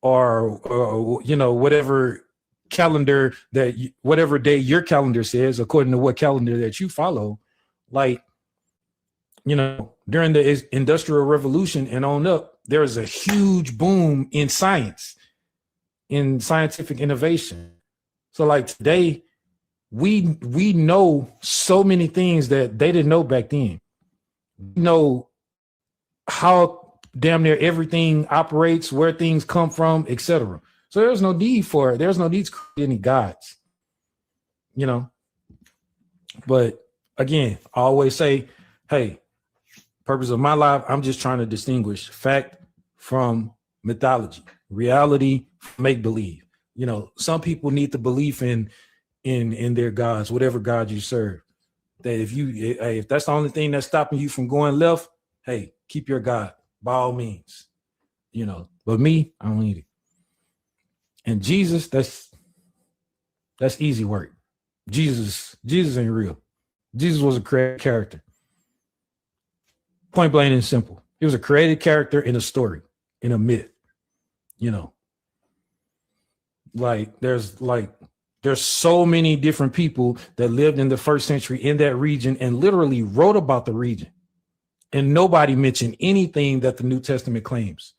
or whatever calendar whatever day your calendar says, according to what calendar that you follow. Like, during the Industrial Revolution and on up, there was a huge boom in science, in scientific innovation. So like today, we know so many things that they didn't know back then. We know how damn near everything operates, where things come from, etc. So there's no need to create any gods, you know. But again, I always say, hey, purpose of my life, I'm just trying to distinguish fact from mythology, reality from make believe. Some people need the belief in their gods, whatever God you serve. That if that's the only thing that's stopping you from going left, hey, keep your God by all means. But me, I don't need it. And Jesus, that's easy work. Jesus ain't real. Jesus was a created character. Point blank and simple. He was a created character in a story, in a myth. There's so many different people that lived in the first century in that region and literally wrote about the region. And nobody mentioned anything that the New Testament claims.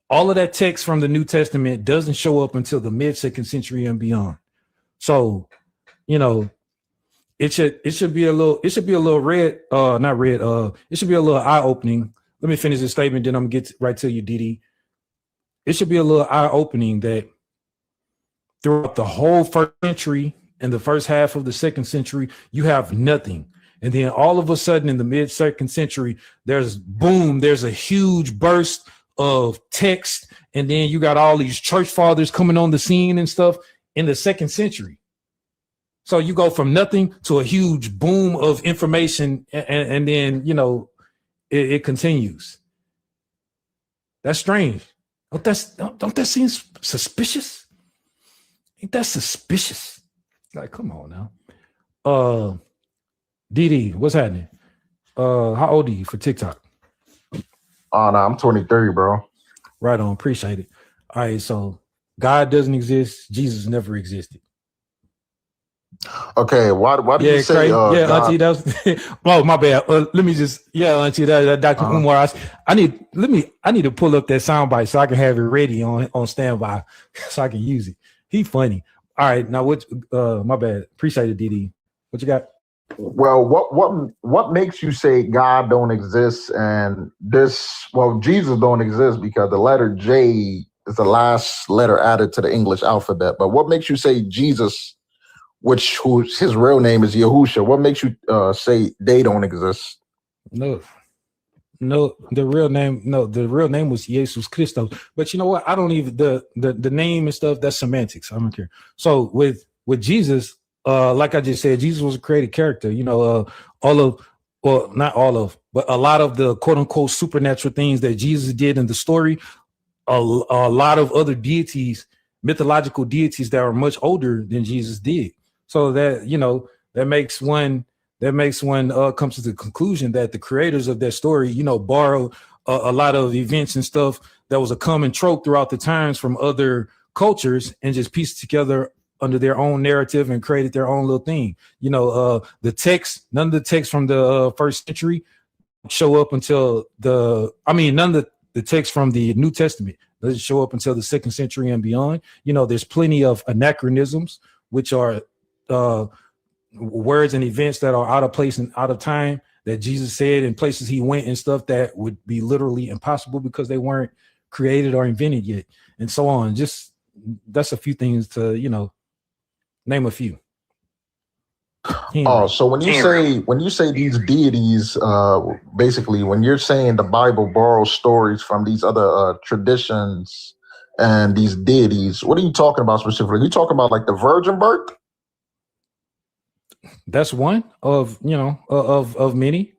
All of that text from the New Testament doesn't show up until the mid-second century and beyond. So, it should be a little eye-opening. Let me finish this statement, then I'm gonna get right to you, Didi. It should be a little eye-opening that throughout the whole first century and the first half of the second century, you have nothing. And then all of a sudden in the mid-second century, there's a huge burst of text. And then you got all these church fathers coming on the scene and stuff in the second century. So you go from nothing to a huge boom of information, and then, it continues. That's strange. Don't that seem suspicious? Ain't that suspicious? Like, come on now. Didi, what's happening? How old are you for TikTok? Oh, no, I'm 23, bro. Right on. Appreciate it. All right. So God doesn't exist. Jesus never existed. Okay. Why do you say? God? Auntie, that was. Oh, my bad. Let me just. Yeah, Auntie, that Dr. Umar. I need to pull up that soundbite so I can have it ready on standby so I can use it. He funny. All right. Now what? My bad. Appreciate it, Didi. What you got? Well, what makes you say God don't exist and Jesus don't exist because the letter J is the last letter added to the English alphabet. But what makes you say Jesus, his real name is Yahusha? What makes you say they don't exist? No, the real name was Jesus Christos. But you know what? I don't even the name and stuff. That's semantics. I don't care. So with Jesus. Like I just said, Jesus was a created character. Not all of, but a lot of the quote unquote supernatural things that Jesus did in the story, a lot of other deities, mythological deities that are much older than Jesus did. So that makes one comes to the conclusion that the creators of that story, borrowed a lot of events and stuff that was a common trope throughout the times from other cultures and just pieced together under their own narrative and created their own little thing. The text, none of the text from the first century show up until none of the text from the New Testament doesn't show up until the second century and beyond. There's plenty of anachronisms, which are words and events that are out of place and out of time that Jesus said in places he went and stuff that would be literally impossible because they weren't created or invented yet, and so on. Just that's a few things to, name a few. Oh, so when you say these deities, basically when you're saying the Bible borrows stories from these other traditions and these deities, what are you talking about specifically? Are you talking about like the virgin birth? That's one of many.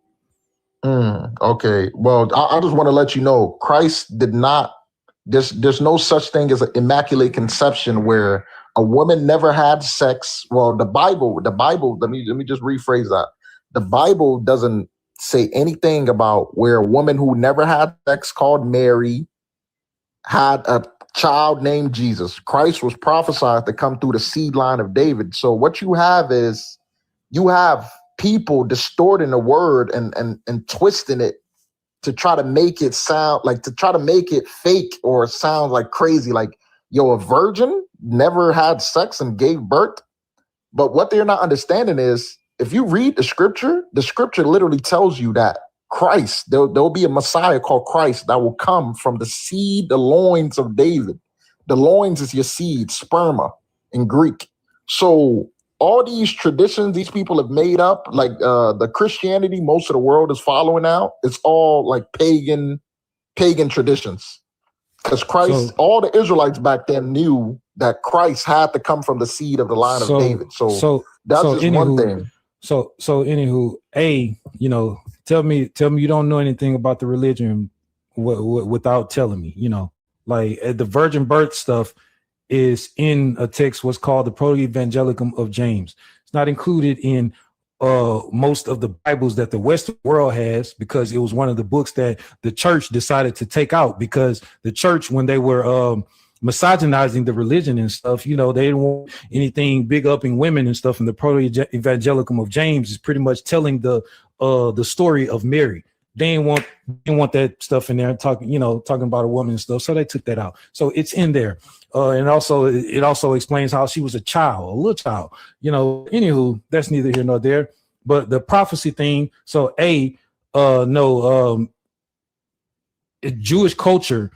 Okay. Well, I just want to let you know, Christ did not. There's no such thing as an immaculate conception where a woman never had sex. Well, the Bible. Let me just rephrase that. The Bible doesn't say anything about where a woman who never had sex called Mary had a child named Jesus. Christ was prophesied to come through the seed line of David. So what you have is you have people distorting the word and twisting it to try to make it sound like, to try to make it fake or sound like crazy. Like, yo, a virgin never had sex and gave birth. But what they're not understanding is, if you read the scripture literally tells you that Christ, there'll be a Messiah called Christ that will come from the seed, the loins of David. The loins is your seed, sperma in Greek. So all these traditions these people have made up, like the Christianity most of the world is following now, it's all like pagan traditions. Because Christ, all the Israelites back then knew that Christ had to come from the seed of the line of David. So that's just anywho, one thing. So anywho, you know, tell me you don't know anything about the religion without telling me, you know, like the virgin birth stuff is in a text what's called the Proto-Evangelicum of James. It's not included in most of the Bibles that the Western world has, because it was one of the books that the church decided to take out, because the church, when they were misogynizing the religion and stuff, you know, they didn't want anything big upping women and stuff. And the Proto-Evangelicum of James is pretty much telling the story of Mary. They didn't want that stuff in there, talking about a woman and stuff. So they took that out. So it's in there. And also it also explains how she was a little child, you know. Anywho, that's neither here nor there. But the prophecy thing, so Jewish culture,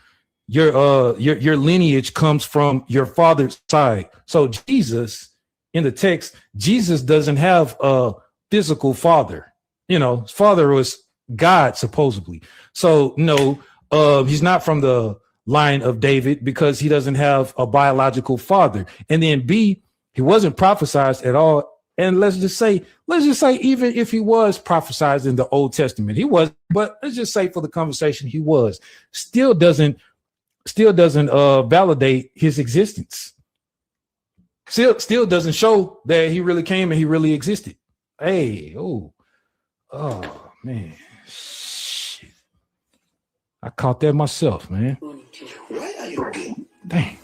your lineage comes from your father's side. So Jesus, in the text, Jesus doesn't have a physical father. You know, his father was God, supposedly. So no, he's not from the line of David because he doesn't have a biological father. And then B, he wasn't prophesied at all. And let's just say, even if he was prophesied in the Old Testament, he was, but let's just say for the conversation, he was, still doesn't validate his existence. Still doesn't show that he really came and he really existed. Oh man. Shit. I caught that myself, man. Why are you gay? Dang.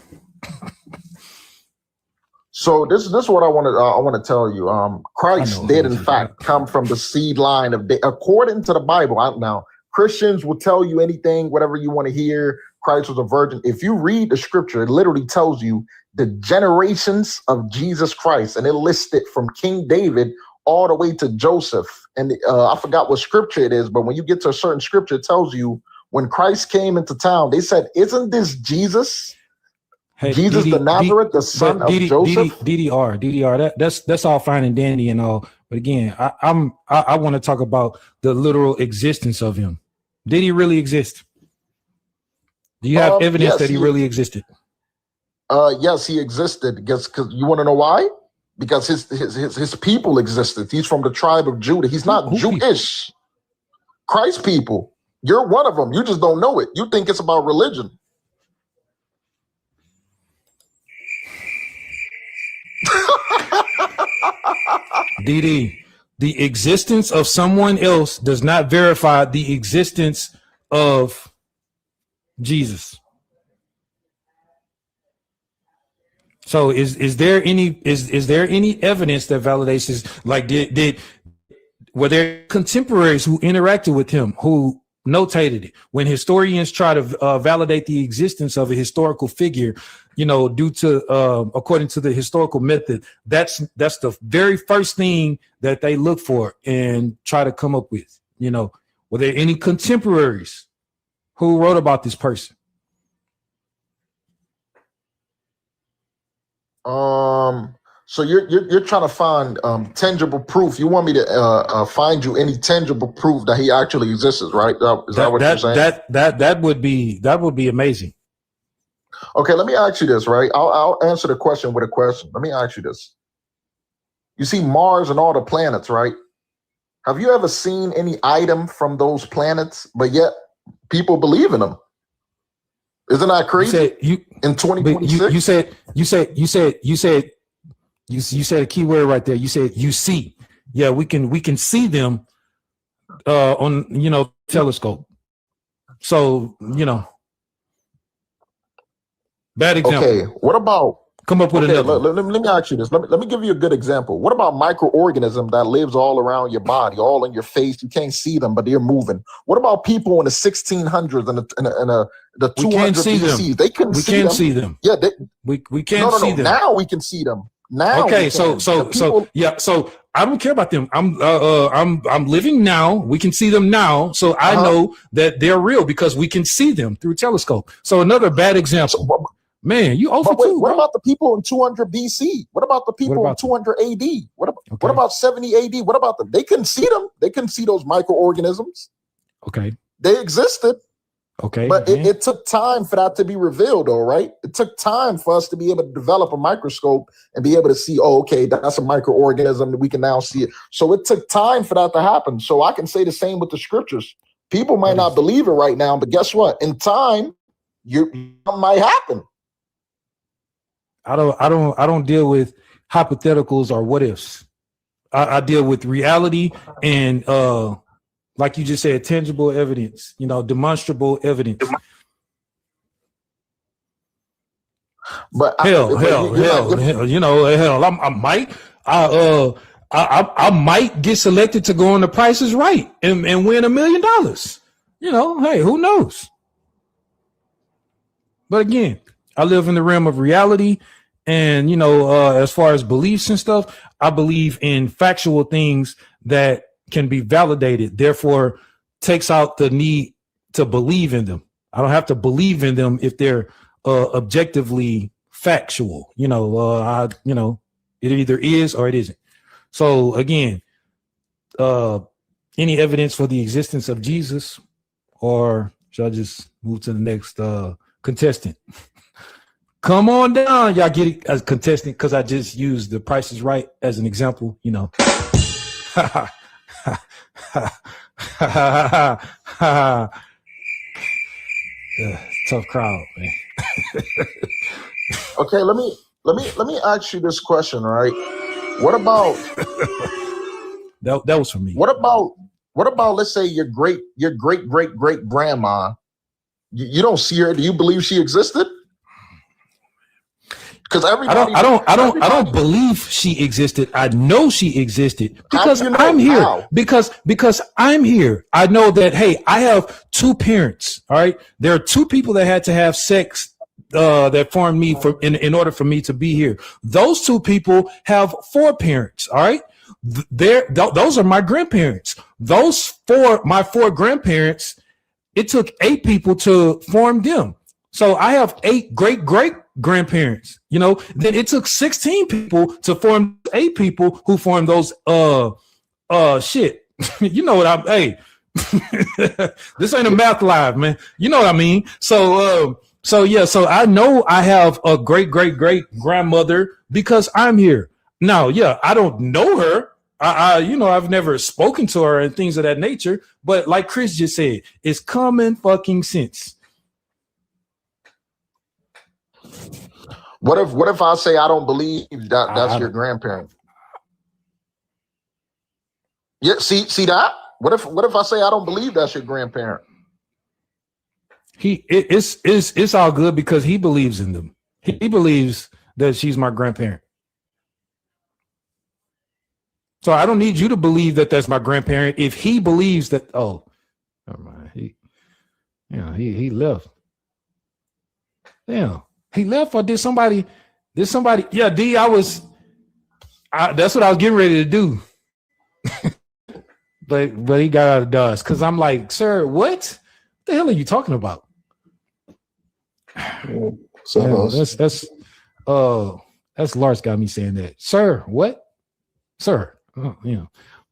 So this is what I want to tell you. Christ did in fact come from the seed line of David, according to the Bible. Now Christians will tell you anything, whatever you want to hear. Christ was a virgin. If you read the scripture, it literally tells you the generations of Jesus Christ, and it lists it from King David all the way to Joseph. And I forgot what scripture it is, but when you get to a certain scripture, it tells you when Christ came into town, they said, "Isn't this Jesus? Hey, Jesus the Nazareth, the son of Joseph?" DDR. That's all fine and dandy and all, but again, I want to talk about the literal existence of him. Did he really exist? Do you have evidence that he really existed? Yes, he existed. Because you want to know why? Because his people existed. He's from the tribe of Judah. He's not Jewish. Christ people. You're one of them. You just don't know it. You think it's about religion. DD, the existence of someone else does not verify the existence of Jesus. So is there any evidence that validates this? Like were there contemporaries who interacted with him who notated it? When historians try to validate the existence of a historical figure, you know, due to according to the historical method, that's the very first thing that they look for and try to come up with. You know, were there any contemporaries who wrote about this person? So you're trying to find tangible proof. You want me to find you any tangible proof that he actually exists, right? Is that what you're saying? That would be amazing. Okay, let me ask you this, right? I'll answer the question with a question. Let me ask you this. You see Mars and all the planets, right? Have you ever seen any item from those planets, but yet people believe in them? Isn't that crazy? In 2026? You said a key word right there. You said you see. Yeah, we can see them on telescope. So Bad example. Okay, what about Come up with okay? another. Let me ask you this. Let me give you a good example. What about microorganism that lives all around your body, all in your face? You can't see them, but they're moving. What about people in the 1600s and the We can't 200 see them. BC? They couldn't We see can't them. see them. Yeah, We no, can't see them. Now we can see them. Now Okay, we so can. so The people, so yeah, so I don't care about them. I'm living now. We can see them now, so I know that they're real because we can see them through telescope. So another bad example. Man, you over but wait, two, what bro. about the people in 200 BC? What about the people in 200 AD? What Okay. about 70 AD? What about them? They couldn't see them. They couldn't see those microorganisms. Okay. They existed. Okay. But it took time for that to be revealed, though, right? It took time for us to be able to develop a microscope and be able to see, oh, okay, that's a microorganism that we can now see it. So it took time for that to happen. So I can say the same with the scriptures. People might not believe it right now, but guess what? In time, it might happen. I don't deal with hypotheticals or what ifs. I deal with reality and like you just said, tangible evidence, demonstrable evidence. But hell, I might get selected to go on The Price is Right and win $1 million. Hey, who knows? But again, I live in the realm of reality, and as far as beliefs and stuff, I believe in factual things that can be validated, therefore takes out the need to believe in them. I don't have to believe in them if they're objectively factual. It either is or it isn't. So again, any evidence for the existence of Jesus, or should I just move to the next contestant? Come on down, y'all get it as contestant, because I just used The Price is Right as an example. Tough crowd, man. Okay, let me ask you this question, right? What about that was for me. What about let's say your great great grandma? You don't see her. Do you believe she existed? Because everybody, I don't believe she existed. I know she existed because I'm here. How? Because I'm here. I know that. Hey, I have two parents. All right, there are two people that had to have sex that formed me in order for me to be here. Those two people have four parents. All right, those are my grandparents. My four grandparents. It took 8 people to form them. So I have 8 great grandparents, then it took 16 people to form 8 people who formed those shit. Hey, this ain't a math live, man. You know what I mean? So I know I have a great grandmother because I'm here. Now, yeah, I don't know her. I've never spoken to her and things of that nature, but like Chris just said, it's common fucking sense. What if I say I don't believe that's your grandparent? Yeah, see that? What if I say I don't believe that's your grandparent? It's all good because he believes in them. He believes that she's my grandparent. So I don't need you to believe that that's my grandparent. If he believes that, oh, never mind. He left. Damn, he left, or did somebody? Yeah, D. That's what I was getting ready to do. but he got out of Dodge because I'm like, sir, what the hell are you talking about? That's Lars got me saying that, sir. What, sir?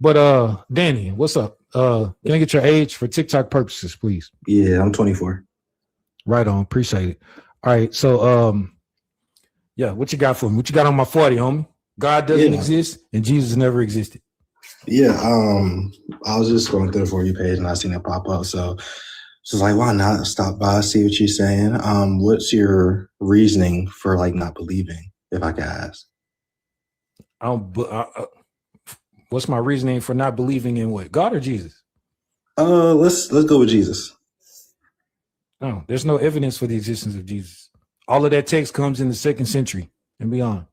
But Danny, what's up? Can I get your age for TikTok purposes, please? Yeah, I'm 24. Right on, appreciate it. All right, so yeah, what you got for me? What you got on my 40, homie? God doesn't exist and Jesus never existed. Yeah, I was just scrolling through the For You page and I seen it pop up. So it's like, why not stop by, see what you're saying? What's your reasoning for not believing, if I could ask? What's my reasoning for not believing in what? God or Jesus? Let's go with Jesus. No, there's no evidence for the existence of Jesus. All of that text comes in the 2nd century and beyond.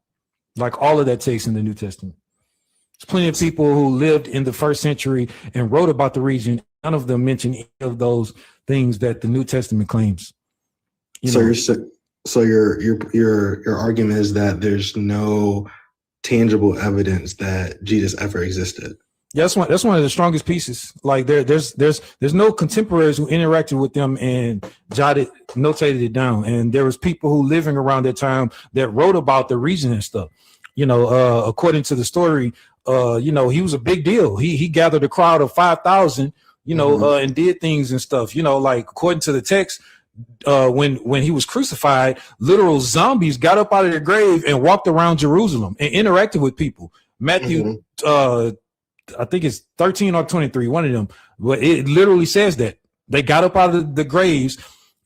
Like all of that text in the New Testament. There's plenty of people who lived in the 1st century and wrote about the region. None of them mention any of those things that the New Testament claims. So your argument is that there's no tangible evidence that Jesus ever existed. Yeah, that's one of the strongest pieces. Like there's no contemporaries who interacted with them and notated it down. And there was people who living around that time that wrote about the region and stuff. According to the story, he was a big deal. He gathered a crowd of 5,000, and did things and stuff. Like according to the text, when he was crucified, literal zombies got up out of their grave and walked around Jerusalem and interacted with people. Matthew, I think it's 13 or 23, one of them. But it literally says that they got up out of the graves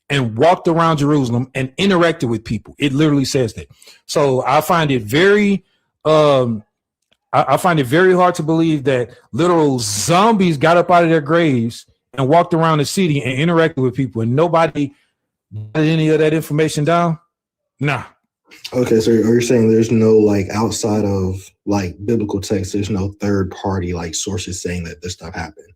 and walked around Jerusalem and interacted with people. It literally says that. So I find it very, I find it very hard to believe that literal zombies got up out of their graves and walked around the city and interacted with people, and nobody got any of that information down. Nah. Okay, so you're saying there's no like outside of like biblical text, there's no third party like sources saying that this stuff happened.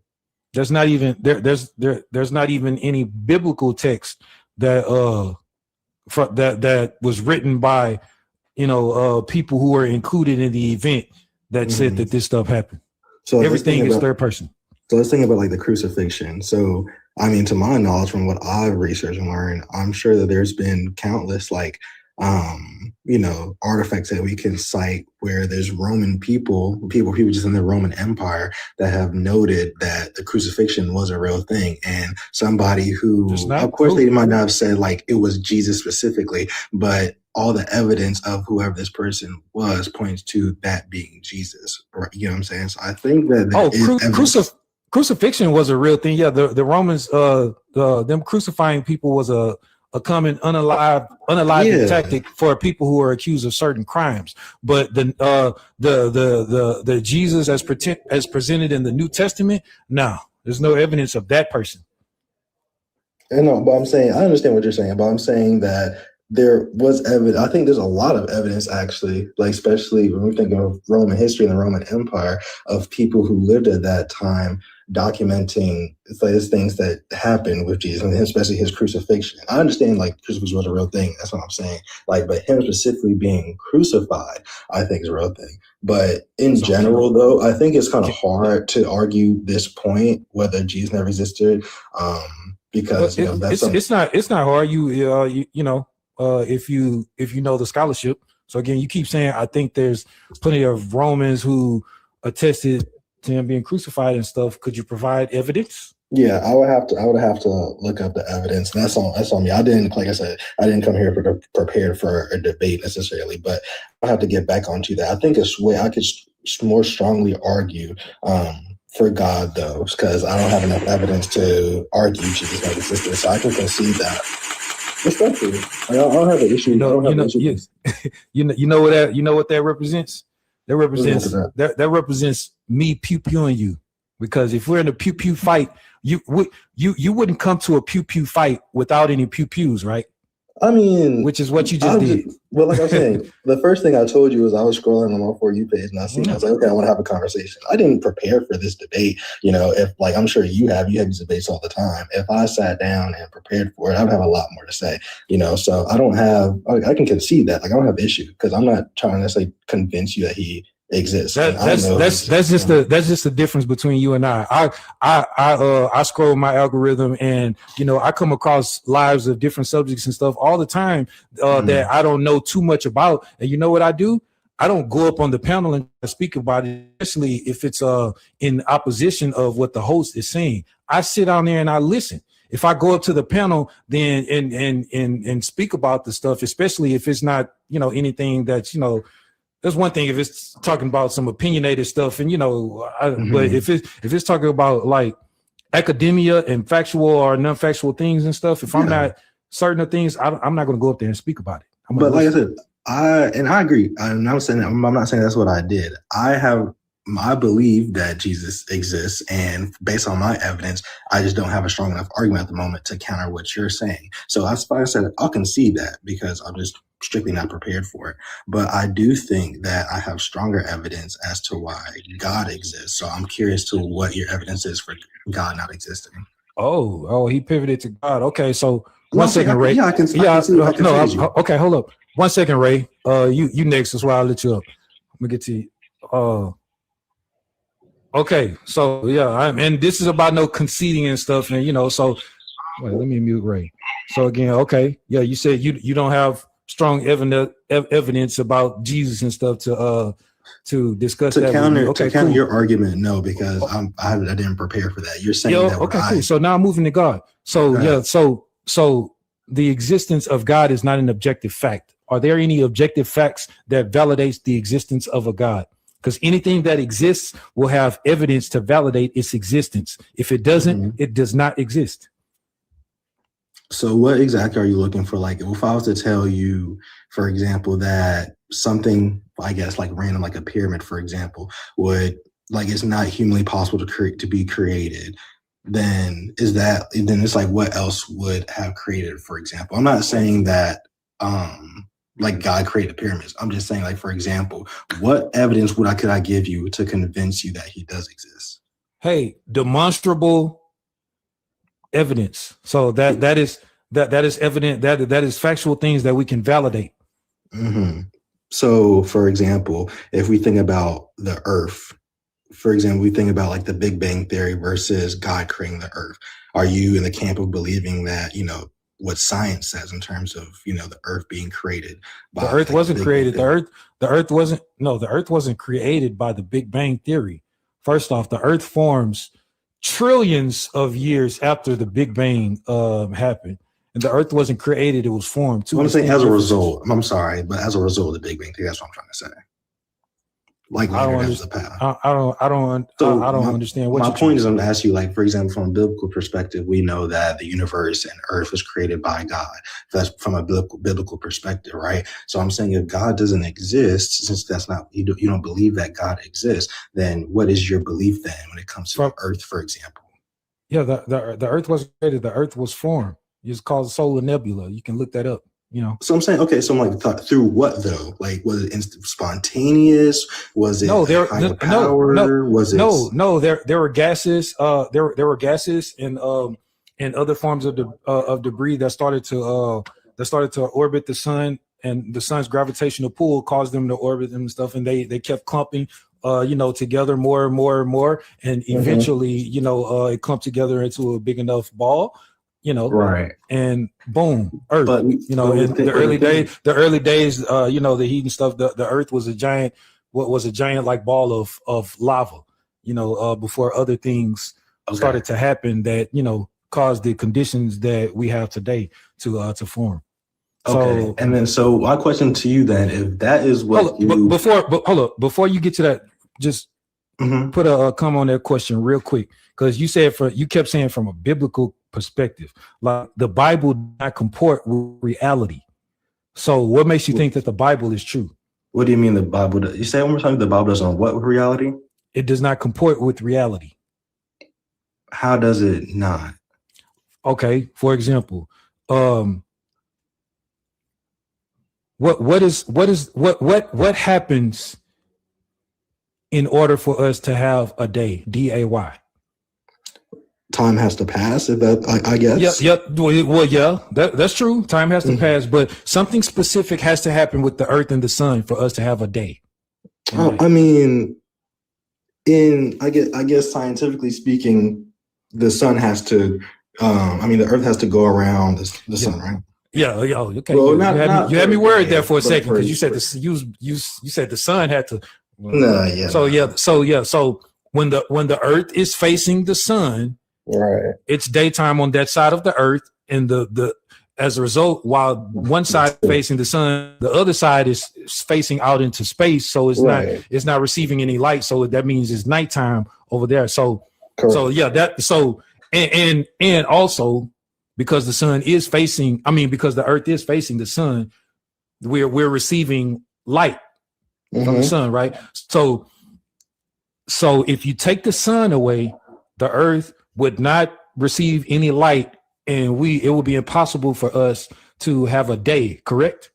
There's not even there's not even any biblical text that that was written by people who were included in the event that said that this stuff happened. So everything is third person. So let's think about like the crucifixion. So I mean, to my knowledge, from what I've researched and learned, I'm sure that there's been countless like artifacts that we can cite where there's Roman people just in the Roman Empire that have noted that the crucifixion was a real thing. And somebody who, of course, they might not have said like it was Jesus specifically, but all the evidence of whoever this person was points to that being Jesus. Right? You know what I'm saying? So I think that crucifixion was a real thing. Yeah, the Romans, them crucifying people was a common unalived tactic for people who are accused of certain crimes. But the Jesus as presented in the New Testament, no, there's no evidence of that person. No, but I'm saying I understand what you're saying, but I'm saying that there was evidence. I think there's a lot of evidence actually, like especially when we think of Roman history and the Roman Empire, of people who lived at that time documenting these things that happened with Jesus, and especially his crucifixion. I understand like crucifixion was a real thing. That's what I'm saying. Like, but him specifically being crucified, I think is a real thing. But in general, though, I think it's kind of hard to argue this point whether Jesus never existed, because it's not hard. If you know the scholarship. So again, you keep saying I think there's plenty of Romans who attested to him being crucified and stuff. Could you provide evidence? Yeah, I would have to look up the evidence. And that's on me. I didn't, like I said, I didn't come here prepared for a debate necessarily, but I have to get back onto that. I think I could more strongly argue for God though, because I don't have enough evidence to argue Jesus never existed. So I can concede that. Respectfully, I don't have an issue. You know what that represents? That represents me pew-pewing you, because if we're in a pew-pew fight, you wouldn't come to a pew-pew fight without any pew-pews, right? I mean, which is what you just did. Well, like I was saying, the first thing I told you was I was scrolling on my For You page and I seen, I was like, okay, I want to have a conversation. I didn't prepare for this debate. If like, I'm sure you have these debates all the time. If I sat down and prepared for it, I would have a lot more to say, so I can concede that. Like, I don't have issue because I'm not trying to necessarily convince you that he exists. That's just the difference between you and I. I scroll my algorithm and I come across lives of different subjects and stuff all the time that I don't know too much about. And you know what I do? I don't go up on the panel and speak about it, especially if it's in opposition of what the host is saying. I sit down there and I listen. If I go up to the panel then and speak about the stuff, especially if it's not anything that's there's one thing if it's talking about some opinionated stuff, and but if it's talking about like academia and factual or non-factual things and stuff, if I'm not certain of things, I'm not going to go up there and speak about it. But like I said, I agree. I'm not saying that's what I did. I have I believe that Jesus exists, and based on my evidence, I just don't have a strong enough argument at the moment to counter what you're saying. So that's why I said I'll concede that because I'm just strictly not prepared for it. But I do think that I have stronger evidence as to why God exists. So I'm curious to what your evidence is for God not existing. Oh, he pivoted to God. Okay, so No, one I'm saying second, Ray. I can see, I you. Okay, hold up. 1 second, Ray. You next. That's why I'll let you up. Let me get to you. Okay, so yeah, and this is about no conceding and stuff, and so wait, let me mute Ray. So again, okay, yeah, you said you don't have strong evidence about Jesus and stuff to discuss that counter with me. Okay, to counter cool. your argument, no, because I didn't prepare for that. You're saying that okay, cool. So now I'm moving to God. So yeah, so the existence of God is not an objective fact. Are there any objective facts that validates the existence of a God? Because anything that exists will have evidence to validate its existence. If it doesn't, it does not exist. So what exactly are you looking for? Like if I was to tell you, for example, that something, I guess, like random, like a pyramid, for example, would like it's not humanly possible to be created, then it's like what else would have created, for example? I'm not saying that like God created pyramids. I'm just saying, like, for example, what evidence could I give you to convince you that he does exist? Hey, demonstrable evidence. So that is evident, that is factual things that we can validate. Mm-hmm. So, for example, if we think about the earth, for example, we think about like the Big Bang Theory versus God creating the earth. Are you in the camp of believing that, what science says in terms of, the earth being created by the earth wasn't created. The earth wasn't created by the Big Bang Theory. First off, the earth forms trillions of years after the Big Bang happened. And the earth wasn't created, it was formed. I'm saying as a result, I'm sorry, but as a result of the Big Bang Theory, that's what I'm trying to say. Like I don't understand. I don't understand what my point is. I'm gonna ask you, like, for example, from a biblical perspective, we know that the universe and earth was created by God. That's from a biblical perspective, right? So I'm saying if God doesn't exist, since that's not you don't believe that God exists, then what is your belief then when it comes to earth, for example? Yeah, the earth wasn't created, the earth was formed. It's called solar nebula. You can look that up. So I'm saying, okay, so I'm like, through what though? Like, was it spontaneous? Was it higher power? Was it no? There were gases. There were gases and other forms of debris that started to orbit the sun, and the sun's gravitational pull caused them to orbit and stuff, and they kept clumping together more and more and more, and eventually it clumped together into a big enough ball. Right, and boom, Earth. But, in the early days, the heat and stuff. The Earth was a giant, like ball of lava. Before other things started to happen that caused the conditions that we have today to form. Okay, so, and then my question to you then, if that is what before you get to that, just put a come on that question real quick, because you kept saying from a biblical perspective, like the Bible does not comport with reality. So what makes you think that the Bible is true? What do you mean the Bible? You say one more time, the Bible doesn't what with reality? It does not comport with reality. How does it not? Okay, for example, what happens in order for us to have a day? D-A-Y. Time has to pass, if that, I guess. Yep. Well, yeah, that's true. Time has to pass, but something specific has to happen with the earth and the sun for us to have a day. I mean, I guess scientifically speaking, the sun has to, the earth has to go around the sun, right? Yeah. Okay. Well, you had me worried there for a second, because you said you said the sun had to. No, yeah. So when the earth is facing the sun, right, it's daytime on that side of the earth, and the as a result, while one side is facing the sun, the other side is facing out into space, so it's not receiving any light, so that means it's nighttime over there. So correct. And also because the sun is facing, because the earth is facing the sun, we're receiving light from the sun, right? So So if you take the sun away, the earth would not receive any light, and it would be impossible for us to have a day, correct?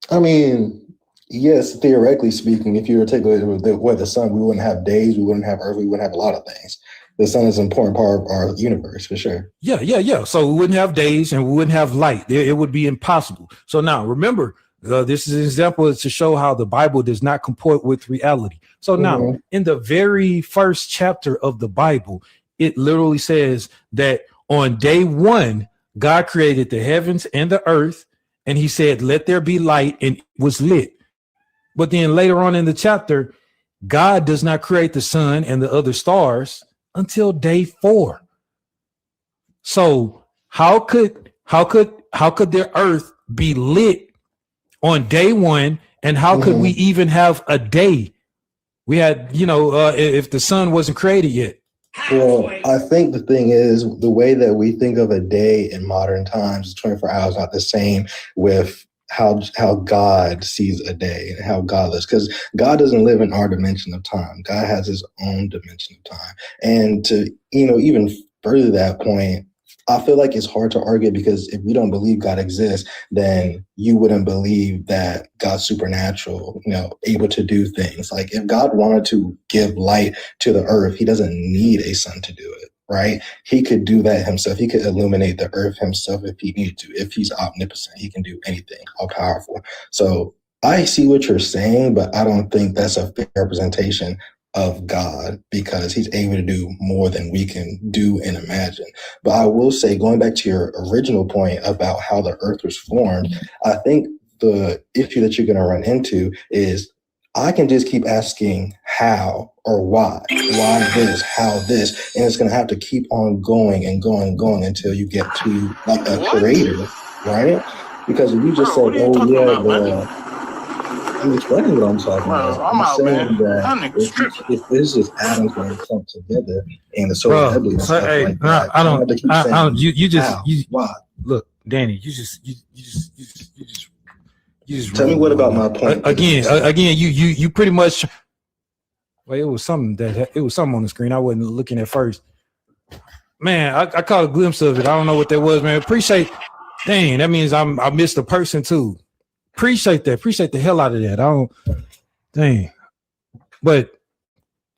I mean, yes, theoretically speaking, if you were to take away the sun, we wouldn't have days, we wouldn't have earth, we wouldn't have a lot of things. The sun is an important part of our universe, for sure. Yeah. So we wouldn't have days and we wouldn't have light. It would be impossible. So now remember, this is an example to show how the Bible does not comport with reality. So now in the very first chapter of the Bible, it literally says that on day one, God created the heavens and the earth, and he said, let there be light, and it was lit. But then later on in the chapter, God does not create the sun and the other stars until day 4. So how could the earth be lit on day 1, and how could we even have a day? We had, if the sun wasn't created yet. Well, I think the thing is the way that we think of a day in modern times, 24 hours, not the same with how God sees a day and how God lives, because God doesn't live in our dimension of time. God has his own dimension of time. And to, even further that point, I feel like it's hard to argue, because if we don't believe God exists, then you wouldn't believe that God's supernatural, able to do things. Like if God wanted to give light to the earth, he doesn't need a sun to do it, right? He could do that himself. He could illuminate the earth himself if he needed to. If he's omnipotent, he can do anything, all powerful. So I see what you're saying, but I don't think that's a fair representation of God, because he's able to do more than we can do and imagine. But I will say, going back to your original point about how the earth was formed, I think the issue that you're going to run into is I can just keep asking how or why this, how this, and it's going to have to keep on going and going and going until you get to like a creator, right? Because if you just say, I'm explaining what I'm talking about. I'm saying that if this is atoms going to come together and the solar nebula and stuff like that, I don't. Why? Look, Danny, you just tell me what about my point again. You pretty much. Well, it was something on the screen I wasn't looking at first. Man, I caught a glimpse of it. I don't know what that was, man. Appreciate. Dang, that means I missed a person too. Appreciate the hell out of that. But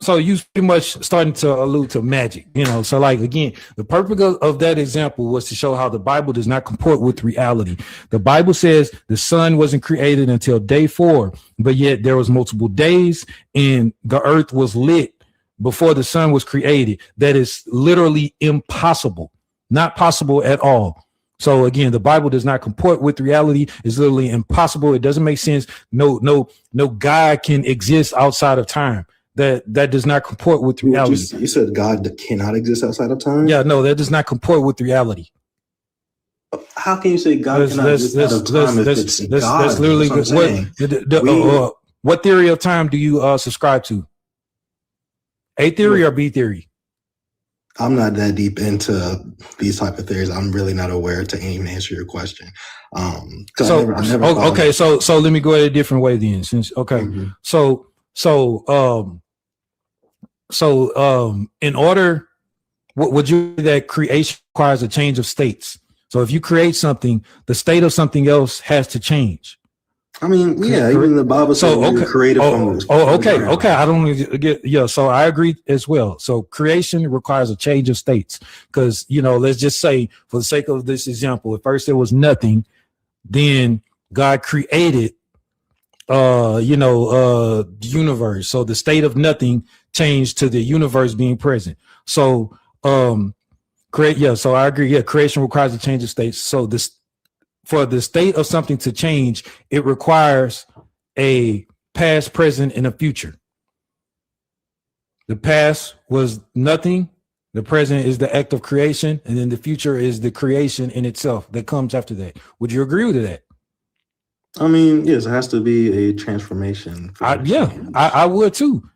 so you pretty much starting to allude to magic, so like, again, the purpose of that example was to show how the Bible does not comport with reality. The Bible says the sun wasn't created until day 4, but yet there was multiple days and the earth was lit before the sun was created. That is literally impossible, not possible at all. So again, the Bible does not comport with reality. It's literally impossible. It doesn't make sense. No God can exist outside of time. That does not comport with reality. You said God cannot exist outside of time? Yeah, no, that does not comport with reality. How can you say God cannot exist outside of time if it's God? That's literally what theory of time do you subscribe to? A theory or B theory? I'm not that deep into these type of theories. I'm really not aware to even answer your question. So let me go at a different way then. In order, would you say that creation requires a change of states? So if you create something, the state of something else has to change. I mean, yeah, even the Bible says you're created from okay. I don't get, so I agree as well. So creation requires a change of states, because, let's just say, for the sake of this example, at first there was nothing, then God created, the universe. So the state of nothing changed to the universe being present. So, so I agree. Yeah, creation requires a change of states. So for the state of something to change, it requires a past, present, and a future. The past was nothing. The present is the act of creation. And then the future is the creation in itself that comes after that. Would you agree with that? I mean, yes, it has to be a transformation. I would too.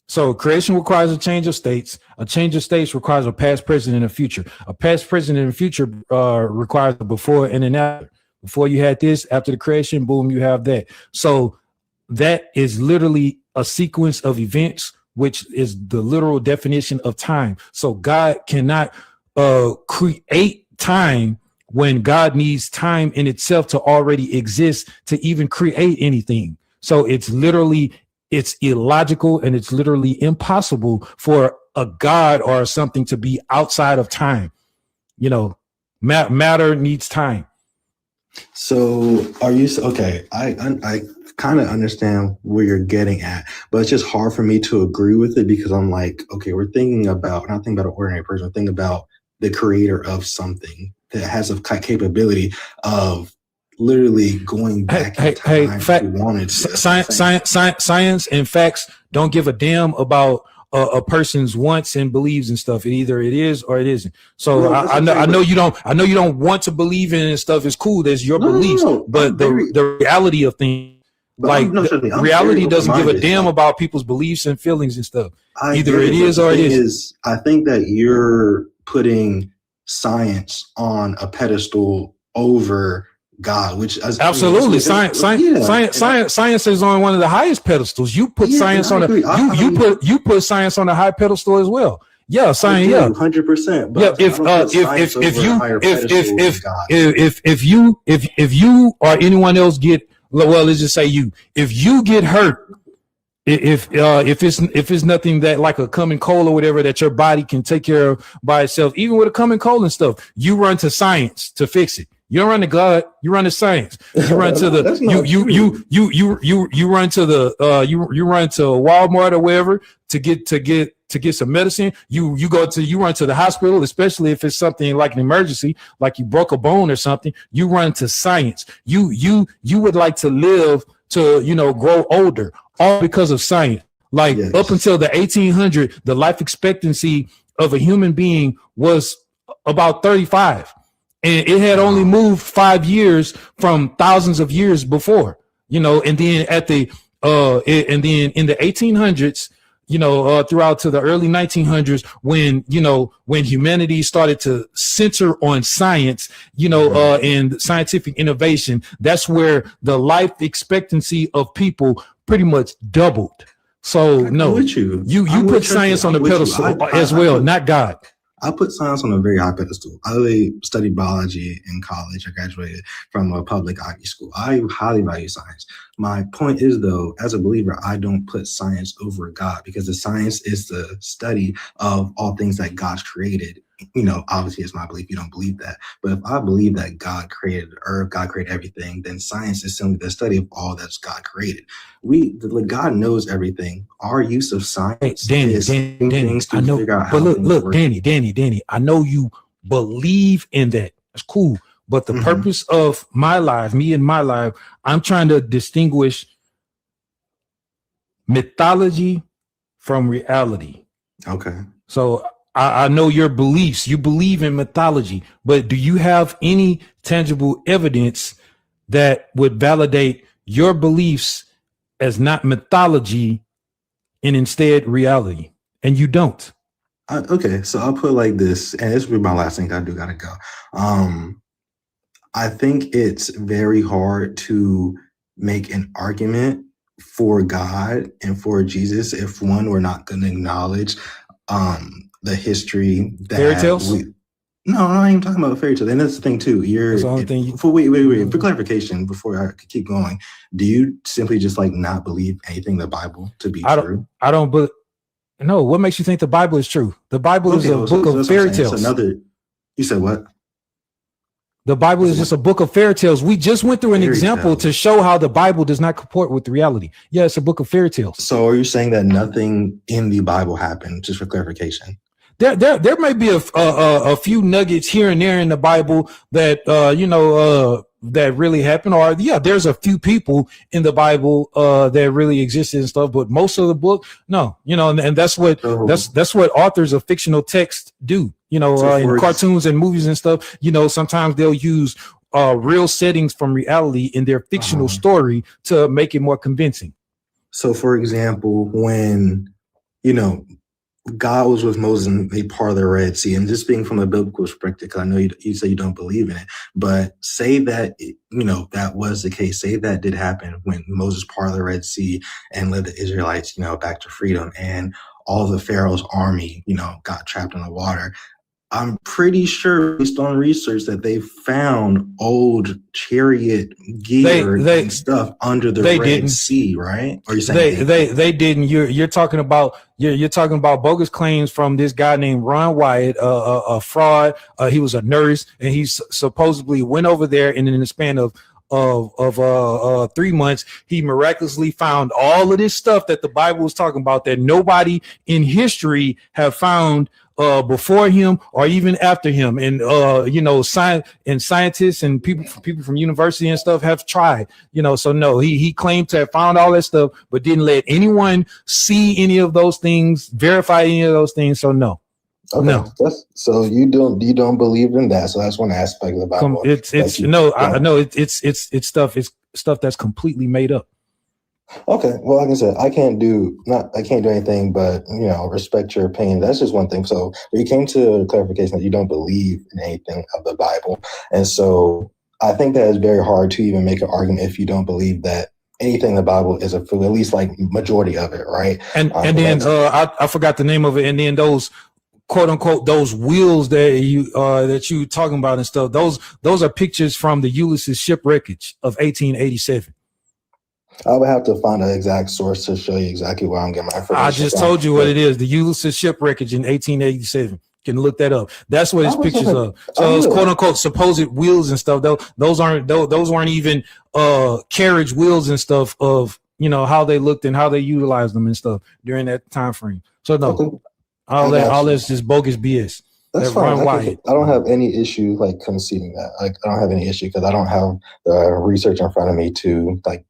So creation requires a change of states. A change of states requires a past, present, and a future. A past, present, and a future requires a before and an after. Before you had this, after the creation, boom, you have that. So that is literally a sequence of events which is the literal definition of time. So God cannot create time when God needs time in itself to already exist to even create anything. So it's illogical, and it's literally impossible for a God or something to be outside of time. Matter needs time. So are you okay? I kind of understand where you're getting at, but it's just hard for me to agree with it because I'm like, okay, we're not thinking about an ordinary person. We're thinking about the creator of something that has a capability of literally going back in time if we wanted to. Science and facts don't give a damn about a person's wants and believes and stuff. Either it is or it isn't. So no, I know you don't want to believe in stuff. Is cool. That's your beliefs. But the reality of things, reality doesn't give a damn about people's beliefs and feelings and stuff. Either it is or it isn't. I think that you're putting science on a pedestal over God, which is absolutely science is on one of the highest pedestals. You put science on you put science on a high pedestal as well. Yeah, science. Yeah, 100%. Yeah, if you or anyone else get, well, let's just say if you get hurt, if it's nothing that like a common cold or whatever that your body can take care of by itself, even with a common cold and stuff, you run to science to fix it. You don't run to God, you run to science. You run to the you run to the you run to Walmart or wherever to get some medicine. You run to the hospital, especially if it's something like an emergency, like you broke a bone or something. You run to science. You would like to live to grow older, all because of science. Like up until the 1800, the life expectancy of a human being was about 35. And it had only moved 5 years from thousands of years before, and then and then in the 1800s, throughout to the early 1900s, when humanity started to center on science, and scientific innovation, that's where the life expectancy of people pretty much doubled. So no, you put science on the pedestal as well, not God. I put science on a very high pedestal. I studied biology in college. I graduated from a public Ivy school. I highly value science. My point is, though, as a believer, I don't put science over God, because the science is the study of all things that God's created. Obviously it's my belief. You don't believe that. But if I believe that God created the earth, God created everything, then science is simply the study of all that's God created. God knows everything. Our use of science is things to figure out how things work. Danny, I know you believe in that. That's cool. But the purpose of my life, I'm trying to distinguish mythology from reality. Okay. So I know your beliefs. You believe in mythology, but do you have any tangible evidence that would validate your beliefs as not mythology and instead reality? And you don't. Okay, so I'll put it like this, and this will be my last thing. I do gotta go. I think it's very hard to make an argument for God and for Jesus if one, we're not going to acknowledge the history that fairy tales. No, I'm not even talking about fairy tales. And that's the thing too. For clarification, before I keep going, do you simply just not believe anything in the Bible to be true? I don't. But no, what makes you think the Bible is true? The Bible is a book of fairy tales. You said what? The Bible is just a book of fairy tales. We just went through an example to show how the Bible does not comport with reality. Yeah, it's a book of fairy tales. So are you saying that nothing in the Bible happened? Just for clarification. There may be a few nuggets here and there in the Bible that that really happened, or there's a few people in the Bible that really existed and stuff, but most of the book, no, and that's what that's what authors of fictional text do. In cartoons and movies and stuff, sometimes they'll use real settings from reality in their fictional story to make it more convincing. So, for example, when God was with Moses and they part of the Red Sea. And just being from a biblical perspective, because I know you say you don't believe in it, but say that, that was the case. Say that did happen when Moses parted the Red Sea and led the Israelites, back to freedom, and all the Pharaoh's army, got trapped in the water. I'm pretty sure, based on research, that they found old chariot gear They and stuff under the they Red didn't. Sea, right? Or you saying They didn't. You're talking about you're talking about bogus claims from this guy named Ron Wyatt, a fraud. He was a nurse, and he supposedly went over there, and in the span of 3 months, he miraculously found all of this stuff that the Bible was talking about that nobody in history have found before him or even after him. And scientists and people from university and stuff have tried. So no, he claimed to have found all that stuff, but didn't let anyone see any of those things, verify any of those things. So no. Okay, no. So you don't believe in that. So that's one aspect of the Bible. It's stuff that's completely made up. Okay, well, like I said, I can't do anything but respect your opinion. That's just one thing. So you came to a clarification that you don't believe in anything of the Bible, and so I think that it's very hard to even make an argument if you don't believe that anything in the Bible is at least like majority of it, right? And then I forgot the name of it. And then those quote unquote those wheels that you talking about and stuff. Those are pictures from the Ulysses shipwreckage of 1887. I would have to find an exact source to show you exactly where I'm getting my information. I just told you what it is. The Ulysses shipwreckage in 1887. You can look that up. That's what his pictures of. So those quote unquote supposed wheels and stuff. Those weren't even carriage wheels and stuff of how they looked and how they utilized them and stuff during that time frame. So no, all that's just bogus BS. That's fine. I don't have any issue like conceding that. Like I don't have any issue because I don't have the research in front of me to like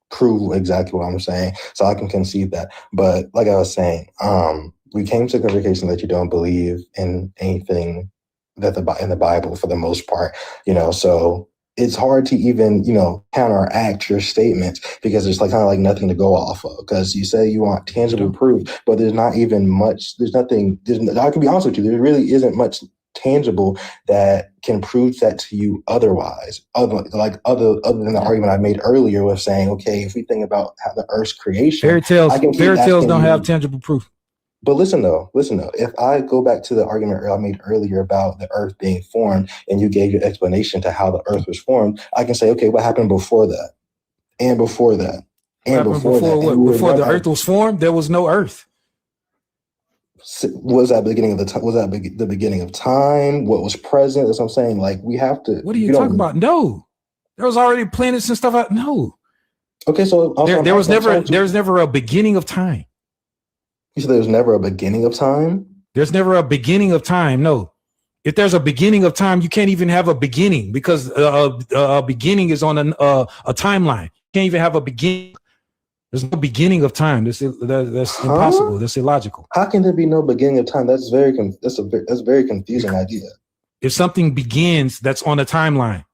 prove exactly what I'm saying, so I can concede that. But like I was saying, we came to the conclusion that you don't believe in anything that in the Bible for the most part, so it's hard to even, counteract your statements because there's kind of like nothing to go off of. Because you say you want tangible proof, but there's not even much. There's nothing. I can be honest with you. There really isn't much tangible that can prove that to you otherwise, other than the argument I made earlier with saying, okay, if we think about how the Earth's creation, fairy tales don't have tangible proof. But listen though, if I go back to the argument I made earlier about the Earth being formed, and you gave your explanation to how the Earth was formed, I can say, okay, what happened before that, and before that, and before that? Before the Earth was formed, there was no Earth. Was that beginning of the time? Was that the beginning of time? What was present? That's what I'm saying. Like we have to. What are you talking about? No, there was already planets and stuff out. No. Okay, so there was never a beginning of time. You said there's never a beginning of time? There's never a beginning of time. No. If there's a beginning of time, you can't even have a beginning because a beginning is on a timeline. You can't even have a beginning. There's no beginning of time. That's impossible. That's illogical. How can there be no beginning of time? That's a very confusing idea. If something begins, that's on a timeline.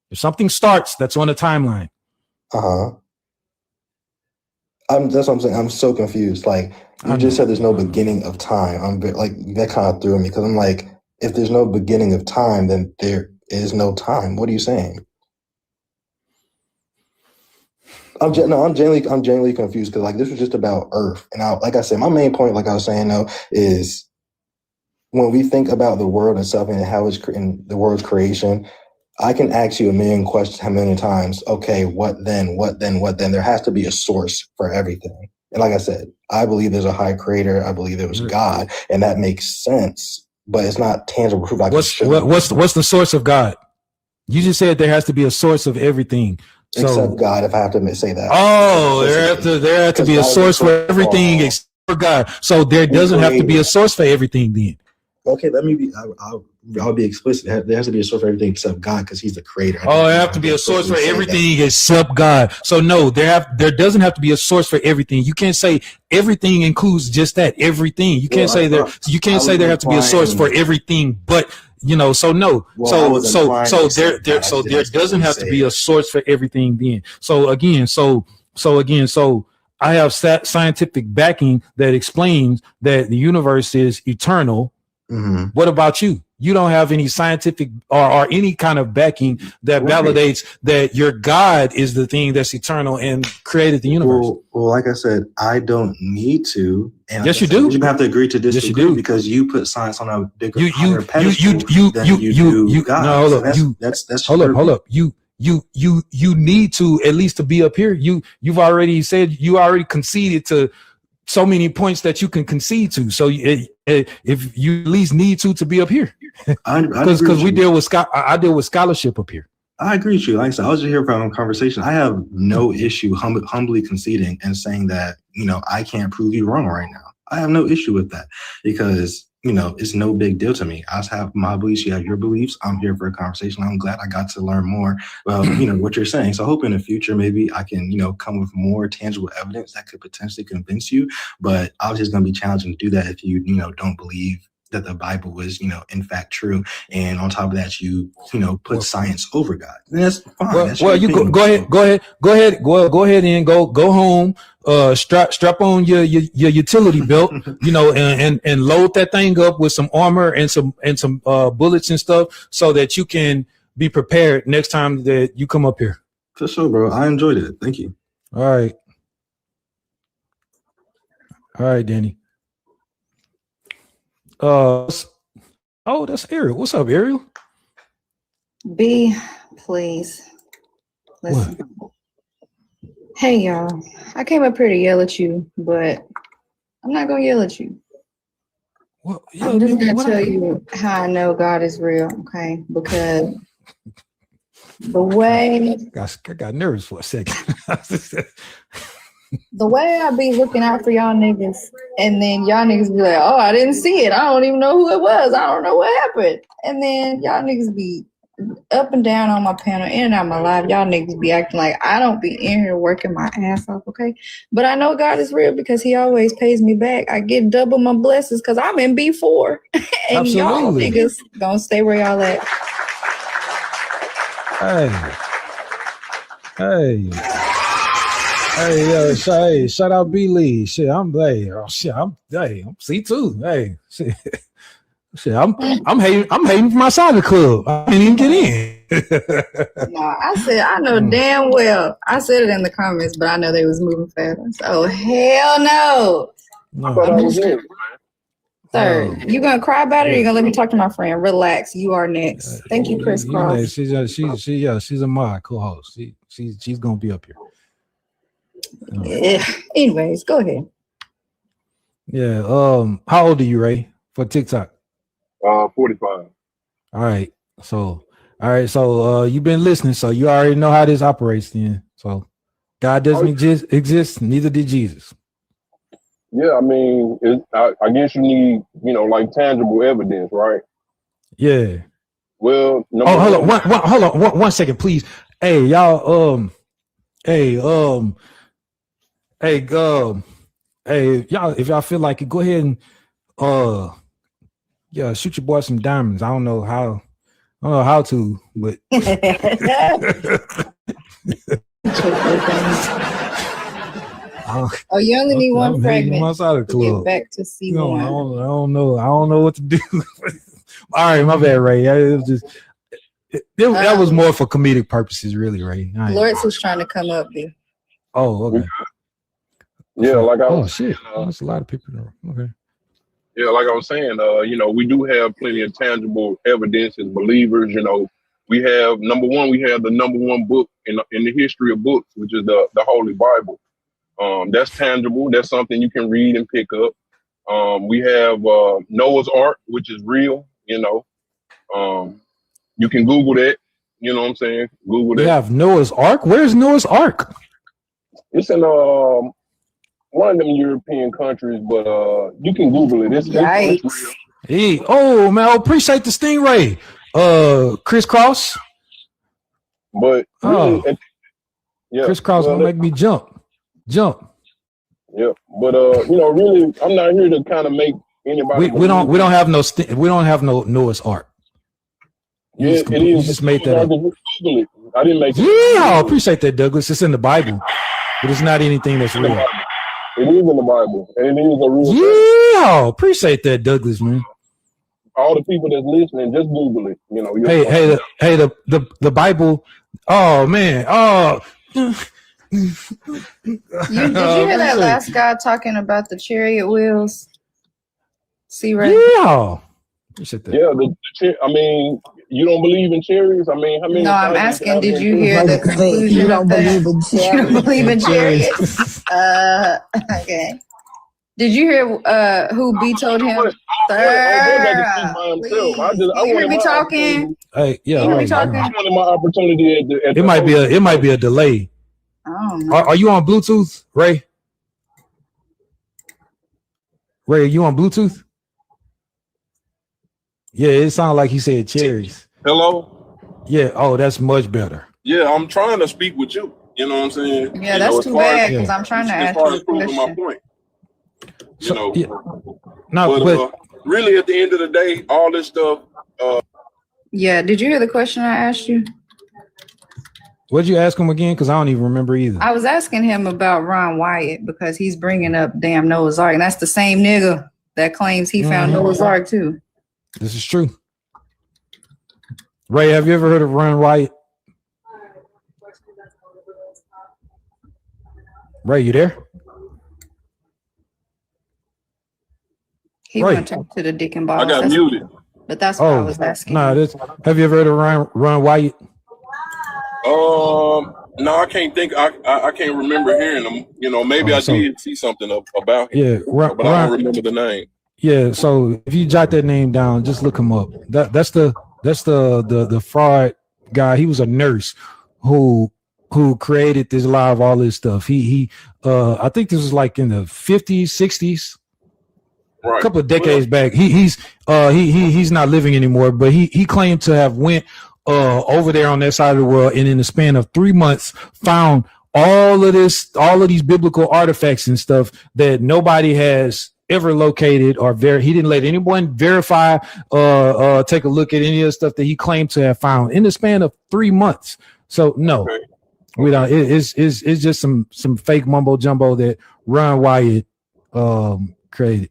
If something starts, that's on a timeline. That's what I'm saying. I'm so confused. Like you just said, there's no beginning of time. That kind of threw me because I'm like, if there's no beginning of time, then there is no time. What are you saying? I'm genuinely confused because like this was just about Earth, and like I said, my main point, like I was saying though, is when we think about the world itself and how it's in the world's creation. I can ask you a million questions, a million times. Okay, what then? What then? What then? There has to be a source for everything. And like I said, I believe there's a high creator. I believe there was God, and that makes sense. But it's not tangible proof. What's the source of God? You just said there has to be a source of everything. Except God, if I have to say that. Oh, there has to be a source for everything except for God. So there doesn't have to be a source for everything then. Okay, let me be. I'll be explicit. There has to be a source for everything except God because He's the creator. There have to be a source for everything except God. So no, there doesn't have to be a source for everything. You can't say everything includes just that everything. You can't say there. You can't say there has to be a source for everything, but so no. So there doesn't have to be a source for everything then. So again, I have scientific backing that explains that the universe is eternal. Mhm. What about you? You don't have any scientific or any kind of backing that validates that your God is the thing that's eternal and created the universe. Well, like I said, I don't need to. And yes, like you do. You have to agree to disagree yes, you do. because you put science on a bigger pedestal than you do God. No, hold up. That's hold up. You need to, at least to be up here. You've already said, you already conceded to so many points that you can concede to. So if you at least need to be up here, because we deal with I deal with scholarship up here. I agree with you. Like I said, I was just here for a conversation. I have no issue humbly conceding and saying that, I can't prove you wrong right now. I have no issue with that because, it's no big deal to me. I have my beliefs. You have your beliefs. I'm here for a conversation. I'm glad I got to learn more about, what you're saying. So I hope in the future, maybe I can, come with more tangible evidence that could potentially convince you. But obviously it's going to be challenging to do that if you, don't believe that the Bible was, in fact true. And on top of that, you put science over God. And that's fine. Well, you go ahead and go home, strap on your utility belt, and load that thing up with some armor and some bullets and stuff so that you can be prepared next time that you come up here. For sure, bro. I enjoyed it. Thank you. All right, Danny. That's Ariel. What's up, Ariel? B, please listen. What? Hey, y'all. I came up here to yell at you, but I'm not gonna yell at you. Well, I'm just gonna tell you how I know God is real, okay? Because the way I got nervous for a second. The way I be looking out for y'all niggas, and then y'all niggas be like, oh, I didn't see it. I don't even know who it was. I don't know what happened. And then y'all niggas be up and down on my panel, in and out my live. Y'all niggas be acting like I don't be in here working my ass off, okay? But I know God is real because he always pays me back. I get double my blessings because I'm in B4. And absolutely. Y'all niggas gonna stay where y'all at. Hey, shout out B-Lee. Shit, I'm C2. Hey, shit, I'm hating for my side of the club. I didn't even get in. No, I said I know damn well. I said it in the comments, but I know they was moving fast. So hell no. Sir, you gonna cry about it, or you gonna let me talk to my friend? Relax. You are next. Thank you, Chris Cross. She's a mod co-host. She's gonna be up here. Yeah. Anyways, go ahead. Yeah. How old are you, Ray, for TikTok? 45. All right. So you've been listening, so you already know how this operates then. So God doesn't exist, neither did Jesus. Yeah, I mean, I guess you need, like tangible evidence, right? Yeah. Well, hold on, one second, please. Hey, y'all. Hey, y'all. If y'all feel like it, go ahead and shoot your boy some diamonds. I don't know how to, but. Oh, you only need one fragment to get back to C1. I don't know what to do. All right, my bad, Ray. It was just that was more for comedic purposes, really, Ray. Lawrence was trying to come up there. Oh, okay. Yeah, like I was shit. That's a lot of people. Okay. Yeah, like I was saying, we do have plenty of tangible evidence as believers. We have we have the number one book in the history of books, which is the Holy Bible. That's tangible. That's something you can read and pick up. We have Noah's Ark, which is real. You can Google that. You know what I'm saying? Google that. You have Noah's Ark? Where's Noah's Ark? It's in one of them European countries, but you can Google it. It's real. Hey, man, I appreciate the stingray. Chris Cross. But really, Chris Cross gonna make me jump. Yeah, but really, I'm not here to kind of make anybody. We don't have no Noah's Ark. You just made that up. I didn't make it. Yeah, I appreciate that, Douglas. It's in the Bible, but it's not anything that's real. It is in the Bible, and it is a real thing. Yeah, appreciate that, Douglas, man. All the people that's listening, just Google it. You know, The Bible. Oh man. Oh. Did you hear that last guy talking about the chariot wheels? See, right? Yeah. Appreciate that. Yeah, I mean, you don't believe in chariots? I mean, how many? No, I'm asking, did you hear the conclusion You don't believe in chariots? You don't believe in chariots? Okay. Did you hear who B told him? Sir, please. You hear me talking? Hey, yeah. You hear me talking? I wanted my opportunity at it might be a delay. Oh, Are you on Bluetooth, Ray? Ray, are you on Bluetooth? Yeah, it sounded like he said cherries. Hello? Yeah, oh, that's much better. Yeah, I'm trying to speak with you. You know what I'm saying? Yeah, that's too bad because I'm trying to ask you a proving my question. point. You So, know, yeah. No, but really, at the end of the day, all this stuff. Yeah, did you hear the question I asked you? what'd you ask him again? Because I don't even remember either. I was asking him about Ron Wyatt because he's bringing up damn Noah's Ark, and that's the same nigga that claims he found Noah's Ark too. This is true. Ray, have you ever heard of Ron Wyatt? Ray, you there? He Right. went to the dick and balls. I got muted. But that's what I was asking. Nah, have you ever heard of Ron Wyatt? No, I can't think. I can't remember hearing them. You know, maybe I did see something about him. Yeah, but I don't remember the name. Yeah, so if you jot that name down, just look him up. That's the fraud guy. He was a nurse who created this lie of all this stuff. He I think this was like in the 50s, 60s. Right. A couple of decades back. He's not living anymore, but he claimed to have went over there on that side of the world, and in the span of 3 months found all of these biblical artifacts and stuff that nobody has ever located or he didn't let anyone verify take a look at any of the stuff that he claimed to have found in the span of 3 months. So no, we don't. It's just some fake mumbo jumbo that Ron Wyatt created.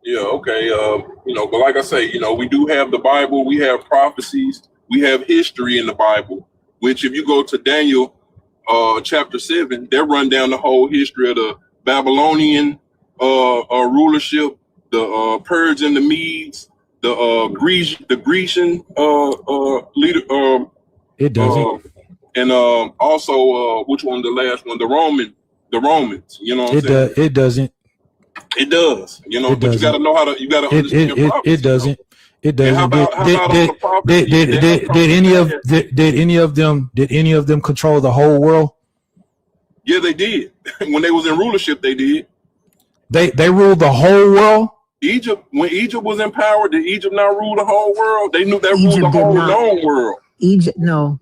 Yeah, okay. You know, but like I say, you know, we do have the Bible, we have prophecies, we have history in the Bible, which if you go to Daniel chapter 7, they run down the whole history of the Babylonian rulership, the Persian, the Medes, the Grecian leader. It doesn't. And also which one? The last one, the Romans. You know what I'm saying? It doesn't. It does, you know, but you got to know how to. You got to understand. It doesn't. It doesn't. Did any of them control the whole world? Yeah, they did. When they was in rulership, they did. They ruled the whole world. When Egypt was in power, did Egypt not rule the whole world? They knew they ruled the whole known world. Egypt, no.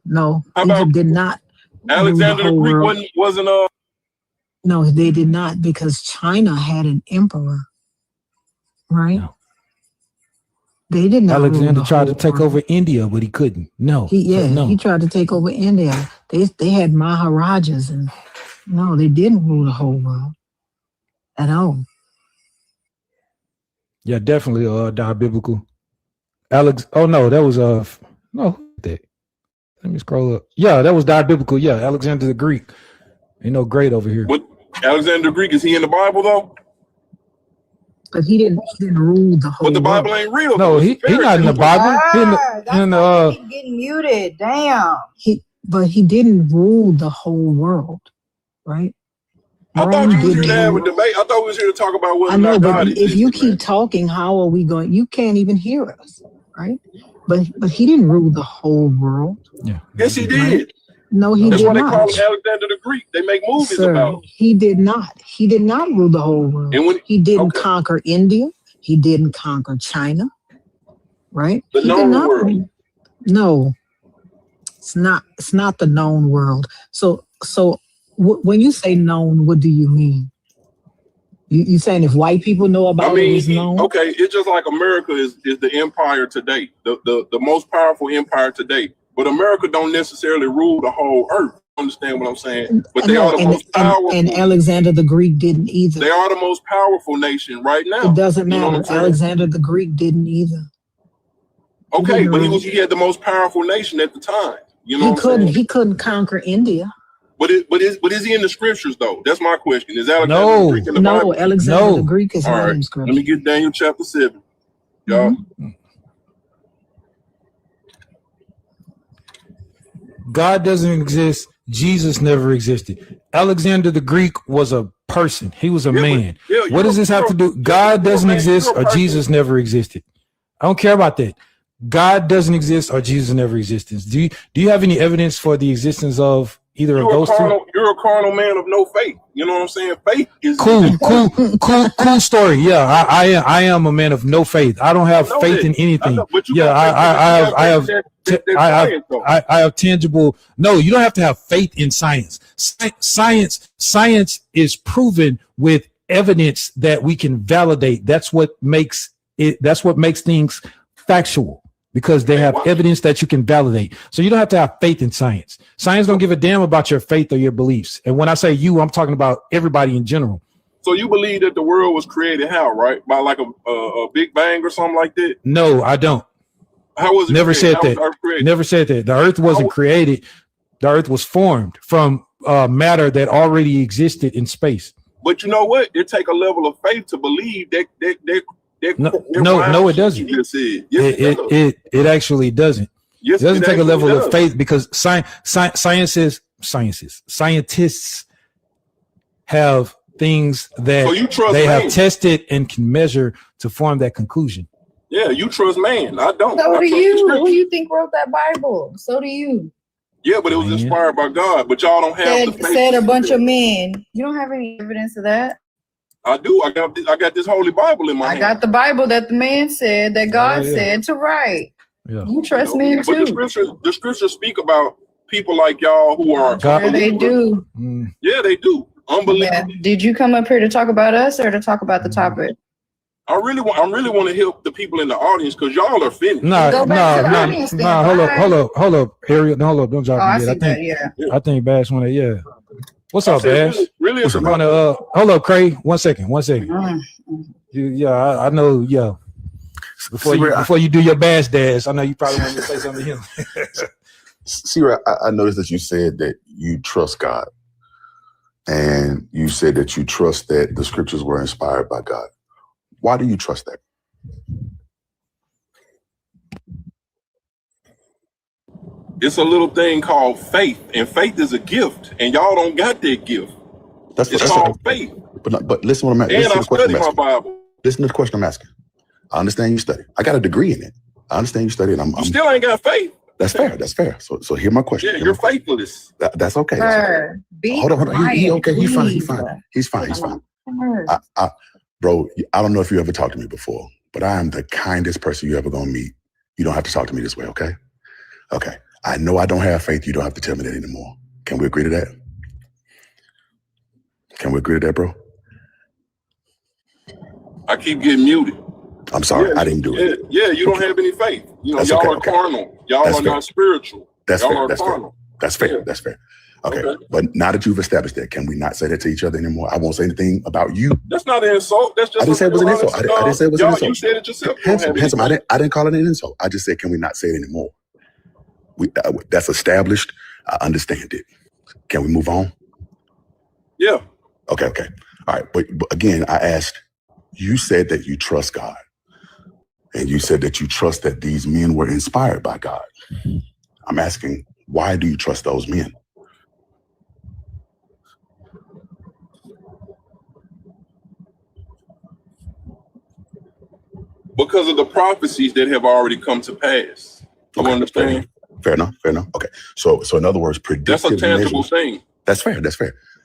Egypt did not. Alexander the Greek wasn't No, they did not, because China had an emperor, right? No. They did not. Alexander tried to take over India, but he couldn't. He tried to take over India. They had Maharajas, and no, they didn't rule the whole world at all. Yeah, definitely biblical. Oh no, that was no. Let me scroll up. Yeah, that was biblical. Yeah, Alexander the Greek. Ain't no great over here. What Alexander the Greek, is he in the Bible though? But he didn't rule the whole. But the Bible world. ain't real. No, he not in the Bible. That's keep getting muted. Damn. But he didn't rule the whole world, right? I thought you was here to have a debate. I thought we was here to talk about whether or not God but if you keep talking, how are we going? You can't even hear us, right? But he didn't rule the whole world. Yeah. Yes, he did. Right? No, he That's did why they not. call him Alexander the Greek. They make movies about him. He did not. He did not rule the whole world. And he didn't conquer India. He didn't conquer China. Right? The known world. No, it's not. It's not the known world. So when you say known, what do you mean? You saying if white people know about it, it's known? Okay, it's just like America is the empire today, the most powerful empire today. But America don't necessarily rule the whole earth. understand what I'm saying? But they No, are the most powerful. and Alexander the Greek didn't either. They are the most powerful nation right now. It doesn't You know what matter. I'm saying? Alexander the Greek didn't either. Okay, didn't but rule. he had the most powerful nation at the time. You know what I'm saying? He couldn't conquer India. But is he in the scriptures though? That's my question. Is Alexander the Greek in the Bible? No, Alexander the Greek is All not right. in scripture. Let me get Daniel chapter 7. Y'all. God doesn't exist. Jesus never existed. Alexander the Greek was a person. He was a man. What does this have to do? God doesn't exist or Jesus never existed. I don't care about that. God doesn't exist or Jesus never existed. Do you have any evidence for the existence of either of those two? You're a carnal man of no faith. You know what I'm saying? Faith is cool story. Yeah, I am a man of no faith. I don't have faith in anything. I have tangible. No, you don't have to have faith in science. Science is proven with evidence that we can validate. That's what makes it. That's what makes things factual. Because they have evidence that you can validate. So you don't have to have faith in science. Science don't give a damn about your faith or your beliefs. And when I say you, I'm talking about everybody in general. So you believe that the world was created how, right? By like a Big Bang or something like that? No, I don't. How was it Never created? said that. Never said that. The earth wasn't created. The earth was formed from matter that already existed in space. But you know what? It takes a level of faith to believe that No, it doesn't. It actually doesn't. It doesn't take a level of faith because scientists have things that they have tested and can measure to form that conclusion. Yeah, you trust man. I don't. So do you. Who you think wrote that Bible? So do you. Yeah, but it was inspired by God. But y'all don't have the faith. Said a bunch of men. You don't have any evidence of that. I do. I got this holy Bible in my hand. I got the Bible that the man said that God said to write. Yeah. You trust me too. But the scriptures speak about people like y'all who are God, they do. Yeah, they do. Unbelievable. Yeah. Did you come up here to talk about us or to talk about the topic? I really want to help the people in the audience because y'all are finished. Hold up, Ariel. No, hold up, don't drop me yet. I think B.A.A.S.H wanna, What's up, B.A.A.S.H? Really hold up, Craig. One second. I know, Before you do your B.A.A.S.H dash, I know you probably want to say something to him. See, I noticed that you said that you trust God. And you said that you trust that the scriptures were inspired by God. Why do you trust that? It's a little thing called faith, and faith is a gift, and y'all don't got that gift. It's called faith. But listen what I'm asking. And I study my Bible. Listen to the question I'm asking. I understand you study. I got a degree in it. I understand you study, and I'm still ain't got faith. That's fair. That's fair. So hear my question. Yeah, you're faithless. That's okay. Sir, hold on. He okay. He's fine. Bro, I don't know if you ever talked to me before, but I am the kindest person you ever gonna meet. You don't have to talk to me this way, okay? Okay. I know I don't have faith. You don't have to tell me that anymore. Can we agree to that? Can we agree to that, bro? I keep getting muted. I'm sorry, I didn't do it. Yeah, you don't have any faith. You know, y'all are carnal. Y'all are not spiritual. That's fair. That's fair. That's fair. Okay. But now that you've established that, can we not say that to each other anymore? I won't say anything about you. That's not an insult. That's just I didn't say it was an insult. I didn't say it was an insult. You said it yourself. Handsome. I didn't call it an insult. I just said, can we not say it anymore? That's established. I understand it. Can we move on? Yeah. Okay. All right. But again, I asked, you said that you trust God. And you said that you trust that these men were inspired by God. I'm asking, why do you trust those men? Because of the prophecies that have already come to pass. You understand? Fair enough. Okay. So in other words, predictive that's a tangible thing. That's fair.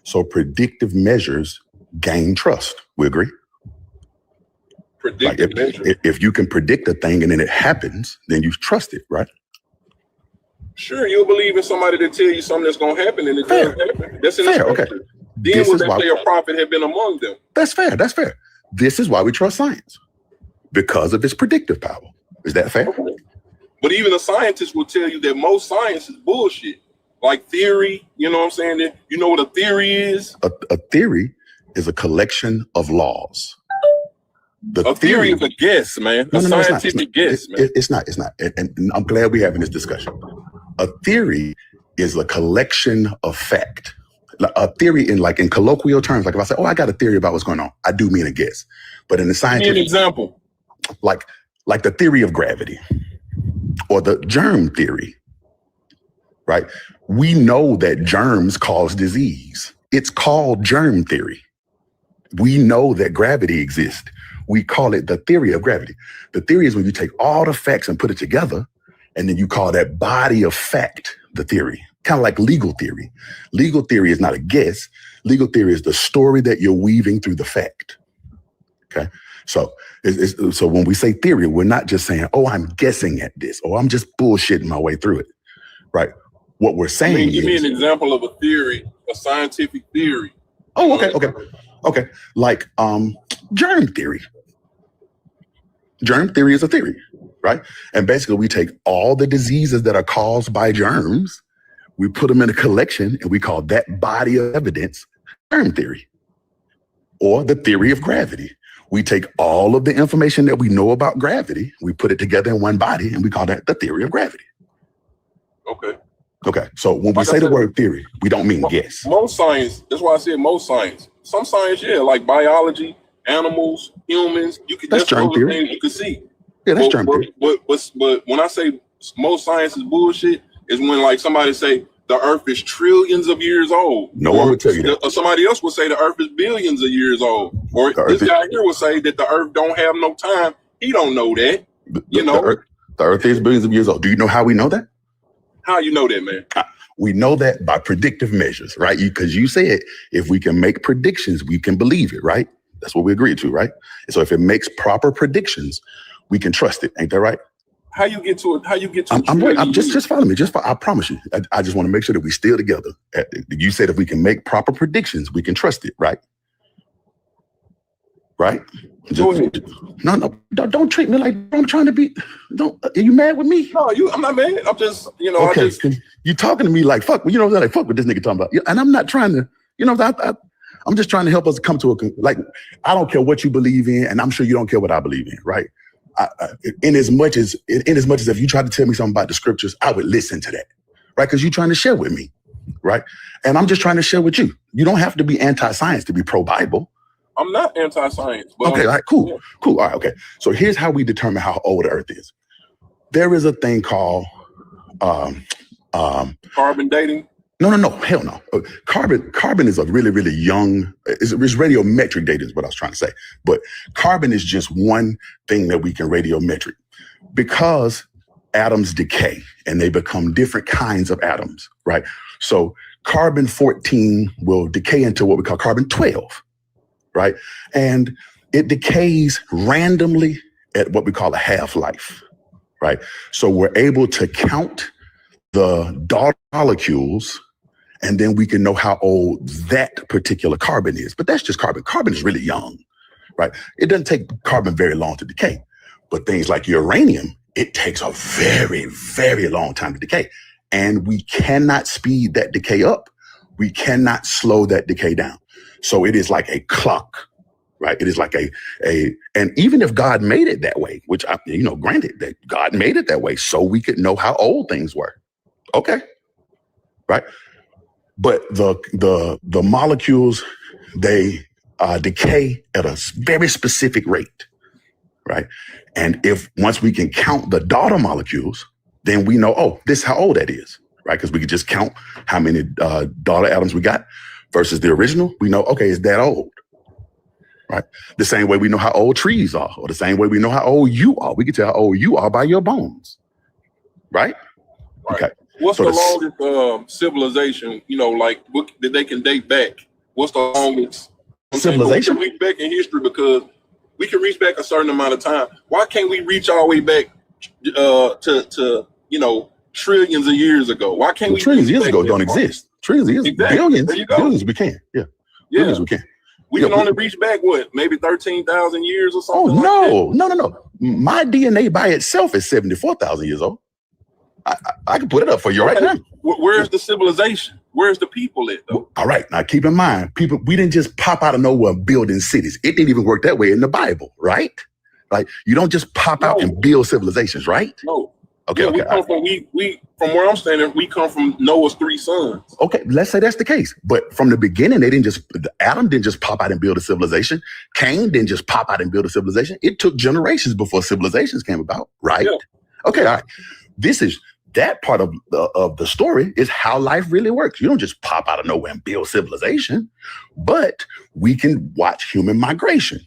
So predictive measures gain trust. We agree? Predictive measures. If you can predict a thing and then it happens, then you trust it, right? Sure, you'll believe in somebody that tell you something that's going to happen and it doesn't happen. That's in the scripture. Okay. Then would they say a prophet had been among them? That's fair. This is why we trust science. Because of its predictive power. Is that fair? Okay. But even a scientist will tell you that most science is bullshit. like theory. You know what I'm saying? That you know what a theory is? A theory is a collection of laws. A theory is a guess, man. No, a scientific guess, man. It's not. And I'm glad we're having this discussion. A theory is a collection of fact. A theory in colloquial terms, like if I say, oh, I got a theory about what's going on, I do mean a guess. But in the scientific, give me an example. Like the theory of gravity or the germ theory, right? We know that germs cause disease. It's called germ theory. We know that gravity exists. We call it the theory of gravity. The theory is when you take all the facts and put it together, and then you call that body of fact the theory. Kind of like legal theory. Legal theory is not a guess. Legal theory is the story that you're weaving through the fact. Okay? So so when we say theory, we're not just saying, oh, I'm guessing at this, or I'm just bullshitting my way through it, right? What we're saying give me an example of a theory, a scientific theory. Oh, okay. Like germ theory. Germ theory is a theory, right? And basically we take all the diseases that are caused by germs, we put them in a collection, and we call that body of evidence germ theory, or the theory of gravity. We take all of the information that we know about gravity, we put it together in one body, and we call that the theory of gravity. Okay. So when we say the word theory, we don't mean guess. Most science, that's why I said most science. Some science, yeah, like biology, animals, humans, that's germ theory. You can see. Yeah, that's germ theory. But when I say most science is bullshit, is when like somebody say the earth is trillions of years old. No one would tell you that. Or somebody else would say the earth is billions of years old. Or this guy here would say that the earth don't have no time. He don't know that. The earth is billions of years old. Do you know how we know that? How you know that, man? We know that by predictive measures, right? Because you said if we can make predictions, we can believe it, right? That's what we agreed to, right? So if it makes proper predictions, we can trust it. Ain't that right? How you get to it? How you get to I'm just follow me. I promise you. I just want to make sure that we still together. You said if we can make proper predictions, we can trust it, right? Right? Go ahead. No, don't treat me like I'm trying to be. Are you mad with me? No, I'm not mad. I'm just, Okay, you talking to me like fuck. You know what I'm like? Fuck what this nigga talking about. And I'm not trying to. I'm just trying to help us come to I don't care what you believe in, and I'm sure you don't care what I believe in, right? In as much as if you try to tell me something about the scriptures, I would listen to that, right? Because you're trying to share with me, right? And I'm just trying to share with you. You don't have to be anti-science to be pro-Bible. I'm not anti-science. But okay, all right, cool. Yeah. Cool. All right, okay. So here's how we determine how old the earth is. There is a thing called carbon dating. No, hell no. Carbon is a really, really young, it's radiometric dating is what I was trying to say. But carbon is just one thing that we can radiometric because atoms decay and they become different kinds of atoms, right? So carbon 14 will decay into what we call carbon 12, right? And it decays randomly at what we call a half-life, right? So we're able to count the daughter molecules, and then we can know how old that particular carbon is. But that's just carbon. Carbon is really young, right? It doesn't take carbon very long to decay. But things like uranium, it takes a very, very long time to decay. And we cannot speed that decay up. We cannot slow that decay down. So it is like a clock, right? It is like and even if God made it that way, which, granted that God made it that way so we could know how old things were. Okay, right? But the molecules, they decay at a very specific rate, right? And once we can count the daughter molecules, then we know, oh, this is how old that is, right? Because we could just count how many daughter atoms we got versus the original. We know, okay, it's that old, right? The same way we know how old trees are, or the same way we know how old you are. We can tell how old you are by your bones, right? Okay. What's the longest civilization, that they can date back? What's the longest civilization? We can reach back in history because we can reach back a certain amount of time. Why can't we reach all the way back to trillions of years ago? Why can't we? Trillions of years ago don't exist. Trillions of years, exactly. Billions we can. Yeah. Billions we can. We can only reach back, maybe 13,000 years or something. Oh, no. My DNA by itself is 74,000 years old. I can put it up for you right now. Where's the civilization? Where's the people at, though? All right. Now, keep in mind, we didn't just pop out of nowhere building cities. It didn't even work that way in the Bible, right? Like, you don't just pop out and build civilizations, right? No. Okay. Yeah, we from where I'm standing, we come from Noah's 3 sons. Okay, let's say that's the case. But from the beginning, Adam didn't just pop out and build a civilization. Cain didn't just pop out and build a civilization. It took generations before civilizations came about, right? Yeah. Okay, all right. This is that part of the story is how life really works. You don't just pop out of nowhere and build civilization, but we can watch human migration,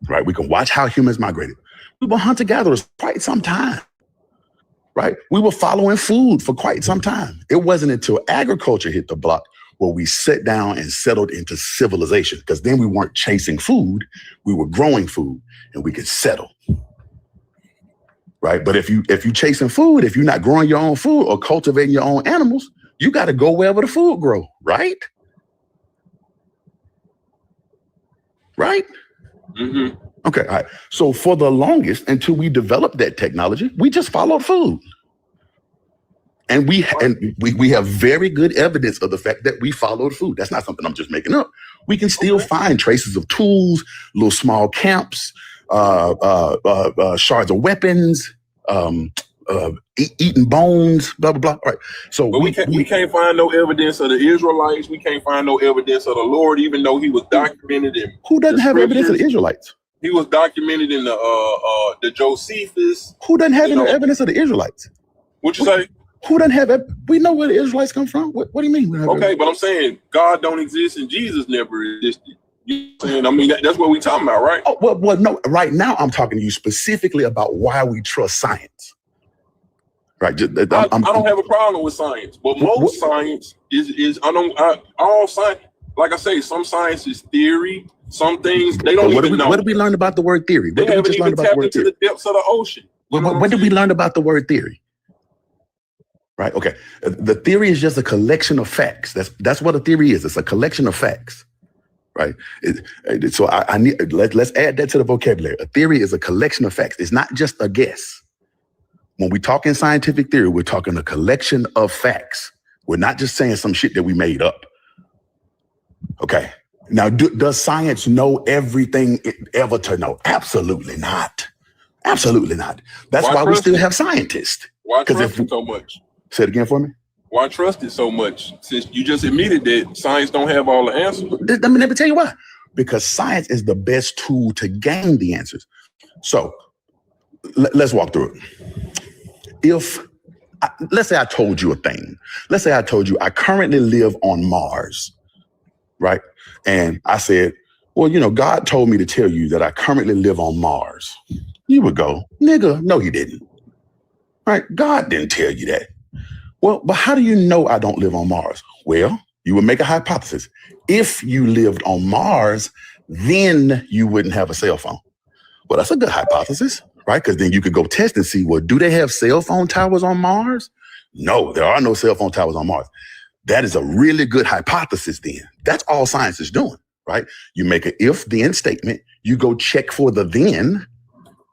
right? We can watch how humans migrated. We were hunter-gatherers quite some time. Right? We were following food for quite some time. It wasn't until agriculture hit the block where we sat down and settled into civilization, because then we weren't chasing food, we were growing food and we could settle. Right? But if you chasing food, if you're not growing your own food or cultivating your own animals, you got to go wherever the food grow, right? Right? Mm-hmm. Okay, all right. So for the longest, until we developed that technology, we just followed food. And we have very good evidence of the fact that we followed food. That's not something I'm just making up. We can still find traces of tools, little small camps, shards of weapons, eating bones, blah, blah, blah. All right. So but we can't find no evidence of the Israelites. We can't find no evidence of the Lord, even though he was documented in. Who doesn't have evidence of the Israelites? He was documented in the Josephus. Who doesn't have any evidence of the Israelites? What you say? Who doesn't have it? We know where the Israelites come from. What do you mean? Okay, but I'm saying God don't exist and Jesus never existed. You know what I'm saying? I mean, that's what we talking about, right? Oh, well, no. Right now, I'm talking to you specifically about why we trust science. Right? I don't have a problem with science, but most science is all science. Like I say, some science is theory. Some things they don't even know. What did we learn about the word theory? They haven't even tapped into the depths of the ocean. When did we learn about the word theory? Right. Okay. The theory is just a collection of facts. That's what a theory is. It's a collection of facts. Right. So I need let's add that to the vocabulary. A theory is a collection of facts. It's not just a guess. When we talk in scientific theory, we're talking a collection of facts. We're not just saying some shit that we made up. Okay. Now, does science know everything ever to know? Absolutely not. Absolutely not. That's why we still have scientists. Why trust it so much? Say it again for me. Why trust it so much? Since you just admitted that science don't have all the answers. Let me tell you why. Because science is the best tool to gain the answers. So let's walk through it. Let's say I told you a thing. Let's say I told you I currently live on Mars, right? And I said, well, God told me to tell you that I currently live on Mars. You would go, nigga, no, he didn't. Right? God didn't tell you that. Well, but how do you know I don't live on Mars? Well, you would make a hypothesis. If you lived on Mars, then you wouldn't have a cell phone. Well, that's a good hypothesis, right? Because then you could go test and see, well, do they have cell phone towers on Mars? No, there are no cell phone towers on Mars. That is a really good hypothesis then. That's all science is doing, right? You make an if-then statement. You go check for the then,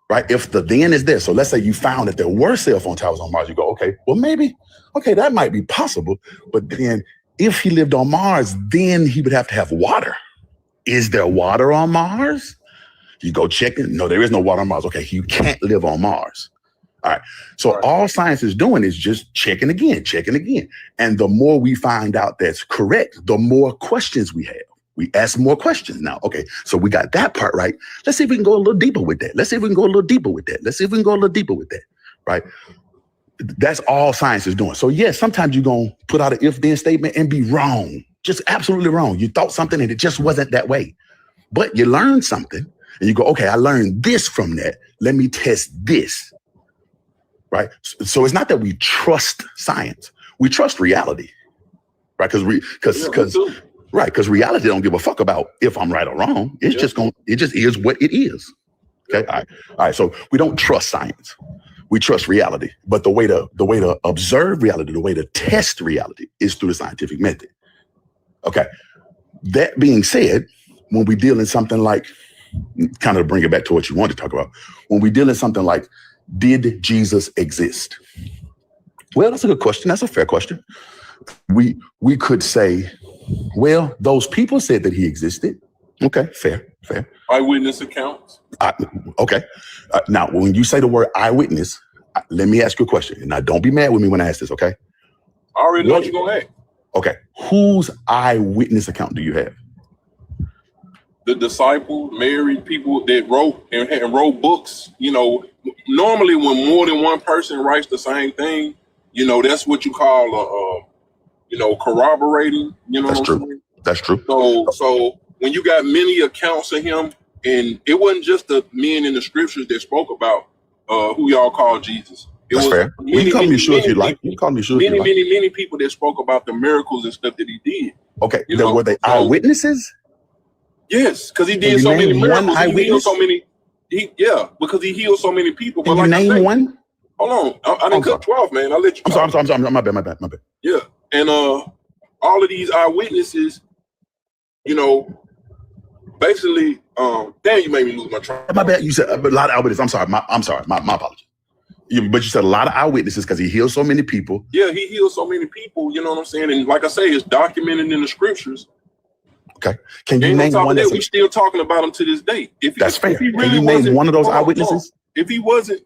right? If the then is there. So let's say you found that there were cell phone towers on Mars. You go, okay, well, maybe, okay, that might be possible. But then if he lived on Mars, then he would have to have water. Is there water on Mars? You go check it. No, there is no water on Mars. Okay, you can't live on Mars. All right. So all science is doing is just checking again. And the more we find out that's correct, the more questions we have. We ask more questions now. Okay, so we got that part right. Let's see if we can go a little deeper with that. Right? That's all science is doing. So yes, sometimes you're going to put out an if-then statement and be wrong. Just absolutely wrong. You thought something and it just wasn't that way. But you learned something and you go, okay, I learned this from that. Let me test this. Right. So it's not that we trust science. We trust reality. Right. Because reality don't give a fuck about if I'm right or wrong. It just is what it is. Okay. All right. So we don't trust science. We trust reality. But the way to observe reality, the way to test reality is through the scientific method. Okay. That being said, when we deal in something like, kind of bring it back to what you want to talk about, when we deal in something like, did Jesus exist? Well, that's a good question. That's a fair question. We could say, well, those people said that he existed. Okay, fair. Eyewitness accounts. Okay. Now, when you say the word eyewitness, let me ask you a question. Now, don't be mad with me when I ask this, okay? I already know what you're going to ask. Okay. Whose eyewitness account do you have? The disciples, married people that wrote and wrote books. You know, normally when more than one person writes the same thing, you know, that's what you call corroborating. You know, That's what true. I'm saying? That's true. So when you got many accounts of him, and it wasn't just the men in the scriptures that spoke about who y'all call Jesus. That's fair. You can call me Yeshua if you like. You can call me Yeshua if you like. Many people that spoke about the miracles and stuff that he did. Okay. Were they eyewitnesses? Yes, because he did so many miracles. One eyewitness? He healed so many. Because he healed so many people. Can you name one? Hold on, I didn't cut 12, man. I'll let you. I'm sorry. My bad. Yeah, and all of these eyewitnesses, you know, basically, damn, you made me lose my train. My bad. You said a lot of eyewitnesses. I'm sorry. My apologies. But you said a lot of eyewitnesses because he healed so many people. Yeah, he healed so many people. You know what I'm saying? And like I say, it's documented in the scriptures. Okay. Can you name one? We still talking about him to this day. That's fair. Can you name one of those eyewitnesses? If he wasn't,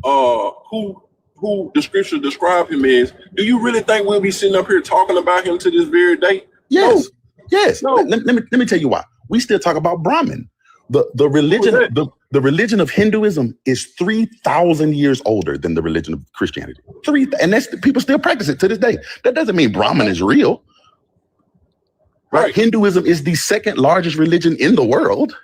who the scripture describe him as, do you really think we'll be sitting up here talking about him to this very day? Yes. No. Yes. No. Let me tell you why. We still talk about Brahmin. The religion of Hinduism is 3,000 years older than the religion of Christianity. And that's people still practice it to this day. That doesn't mean Brahmin is real. Right? Hinduism is the second largest religion in the world.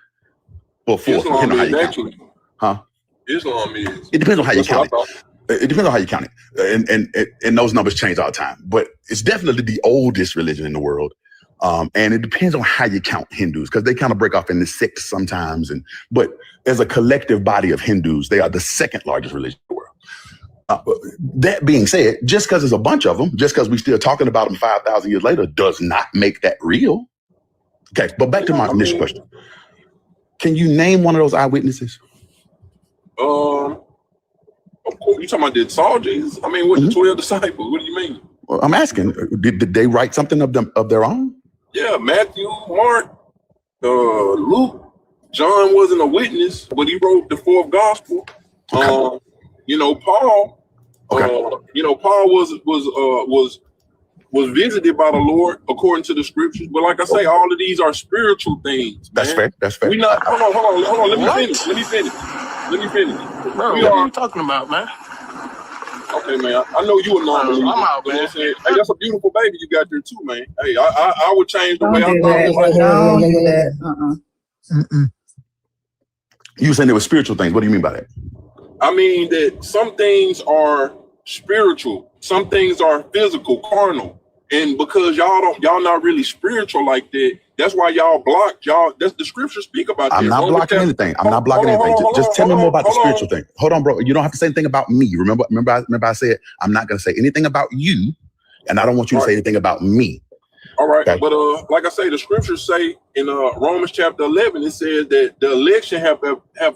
Well, fourth. Islam is actually. Huh? Islam is. It depends on how you count it. It depends on how you count it. And those numbers change all the time. But it's definitely the oldest religion in the world. And it depends on how you count Hindus, because they kind of break off into sects sometimes. But as a collective body of Hindus, they are the second largest religion in the world. That being said, just because there's a bunch of them, just because we're still talking about them 5,000 years later, does not make that real. Okay, but back to my initial question. Can you name one of those eyewitnesses? Of course, you talking about did Saul Jesus? I mean, what the 12 disciples? What do you mean? Well, I'm asking, did they write something of their own? Yeah, Matthew, Mark, Luke, John wasn't a witness, but he wrote the fourth gospel. Okay. Paul. Paul was visited by the Lord according to the scriptures. But like I say, all of these are spiritual things. That's fair. We not. Hold on. Let me finish. Bro, what are you talking about, man? Okay, man. I know you a non-believer. I'm out, man. Hey, that's a beautiful baby you got there too, man. Hey, I would change the way I thought. You were saying there were spiritual things. What do you mean by that? I mean that some things are spiritual, some things are physical, carnal, and because y'all not really spiritual like that, that's why y'all blocked y'all. That's the scriptures speak about. I'm not blocking anything. I'm not blocking anything. Just tell me more about the spiritual thing. Hold on, bro. You don't have to say anything about me. Remember I said I'm not going to say anything about you, and I don't want you to say anything about me. All right, okay. But like I say, the scriptures say in Romans chapter 11, it says that the election have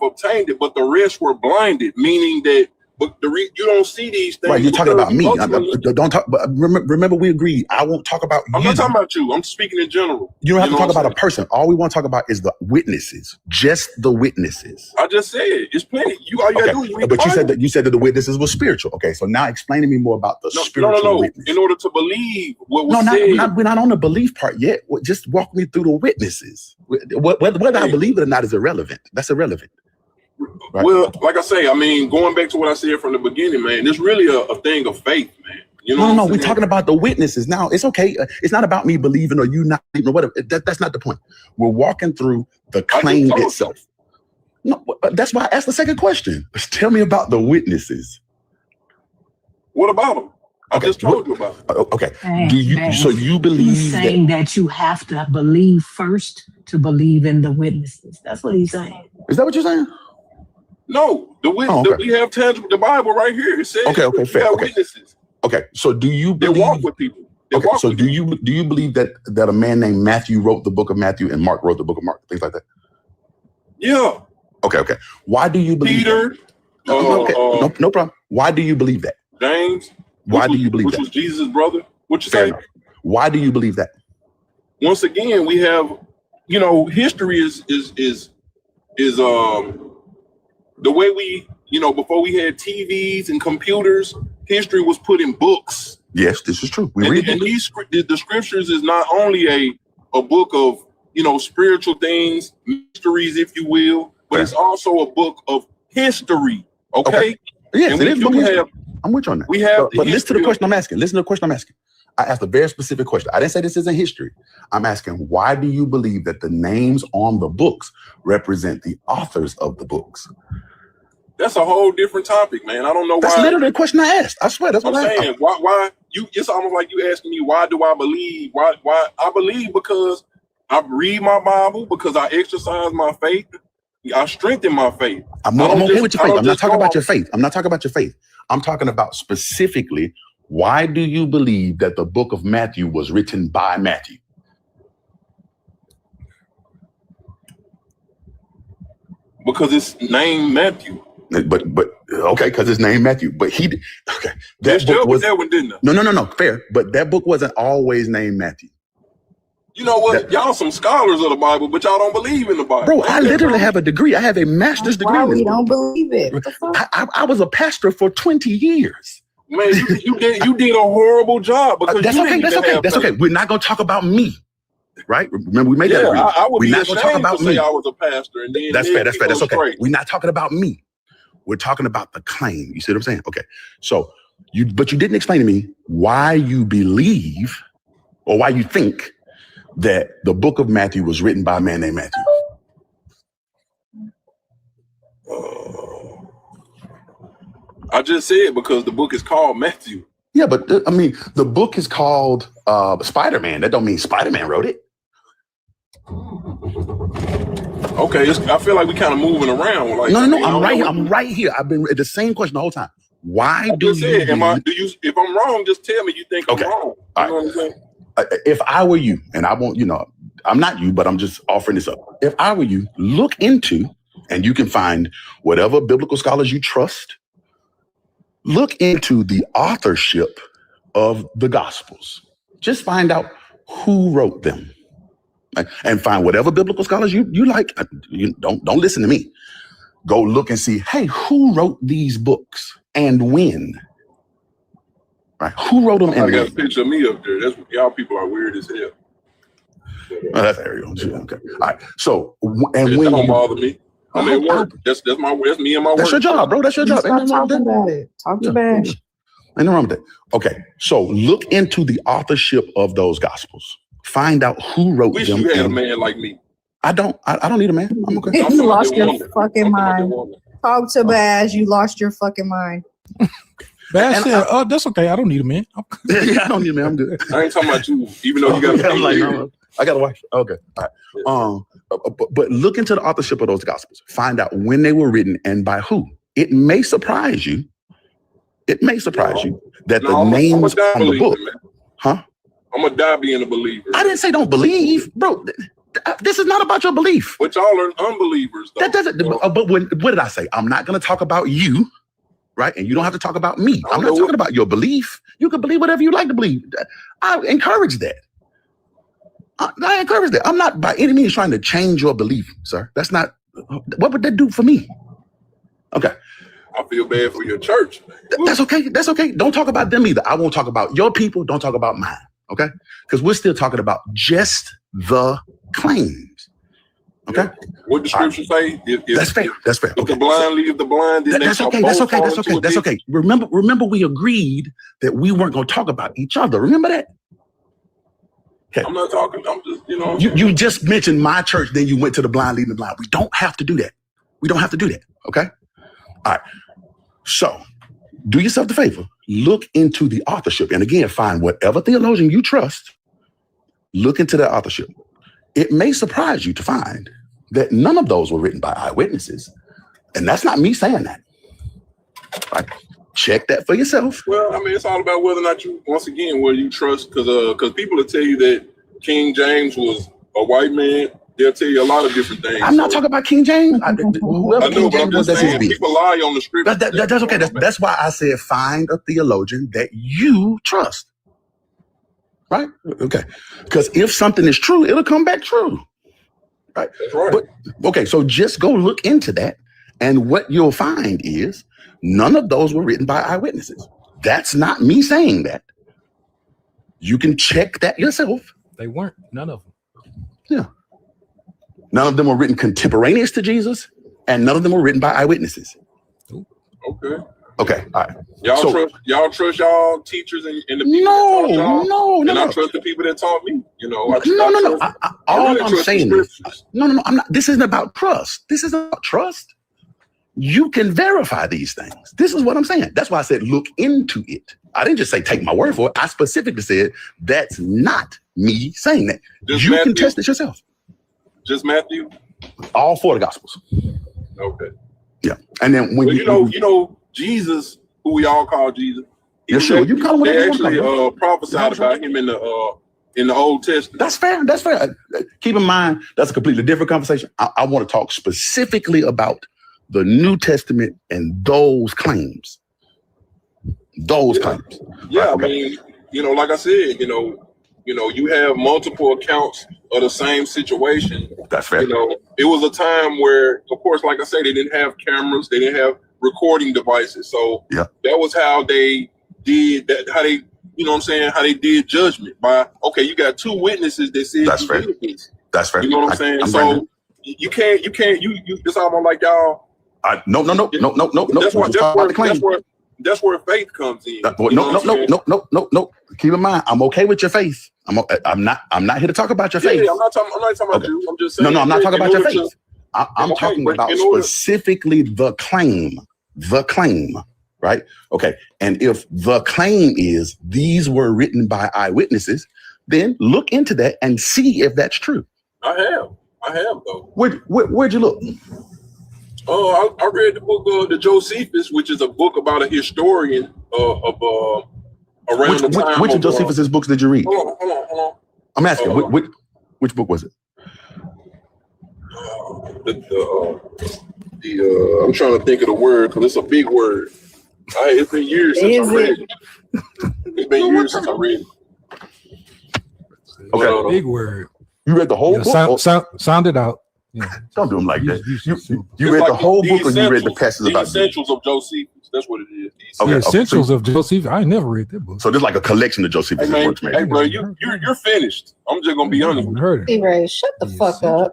obtained it, but the rest were blinded, meaning that you don't see these things. Right, you're talking about me. Don't talk. But remember, we agreed. I won't talk about you. I'm not talking about you. I'm speaking in general. You don't have to talk about a person. All we want to talk about is the witnesses, just the witnesses. I just said it's plenty. All you gotta do is read the Bible. you said that the witnesses were spiritual. Okay, so now explain to me more about the spiritual witness. In order to believe what was said. We're not on the belief part yet. Just walk me through the witnesses. Whether I believe it or not is irrelevant. That's irrelevant. Right. Well, like I say, I mean, going back to what I said from the beginning, man, it's really a thing of faith, man. You know? No, we're talking about the witnesses now. It's okay. It's not about me believing or you not believing or whatever. That's not the point. We're walking through the claim itself. No, that's why I asked the second question. Tell me about the witnesses. What about them? I just told you about it. Okay. So you believe he's saying that you have to believe first to believe in the witnesses. That's what he's saying. Is that what you're saying? No, we have tangible. The Bible right here. It says okay, fair. Okay. Witnesses. Okay, so do you believe? They walk with people. Do you believe that a man named Matthew wrote the book of Matthew and Mark wrote the book of Mark, things like that? Yeah. Okay. Why do you believe Peter? No problem. Why do you believe that? James. Why do you believe which that? was Jesus' brother? What you Fair say? enough. Why do you believe that? Once again, we have, history is the way we, before we had TVs and computers, history was put in books. Yes, this is true. We read and the scriptures is not only a book of spiritual things, mysteries, if you will, but it's also a book of history. Okay. Yes, and it is. I'm with you on that. We have, but listen to the question I'm asking. Listen to the question I'm asking. I asked a very specific question. I didn't say this isn't history. I'm asking, why do you believe that the names on the books represent the authors of the books? That's a whole different topic, man. I don't know why. That's literally the question I asked. I swear, that's what I'm saying. Why you? It's almost like you asking me, why do I believe? Why I believe? Because I read my Bible, because I exercise my faith, I strengthen my faith. I'm okay with your faith. I'm not talking about your faith. I'm not talking about your faith. I'm talking about specifically, why do you believe that the book of Matthew was written by Matthew? Because it's named Matthew. But okay, because it's named Matthew. But that book was that one, didn't it? No, fair. But that book wasn't always named Matthew. You know what? Y'all some scholars of the Bible, but y'all don't believe in the Bible. Bro, I literally have a degree. I have a master's degree. Why we don't believe it? I was a pastor for 20 years. Man, you did a horrible job. Because that's okay. That's okay. We're not going to talk about me. Right? Remember, we made that agreement. I would We're be not going to talk about me. I was a pastor, and then that's fair. That's okay. Straight. We're not talking about me. We're talking about the claim. You see what I'm saying? Okay. So but you didn't explain to me why you believe or why you think that the book of Matthew was written by a man named Matthew. I just said because the book is called Matthew. Yeah, but the book is called Spider-Man. That don't mean Spider-Man wrote it. Okay, I feel like we kind of moving around. Like, no, I'm right here. I've been the same question the whole time. Why do you? If I'm wrong, just tell me you think I'm wrong. You know what I'm saying? If I were you, and I won't, I'm not you, but I'm just offering this up. If I were you, look into, and you can find whatever biblical scholars you trust, look into the authorship of the Gospels. Just find out who wrote them. And find whatever biblical scholars you like. Don't listen to me. Go look and see, hey, who wrote these books and when? Right? Who wrote them and when? I got a picture of me up there. That's y'all people are weird as hell. Oh, that's Ariel. Okay. All right. So and when don't bother me. I'm at work. That's me and my work. That's your job, bro. That's your job. Stop talking about it. Talk to B.A.A.S.H. Ain't no wrong with that. Okay. So look into the authorship of those gospels. Find out who wrote them. Wish you had a man like me. I don't need a man. I'm okay. You lost your fucking mind. Talk to B.A.A.S.H. You lost your fucking mind. B.A.A.S.H. said, "Oh, that's okay. I don't need a man." Yeah, I don't need a man. I'm good. I ain't talking about you, even though you got. I'm like, no, I got a wife. Okay, all right. But look into the authorship of those gospels. Find out when they were written and by who. It may surprise you. It may surprise you that the names on the book, huh? I'm gonna die being a believer. I didn't say don't believe, bro. This is not about your belief. But y'all are unbelievers, though. That doesn't. But what did I say? I'm not going to talk about you, right? And you don't have to talk about me. I'm not talking about your belief. You can believe whatever you like to believe. I encourage that. I encourage that. I'm not by any means trying to change your belief, sir. That's not. What would that do for me? Okay. I feel bad for your church. That's okay. That's okay. Don't talk about them either. I won't talk about your people. Don't talk about mine. Okay? Because we're still talking about just the claims. Okay? Yeah. What the scripture say? That's fair. That's fair. If the blind leave the blind, then that's okay. That's okay. That's okay. That's okay. Remember, we agreed that we weren't going to talk about each other. Remember that? Okay. I'm not talking. I'm just, You just mentioned my church, then you went to the blind leading the blind. We don't have to do that. We don't have to do that. Okay? All right. So, do yourself the favor. Look into the authorship. And again, find whatever theologian you trust. Look into the authorship. It may surprise you to find that none of those were written by eyewitnesses. And that's not me saying that. Right? Check that for yourself. Well, I mean, it's all about whether or not you, once again, whether you trust, because people will tell you that King James was a white man. They'll tell you a lot of different things. I'm not talking about King James. Whoever I know, King but I'm James was, just that's his saying, business. people lie on the scripture. That's okay. That's why I said find a theologian that you trust. Right? Okay. Because if something is true, it'll come back true. Right? That's right. But okay, so just go look into that. And what you'll find is none of those were written by eyewitnesses. That's not me saying that. You can check that yourself. They weren't. None of them. Yeah. None of them were written contemporaneous to Jesus, and none of them were written by eyewitnesses. Okay. Okay. All right. Y'all trust y'all teachers and the people that taught y'all? And I trust the people that taught me. You know, all I'm saying is, no, I'm not. This isn't about trust. This is about trust. You can verify these things. This is what I'm saying. That's why I said look into it. I didn't just say take my word for it. I specifically said that's not me saying that. You can test it yourself. Just Matthew? All 4 of the Gospels. Okay. Yeah. And then when you know Jesus, who we all call Jesus. Yeah, sure. You call him they actually prophesied about him in the Old Testament. That's fair. That's fair. Keep in mind, that's a completely different conversation. I want to talk specifically about the New Testament and those claims. Those claims. Yeah, right, okay. I mean, you know, like I said, you have multiple accounts of the same situation. That's fair. You know, it was a time where, of course, like I said, they didn't have cameras, they didn't have recording devices. So that was how they did that, how they, you know what I'm saying, how they did judgment by, okay, you got 2 witnesses that said that's fair. That's fair. You know what I'm saying? So you can't, it's almost like y'all. No. That's where faith comes in. No. Keep in mind, I'm okay with your faith. I'm not here to talk about your faith. Yeah, I'm not talking about you. I'm just saying. No, I'm not talking about your faith. I'm talking about specifically the claim. The claim, right? Okay. And if the claim is these were written by eyewitnesses, then look into that and see if that's true. I have though. Where'd you look? Oh, I read the book the Josephus, which is a book about a historian of around the time. Which of Josephus's books did you read? Hold on. I'm asking, which book was it? I'm trying to think of the word because it's a big word. It's been years since I read it. It's been years since I read it. Okay, big word. You read the whole book? Sound it out. Yeah. Don't do them like that. You read like the whole book, or you read the passages about the Essentials of Josephus? That's what it is. The Essentials of Josephus. I never read that book. So there's like a collection of Josephus' works, man. Hey, bro, you're finished. I'm just gonna be honest. Ray, shut the fuck up.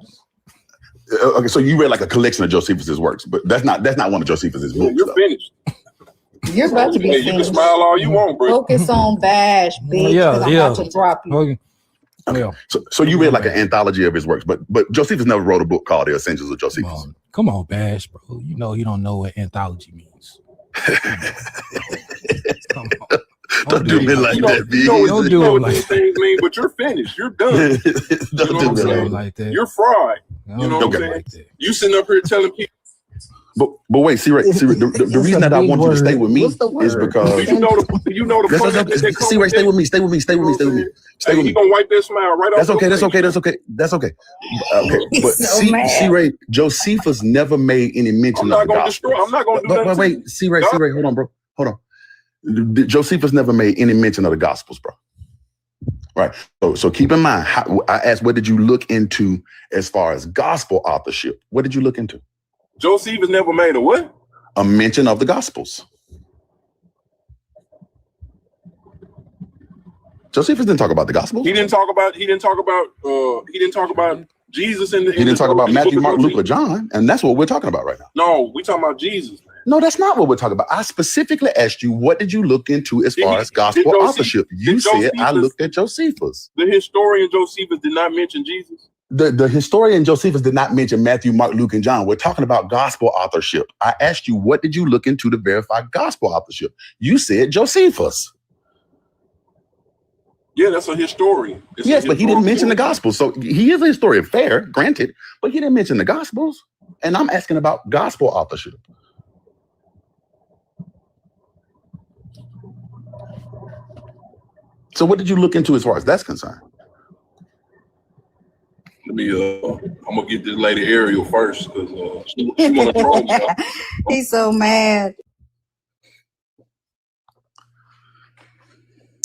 Okay, so you read like a collection of Josephus' works, but that's not one of Josephus' books. You're finished. You're about to be finished. You can smile all you want, bro. Focus on B.A.A.S.H, bitch. I'm about to drop you. Okay. So you read like an anthology of his works, but Josephus never wrote a book called The Essentials of Josephus. Come on, B.A.A.S.H, bro. You know you don't know what anthology means. Come on. Don't do me like that, B. Don't do it like that. Things mean, but you're finished. You're done. Don't do me like that. You're fried. You know what I'm saying? You sitting up here telling people. But wait, see, the reason that I want you to stay with me is because you know the stay with me. Stay with me. You gonna wipe that smile right off. That's okay. But see, Ray, Josephus never made any mention of the gospel. I'm not gonna do that. But wait, see, Ray, hold on, bro. Hold on. Josephus never made any mention of the gospels, bro. Right. So keep in mind, I asked, what did you look into as far as gospel authorship? What did you look into? Josephus never made a what? A mention of the Gospels. Josephus didn't talk about the Gospels. He didn't talk about Jesus in the. He didn't talk about Matthew, Mark, Luke, or John, and that's what we're talking about right now. No, we're talking about Jesus. Man. No, that's not what we're talking about. I specifically asked you, what did you look into as far as gospel authorship? You said I looked at Josephus. The historian Josephus did not mention Jesus. The historian Josephus did not mention Matthew, Mark, Luke, and John. We're talking about gospel authorship. I asked you, what did you look into to verify gospel authorship? You said Josephus. Yeah, that's a historian. Yes, but he didn't mention the Gospels. So he is a historian, fair, granted, but he didn't mention the Gospels. And I'm asking about gospel authorship. So what did you look into as far as that's concerned? Let me I'm gonna get this lady Ariel first because she wanna troll me. He's so mad.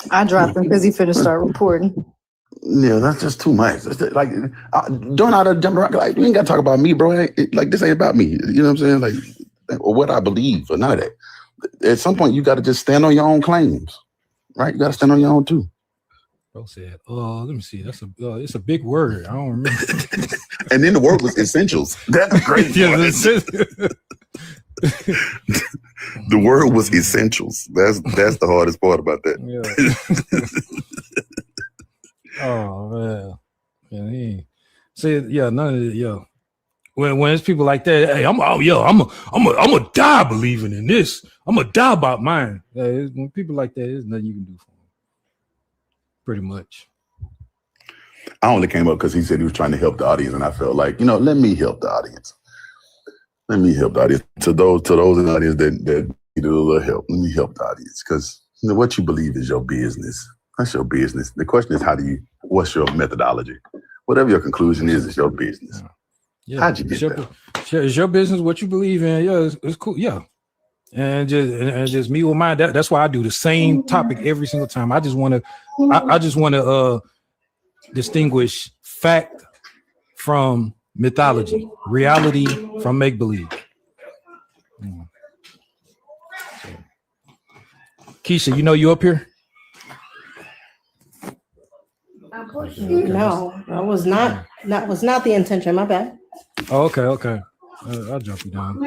I dropped him because he finna start reporting. Yeah, that's just too much. Like, doing all that jumping around, like, you ain't got to talk about me, bro. Like, this ain't about me. You know what I'm saying? Like, or what I believe, or none of that. At some point, you got to just stand on your own claims, right? You got to stand on your own too. Bro said, let me see. That's it's a big word. I don't remember. And then the word was essentials. That's great. The word was essentials. That's the hardest part about that. Yeah. Oh man. See, yeah, none of it, yeah. When it's people like that, hey, I'm gonna die believing in this. I'm gonna die about mine. When people like that, there's nothing you can do for them. Pretty much. I only came up because he said he was trying to help the audience, and I felt like, let me help the audience. Let me help the audience. To those in the audience that need a little help, let me help the audience, because what you believe is your business. That's your business. The question is, what's your methodology? Whatever your conclusion is your business. Yeah. How'd you get there? It's your business, what you believe in. Yeah, it's cool. Yeah. And just me with mine. That's why I do the same topic every single time. I just want to distinguish fact from mythology, reality from make-believe. So, Keisha, you up here? No, that was not the intention. My bad. Oh, okay. I'll jump you down.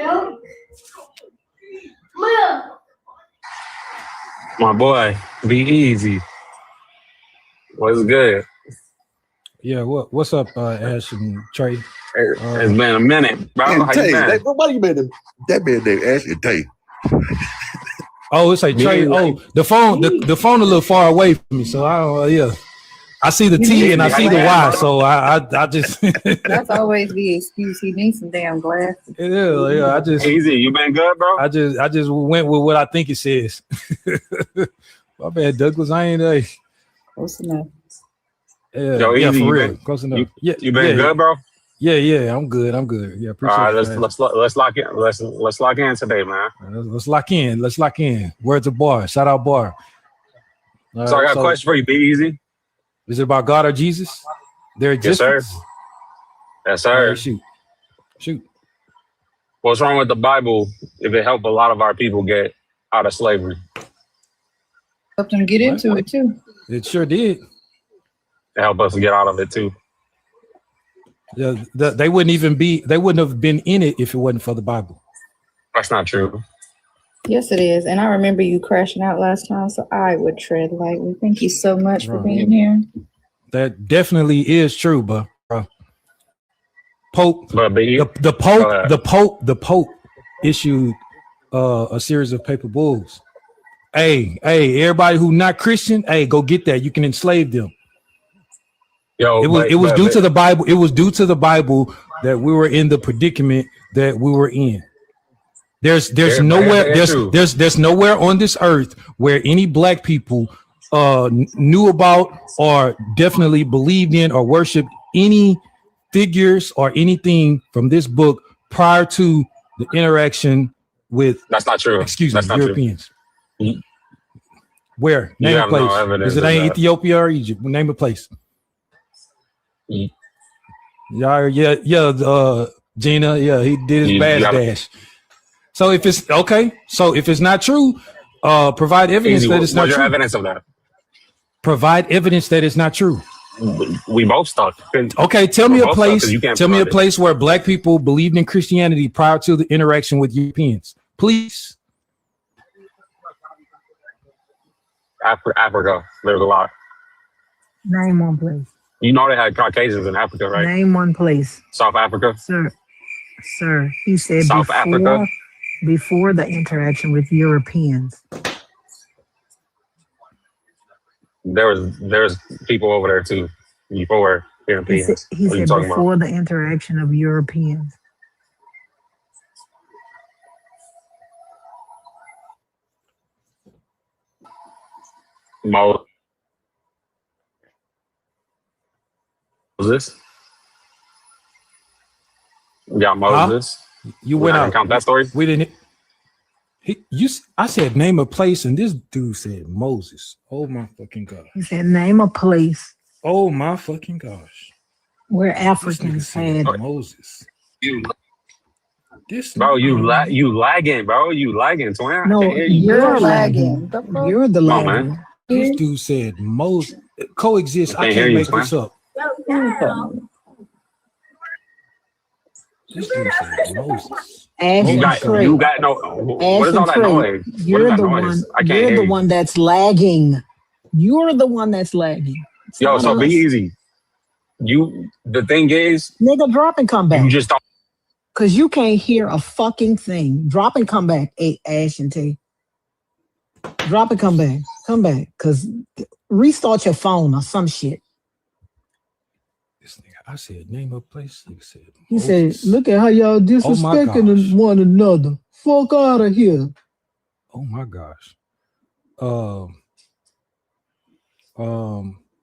My boy, B-Eazy. What's good? Yeah, what's up, Ash and Trey? It's been a minute, bro. And How Tay, you been? why you made that man named Ash and Tay? Oh, it's like Trey. Oh, the phone a little far away from me, so I see the T and I see the Y, so I just. That's always the excuse. He needs some damn glasses. Yeah. I just Easy. You been good, bro? I just went with what I think it says. My bad, Douglas. I ain't close enough. Yo, yeah, Easy, for real. Close enough. You been good, bro? Yeah. I'm good. Yeah, appreciate it. All right, let's lock in. Let's lock in today, man. Let's lock in. Words of Bar. Shout out Bar. So I got a question for you, B-Eazy. Is it about God or Jesus? Their existence? Yes, sir. Right, shoot. What's wrong with the Bible if it helped a lot of our people get out of slavery? Helped them get into it too. It sure did. It helped us get out of it too. Yeah, they wouldn't have been in it if it wasn't for the Bible. That's not true. Yes, it is. And I remember you crashing out last time, so I would tread lightly. Thank you so much for being here. That definitely is true, bro. Pope, the Pope issued a series of paper bulls. Hey, everybody who not Christian, hey, go get that. You can enslave them. Yo, it was due to the Bible. It was due to the Bible that we were in the predicament that we were in. There's nowhere on this earth where any black people knew about or definitely believed in or worshiped any figures or anything from this book prior to the interaction with. That's not true. Europeans. True. Where? Name a place. No, is it ain't Ethiopia or Egypt? Name a place. Yeah. Gina. Yeah, he did his B.A.A.S.H. So if it's okay, if it's not true, provide evidence that it's not true. What's your evidence of that? Provide evidence that it's not true. We both stuck. Okay, tell me a place. Tell me a place where black people believed in Christianity prior to the interaction with Europeans, please. Africa. There's a lot. Name one place. You know they had Caucasians in Africa, right? Name one place. South Africa. Sir, he said South Africa. Before the interaction with Europeans. There's people over there too before Europeans. He said before the interaction of Europeans. Moses. Yeah, Moses. You We're went not gonna out. count that story. We didn't. I said name a place, and this dude said Moses. Oh my fucking god. He said, name a place Oh my fucking gosh. where This nigga Africans said had. Moses. This Bro, you nigga. you lagging, bro. You lagging, twin. I No, can't hear you. you're You're lagging. lagging. The fuck? You're the Come on, lagging. man. This dude said Moses coexist. I I can't hear can't you, make twin. this up. This dude said Moses. Ash You and got Trey. you got no. What Ash is all and that Trey. noise? What is You're that the noise? one. I can't You're hear the you. one that's lagging. You're the one that's lagging. It's Yo, not so us. be easy. The thing is, Nigga, drop and come back. you just don't. Cause you can't hear a fucking thing. Drop and come back, Ash and T. Drop and come back. Come back. Cause restart your phone or some shit. This nigga, I said name a place. He said, look at how y'all disrespecting gosh. one another. Fuck out of here. Oh my gosh.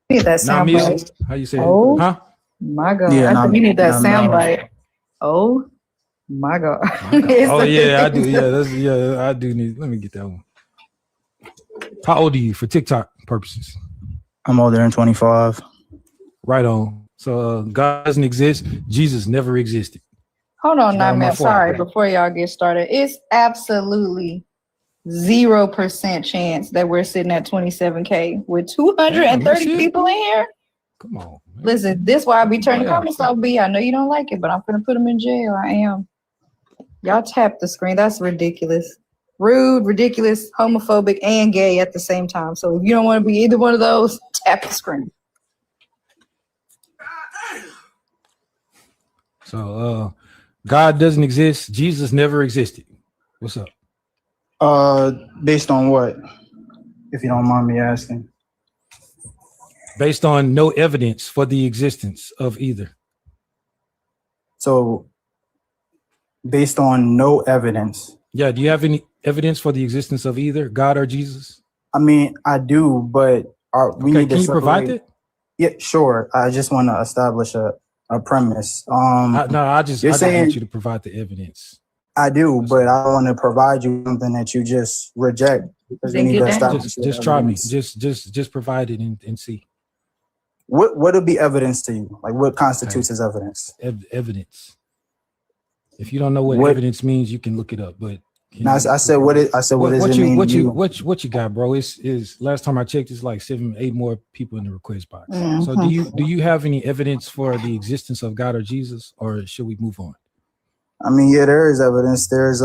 Need that sound Namia, bite. how you say it? Oh Huh? my god. Yeah, I think we need that no, sound no. bite. Oh my god. Oh yeah, I do. Yeah, I do need. Let me get that one. How old are you for TikTok purposes? I'm older than 25. Right on. So God doesn't exist. Jesus never existed. Hold on, Got on my Nightmare. Sorry, forehead. before y'all get started, it's absolutely 0% chance that we're sitting at 27K with 230 Damn, people in here. Come on. Man. Listen, this why I be turning Yeah. comments off. B, I know you don't like it, but I'm gonna put them in jail. I am. Y'all tap the screen. That's ridiculous. Rude, ridiculous, homophobic, and gay at the same time. So if you don't want to be either one of those, tap the screen. So God doesn't exist. Jesus never existed. What's up? Based on what? If you don't mind me asking. Based on no evidence for the existence of either. So, based on no evidence. Yeah, do you have any evidence for the existence of either God or Jesus? I mean, I do, but we need to can you provide separate- that? Yeah, sure. I just want to establish a premise. I just saying- want you to provide the evidence. I do, but I want to provide you something that you just reject because we Then need get to that. establish the Just try me. evidence. Just provide it and see. What would be evidence to you? Like, what constitutes as evidence? Evidence. If you don't know what What- evidence means, you can look it up. But No, I said what it. I said what does it mean? to you? what you got, bro? Is last time I checked, it's like 7-8 more people in the request box. So Mhm. do you have any evidence for the existence of God or Jesus, or should we move on? I mean, yeah, there is evidence. There's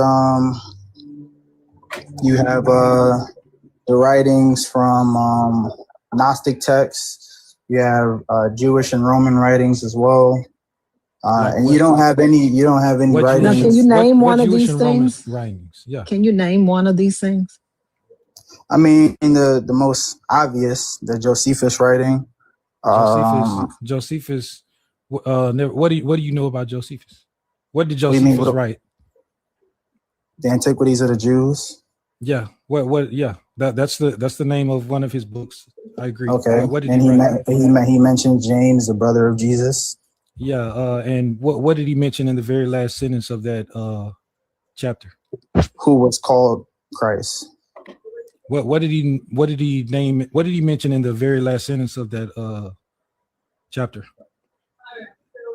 you have the writings from Gnostic texts. You have Jewish and Roman writings as well. And you don't have any. You don't have any What writings. Now, can you name one of Jewish these and Roman things? writings? Yeah. Can you name one of these things? I mean, in the most obvious, the Josephus writing. Josephus. What do you know about Josephus? What did do you mean, Josephus write? The Antiquities of the Jews. Yeah. What? Yeah. That's the name of one of his books. I agree. Okay. What did and he he write? he mentioned James, the brother of Jesus. Yeah. And what did he mention in the very last sentence of that chapter? Who was called Christ. What did he name? What did he mention in the very last sentence of that chapter?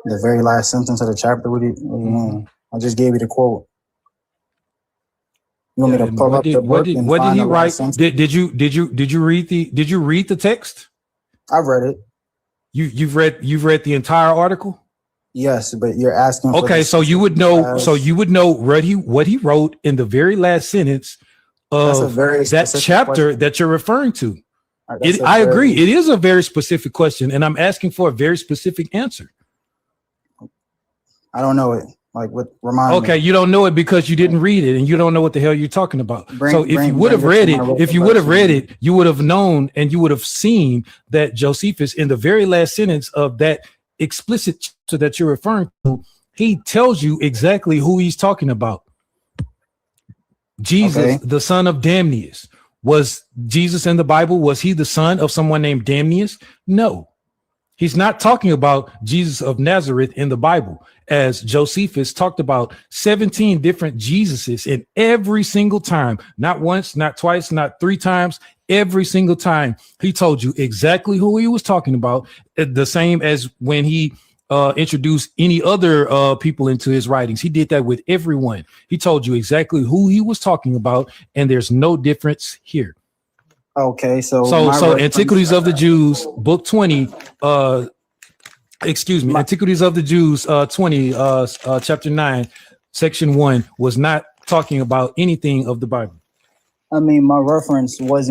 The very last sentence of the chapter. What do you mean? I just gave you the quote. You want me to And pull up the book and what did find he the write? last sentence? Did you read the text? I've read it. You've read the entire article? Yes, but you're asking. For Okay, the so you would know. specific So you would know what he wrote in the very last sentence That's a of very that specific chapter question. that you're referring to. That's a I very- agree. It is a very specific question, and I'm asking for a very specific answer. I don't know it. Like what? Remind me. Okay, you don't know it because you didn't read it, and you don't know what the hell you're talking about. Bring- So if bring- you would have bring it read to it, my if you would have read recollection. it, you would have known and you would have seen that Josephus, in the very last sentence of that explicit chapter that you're referring to, he tells you exactly who he's talking about. Jesus, Okay. the son of Damnius. Was Jesus in the Bible? Was he the son of someone named Damnius? No. He's not talking about Jesus of Nazareth in the Bible, as Josephus talked about 17 different Jesuses in every single time, not once, not twice, not 3 times, every single time he told you exactly who he was talking about, the same as when he introduced any other people into his writings. He did that with everyone. He told you exactly who he was talking about, and there's no difference here. Okay, so Antiquities of the Jews, book 20, Antiquities of the Jews, 20, chapter 9, section 1 was not talking about anything of the Bible. I mean, my reference was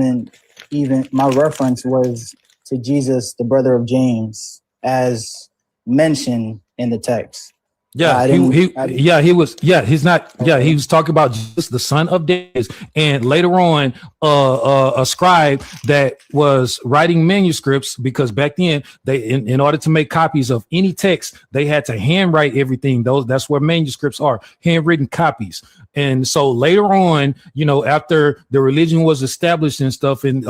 to Jesus, the brother of James, as mentioned in the text. Yeah, he was talking about Jesus, the son of David, and later on, a scribe that was writing manuscripts, because back then they, in order to make copies of any text, they had to handwrite everything. That's where manuscripts are, handwritten copies. And so later on, after the religion was established and stuff, and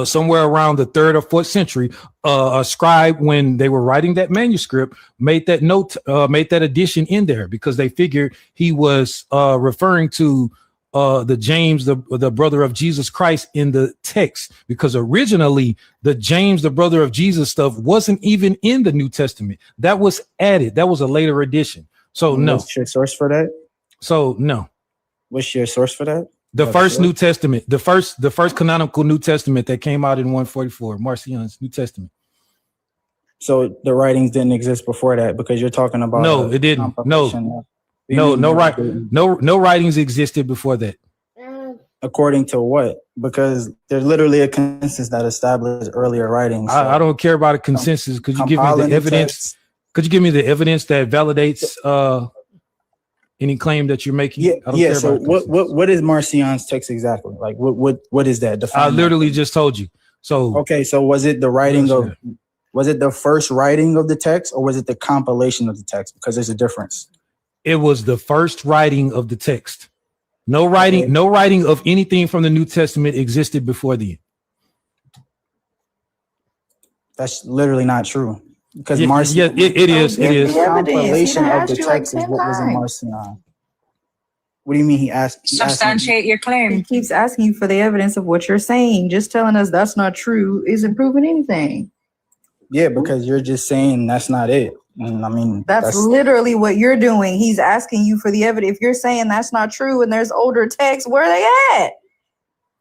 somewhere around the 3rd or 4th century, a scribe, when they were writing that manuscript, made that note, made that addition in there, because they figured he was referring to the James, the brother of Jesus Christ, in the text, because originally the James, the brother of Jesus stuff wasn't even in the New Testament. That was added. That was a later addition. So no. What's your source for that? So no. What's your source for that? The first New Testament, the first canonical New Testament that came out in 144, Marcion's New Testament. So the writings didn't exist before that, because you're talking about. No, it didn't. No writings existed before that. According to what? Because there's literally a consensus that established earlier writings. So I don't care about a consensus. Could you give me the evidence? Could you give me the evidence that validates any claim that you're making? Yeah. So what is Marcion's text exactly? Like what is that? I literally just told you. So okay, so was it the writing of? Was it the first writing of the text, or was it the compilation of the text? Because there's a difference. It was the first writing of the text. No writing of anything from the New Testament existed before then. That's literally not true. Because it is. The compilation of the text is what was in Marcion. What do you mean he asked? Substantiate your claim. He keeps asking you for the evidence of what you're saying. Just telling us that's not true isn't proving anything. Yeah, because you're just saying that's not it. And I mean, that's literally what you're doing. He's asking you for the evidence. If you're saying that's not true and there's older texts, where are they at?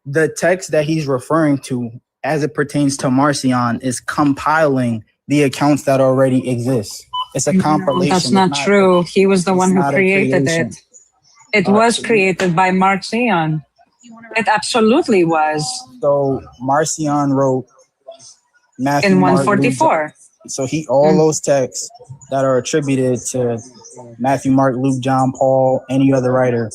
The text that he's referring to, as it pertains to Marcion, is compiling the accounts that already exist. It's a compilation. That's not true. He was the one who created it. It was created by Marcion. It absolutely was. So Marcion wrote Matthew, in 144. So all those texts that are attributed to Matthew, Mark, Luke, John, Paul, any other writer,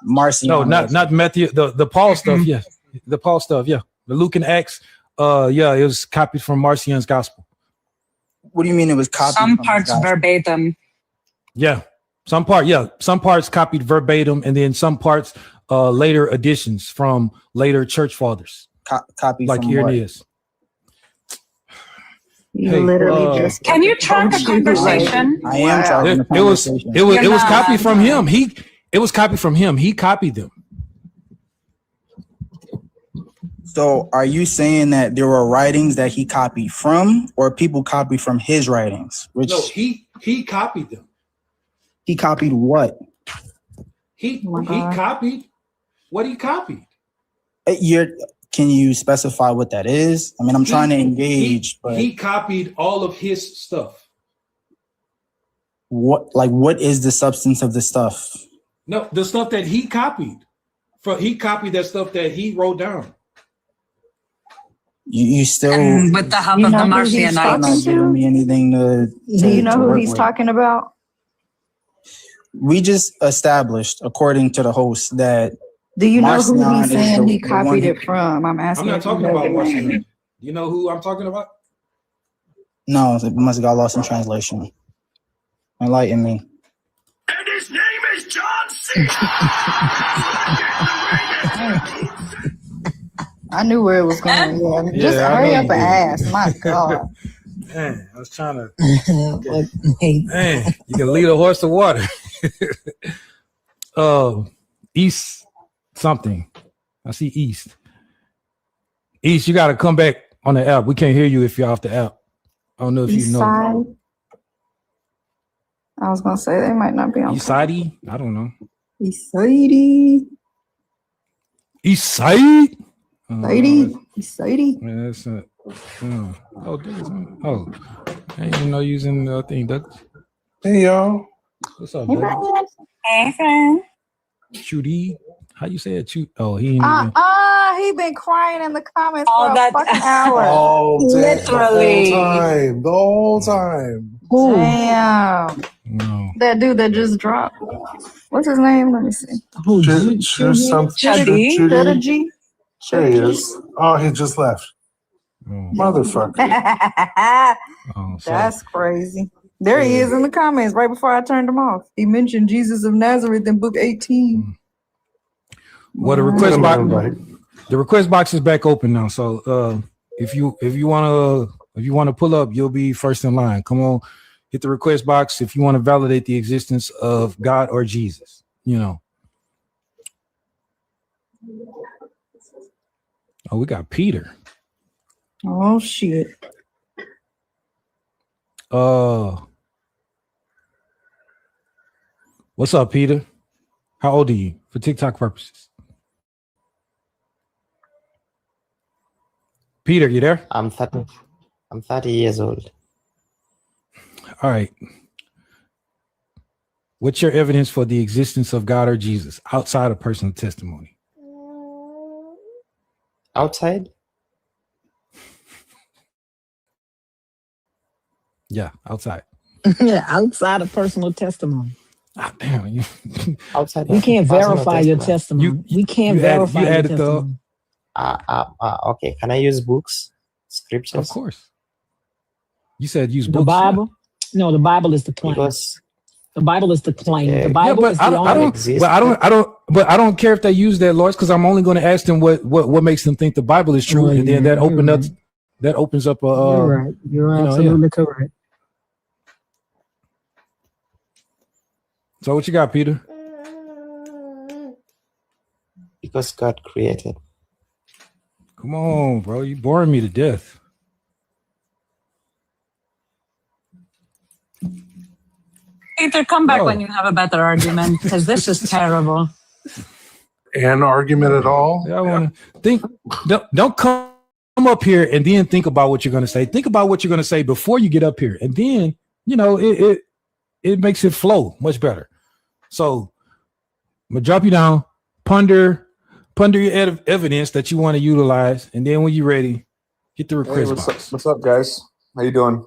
Marcion. No, not Matthew. The Paul stuff. Yeah, the Paul stuff. Yeah, the Luke and Acts. It was copied from Marcion's gospel. What do you mean it was copied? Some parts verbatim. Yeah, some parts copied verbatim, and then some parts later additions from later church fathers. Copied like from Irenaeus. Literally just. Can you track the conversation? I am tracking the conversation. It was copied from him. It was copied from him. He copied them. So are you saying that there were writings that he copied from, or people copied from his writings? No, he copied them. He copied what? He copied what he copied. Can you specify what that is? I mean, I'm trying to engage. But he copied all of his stuff. What is the substance of the stuff? No, the stuff that he copied. He copied that stuff that he wrote down. You still with the help of the Marcionites. Not giving me anything to Do you know who he's talking about? We just established, according to the host, that. Do you know who he's saying he copied it from? I'm asking. I'm not talking about Marcion. You know who I'm talking about? No, it must have got lost in translation. Enlighten me. And his name is John C. I knew where it was going. Just hurry up and ask. My God. Man, I was trying to. Hey, Man, you can lead a horse to water. East something. I see East. East, you got to come back on the app. We can't hear you if you're off the app. I don't know if East you know. side. I was gonna say they might not be on. East side? I don't know. East side. East side? East side. Man, that's oh, Douglas. Oh, I didn't even know using the thing, Douglas. Hey, y'all. What's up, Douglas? Hey, friend. Chudy. How you say it? Oh, he ain't even. He been crying in the comments All for that- a fucking hour. Oh, Literally. The whole time. Damn. No. That dude that just dropped. What's his name? Let me see. who? Chuddy? Chuddy? There he is. Oh, he just left. Oh. Motherfucker. Oh, so, That's crazy. There he is in the comments right before I turned him off. He mentioned Jesus of Nazareth in book 18. well, the request box is back open now. So if you want to pull up, you'll be first in line. Come on, hit the request box if you want to validate the existence of God or Jesus. You know. Oh, we got Peter. Oh shit. What's up, Peter? How old are you for TikTok purposes? Peter, you there? I'm 30 years old. All right. What's your evidence for the existence of God or Jesus outside of personal testimony? Outside? Yeah, outside. Yeah, outside of personal testimony. Ah, damn, you. Outside. We can't personal verify your testimony. We can't verify your testimony. Okay. Can I use books, scriptures? Of course. You said use The books. Bible? No, the Bible is the claim. Because the Bible is the claim. Okay. The Bible is the I don't care if they use that, Lord, because I'm only going to ask them what makes them think the Bible is true, and then that opens up a. You're right. You're absolutely correct. So what you got, Peter? because God created. Come on, bro. You boring me to death. Peter, come back when you have a better argument, because this is terrible. An argument at all? Yeah, I want to think. Don't come up here and then think about what you're going to say. Think about what you're going to say before you get up here, and then it makes it flow much better. So I'm gonna drop you down, ponder your evidence that you want to utilize, and then when you're ready, hit the request box. What's up, guys? How you doing?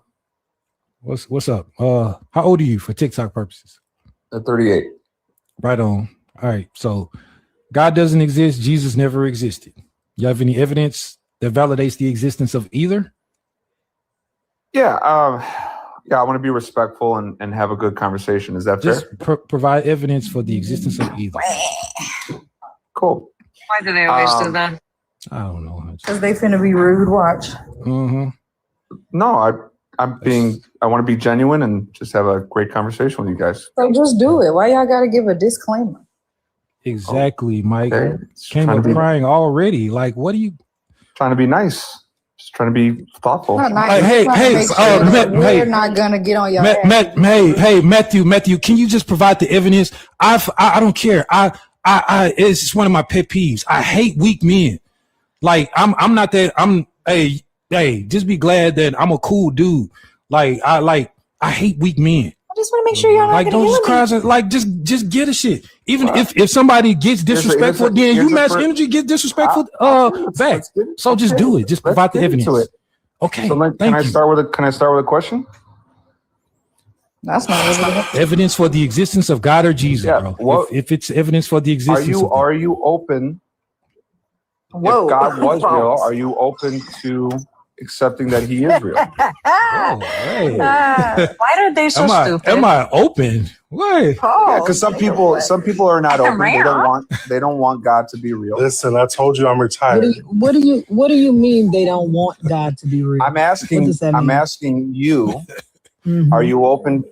What's up? How old are you for TikTok purposes? 38. Right on. All right. So God doesn't exist. Jesus never existed. You have any evidence that validates the existence of either? Yeah. I want to be respectful and have a good conversation. Is that Just fair? provide evidence for the existence of either. Cool. Why do they always do that? I don't know. Because they finna be rude. Watch. Mm-hmm. No, I want to be genuine and just have a great conversation with you guys. So just do it. Why y'all gotta give a disclaimer? Exactly, Mike. Okay. Came up crying already. Like, what are you trying to be nice? Just trying to be thoughtful. Not nice. We're not gonna get on your ass. Matthew, can you just provide the evidence? I don't care. It's just one of my pet peeves. I hate weak men. Like I'm not that. Hey, just be glad that I'm a cool dude. I hate weak men. I just want to make sure you're not like don't just cry. Like just get a shit. Even if somebody gets disrespectful, then you match energy, get disrespectful back. So just do it. Just provide the evidence. Okay. So can I start with a question? That's not evidence for the existence of God or Jesus, bro. If it's evidence for the existence, are you open? Whoa. If God was real, are you open to accepting that he is real. Why are they so stupid? Am I open? What? Yeah, because some people are not open. They don't want God to be real. Listen, I told you I'm retired. What do you mean they don't want God to be real? I'm asking you, are you open?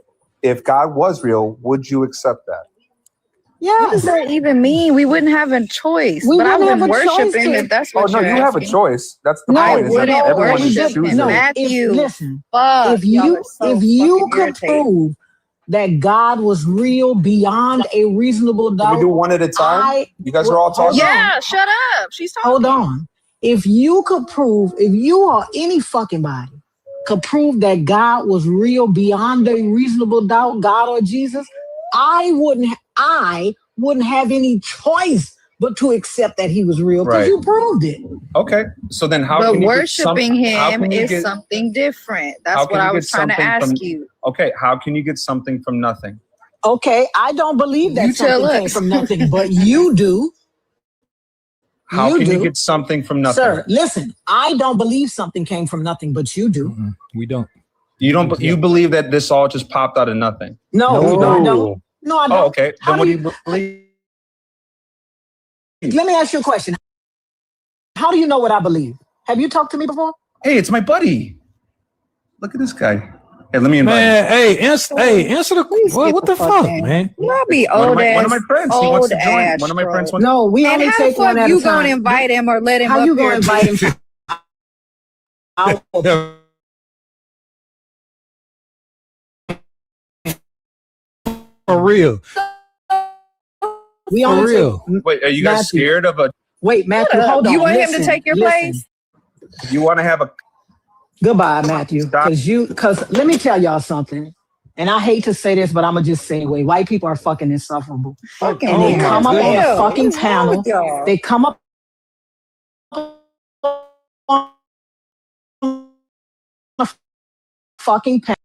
If God was real, would you accept that? Yeah. What does that even mean? We wouldn't have a choice. We but I wouldn't have wouldn't a worship choice him to- if that's Oh what no, you're you have a asking. choice. That's the No, point. Is that wouldn't everyone worship is him. choosing. Matthew, listen, fuck, if you y'all are so fucking could irritating. prove that God was real beyond a reasonable doubt, Can we do one at a time? You guys are all talking. Yeah, shut up. She's talking. Hold on. If you could prove, if you or any fucking body could prove that God was real beyond a reasonable doubt, God or Jesus, I wouldn't have any choice but to accept that he was real because Right. you proved it. Okay, so then how But can you worshiping him is get something different. how That's can what you I get was trying to something ask from- you. Okay, how can you get something from nothing? Okay, I don't believe that You tell something came us. from nothing, but you do. How You can you do. get something from nothing? Sir, listen, I don't believe something came from nothing, but you do. We don't. You don't. You believe that this all just popped out of nothing? No, we I don't. don't. No, I don't. Oh, okay. How Then what do do you believe? Let me ask you a question. How do you know what I believe? Have you talked to me before? Hey, it's my buddy. Look at this guy. Hey, let me invite him. Man, answer the what the fuck, man? You might be One of old my- ass. one of my friends, he wants to old join. ass, One of my bro. friends wants- No, we And only how take the one fuck at you a time. gonna invite him or let him How up you here? gonna invite him to For real. We For only real. Wait, are you guys Matthew. scared of a? Wait, Matthew, hold on. You want him to Listen, take your listen. place? You want to have a? Goodbye, Matthew. Because let me tell y'all something. And I hate to say this, but I'm gonna just say, wait, white people are fucking insufferable. Fucking And they my come up on goodness. a fucking What's wrong panel. with y'all? They come up on a fucking panel.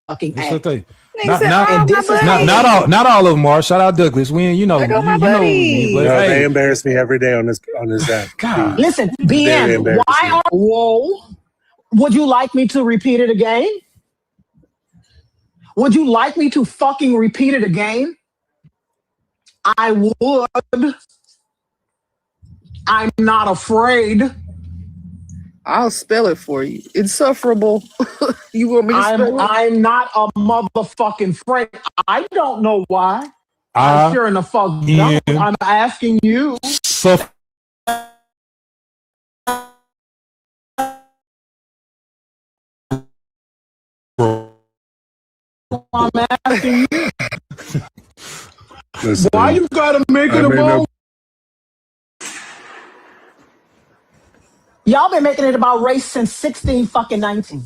Fucking It's the act. thing. Nigga Not, said, not, "Oh, And my this is buddy." not all of them are. Shout out Douglas. We, you know, There go my you know me, buddy. but No, hey, they embarrass me every day on this app. God. Listen, Very B.A.A.S.H, embarrassing. why are whoa? Would you like me to repeat it again? Would you like me to fucking repeat it again? I would. I'm not afraid. I'll spell it for you. Insufferable. You want me to spell it? I'm not a motherfucking afraid. I don't know why. I sure in the fuck don't. I'm asking you. I'm asking you. Listen, Why you gotta make it I may about? not- Y'all been making it about race since 19.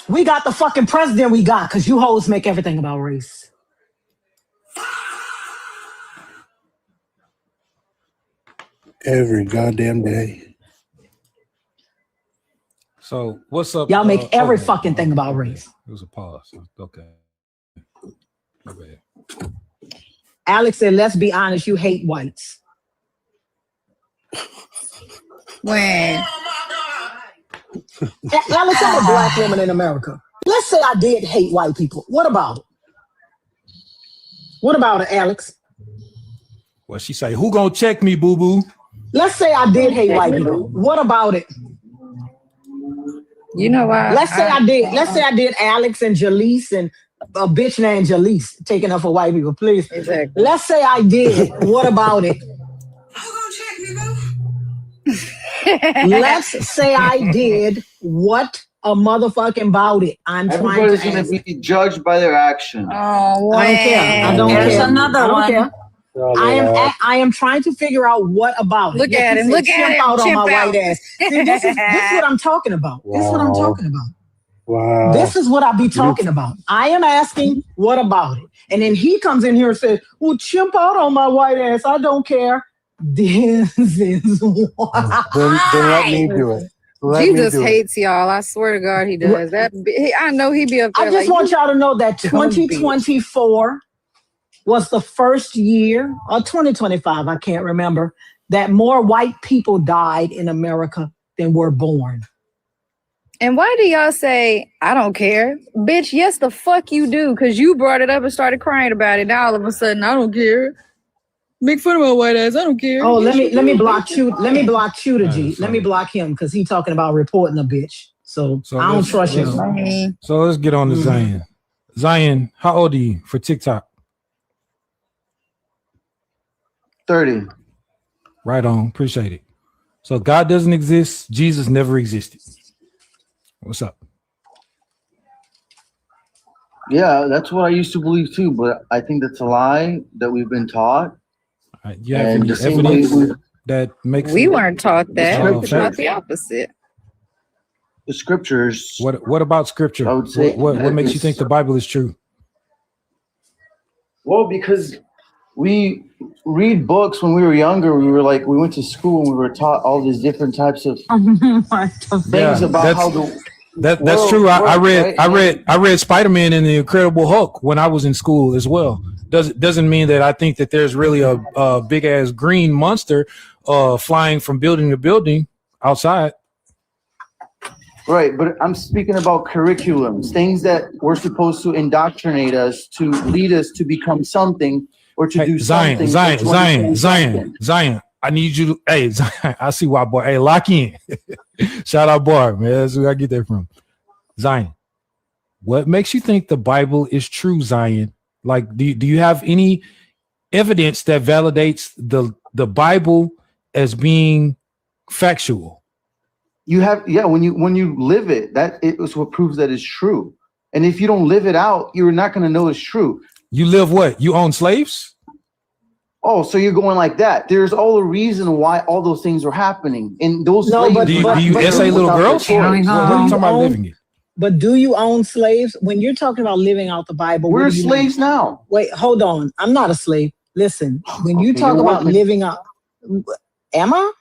We got the fucking president we got because you hoes make everything about race. every goddamn day. So what's up? Y'all make every okay. fucking thing about race. It was a pause. Okay. My bad. Alex said, let's be honest, you hate whites. When? Alex, I'm a black woman in America. Let's say I did hate white people. What about it? What about it, Alex? Well, she say, who gonna check me, boo boo? Let's say I did hate white people. What about it? You know why? Let's say I did. Let's say I did Alex and Jaleese and a bitch named Jaleese taking up for white people. Please. Exactly. Let's say I did. What about it? Let's say I did. What a motherfucking about it? I'm Everybody's trying to going to ask. be judged by their actions. Oh, I don't care. I don't There's care. another I don't one. care. I am trying to figure out what about it. Look Yet at you him. say Look at chimp him. out on Chimp my out. white ass. See, this is what I'm talking about. This is what I'm talking about. Wow. This is what I be talking about. I am asking, what about it? And then he comes in here and says, well, chimp out on my white ass. I don't care. This is why. Then let me do it. Let me Jesus do it. hates y'all. I swear to God, he does. I know he be up there. I just like, want y'all to know that dumb bitch. 2024 was the first year, or 2025, I can't remember, that more white people died in America than were born. And why do y'all say, I don't care? Bitch, yes, the fuck you do, because you brought it up and started crying about it. Now all of a sudden, I don't care. Make fun of my white ass, I don't care. Oh, Yes, let me block bitch, you. Let me block Shooter G. So- Let me block him because he talking about reporting a bitch. So I don't let's- trust let's- him. So let's get on to Zion. Zion, how old are you for TikTok? 30. Right on. Appreciate it. So God doesn't exist. Jesus never existed. What's up? Yeah, that's what I used to believe too, but I think that's a lie that we've been taught. You have And any the same way evidence that makes We it, weren't taught that. We were taught fact? the opposite. The scriptures. What about scripture? I would say What makes you think the Bible is true? Well, because we read books when we were younger. We went to school and we were taught all these different types of things about how the that's true. I works, read Spider-Man and the Incredible Hulk when I was in school as well. Doesn't mean that I think that there's really a big ass green monster flying from building to building outside. Right, but I'm speaking about curriculums, things that we're supposed to indoctrinate us to lead us to become something or to do something. Zion. I need you to, hey, Zion, I see why, boy. Hey, lock in. Shout out, Bar, man. That's where I get that from. Zion, what makes you think the Bible is true, Zion? Like, do you have any evidence that validates the Bible as being factual? You have, yeah, when you live it, that is what proves that it's true. And if you don't live it out, you're not going to know it's true. You live what? You own slaves? Oh, so you're going like that. There's all a reason why all those things are happening. And those slaves, do you essay little girls? What are you talking about living it? But do you own slaves? When you're talking about living out the Bible, we're slaves now. Wait, hold on. I'm not a slave. Listen, when you talk about living out, am I?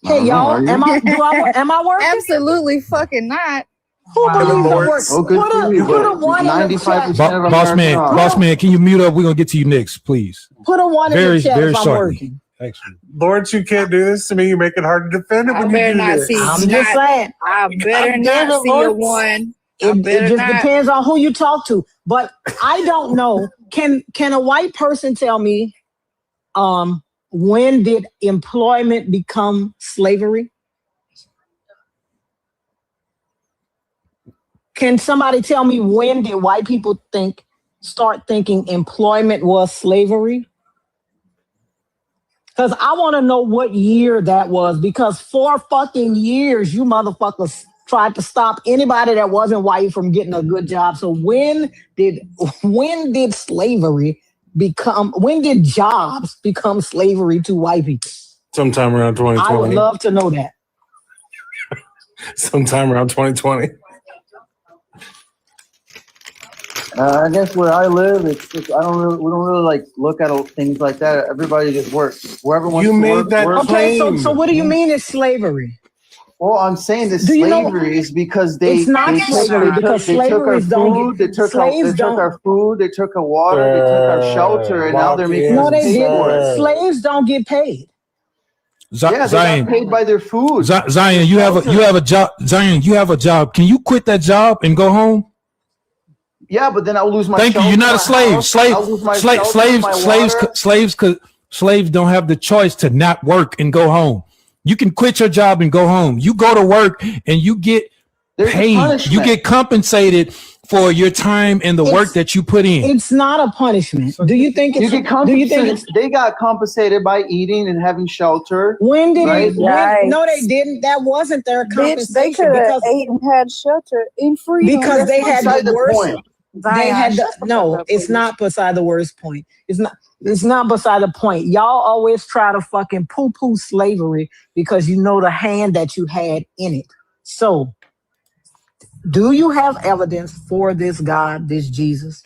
Hey, y'all, am I working? Absolutely fucking not. Who believes I'm working? Oh, good for you. Put a one in the chat. Boss man, can you mute up? We're gonna get to you next, please. Put a one in the chat if I'm working. Excellent. Lord, you can't do this to me. You make it hard to defend it I when better you do not this. see. I'm just saying. I better not see a one. It just depends on who you talk to. But I don't know. Can a white person tell me when did employment become slavery? Can somebody tell me when did white people start thinking employment was slavery? Because I want to know what year that was, because 4 fucking years you motherfuckers tried to stop anybody that wasn't white from getting a good job. So when did slavery become, when did jobs become slavery to white people? Sometime around 2020. I would love to know that. Sometime around 2020. I guess where I live, we don't really like look at things like that. Everybody just works. Whoever wants to work. Okay, so what do you mean it's slavery? Well, I'm saying that slavery is because it's not slavery because slavery don't they took our food, they took our water, they took our shelter, and now they're making us pay for it. Slaves don't get paid. Yeah, they got paid by their food. Zion, you have a job. Zion, you have a job. Can you quit that job and go home? Yeah, but then I'll lose my. Thank you. You're not a slave. Slaves don't have the choice to not work and go home. You can quit your job and go home. You go to work and you get paid. You get compensated for your time and the work that you put in. It's not a punishment. Do you think it's? You get compensated? They got compensated by eating and having shelter. When did it? No, they didn't. That wasn't their compensation. Bitch, they could have ate and had shelter in freedom. Because they had the worst. point. They had it's not beside the worst point. It's not beside the point. Y'all always try to fucking poo-poo slavery because you know the hand that you had in it. So, do you have evidence for this God, this Jesus?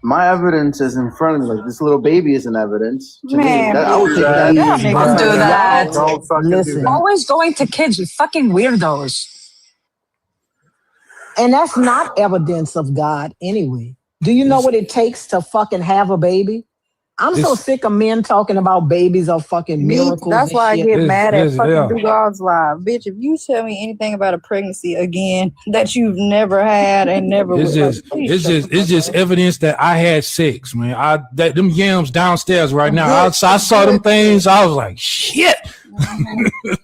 My evidence is in front of me. Like this little baby is an evidence. To Man, me, I would take that. Don't do that. Don't fucking do that. Always going to kids, you fucking weirdos. And that's not evidence of God anyway. Do you know what it takes to fucking have a baby? I'm so sick of men talking about babies or fucking miracles. That's why I and get shit. mad at fucking yeah. Dugal's live. Bitch, if you tell me anything about a pregnancy again that you've never had and never It's will, just, it's just evidence that I had sex, man. That them yams downstairs right now. I saw them things. I was like, shit.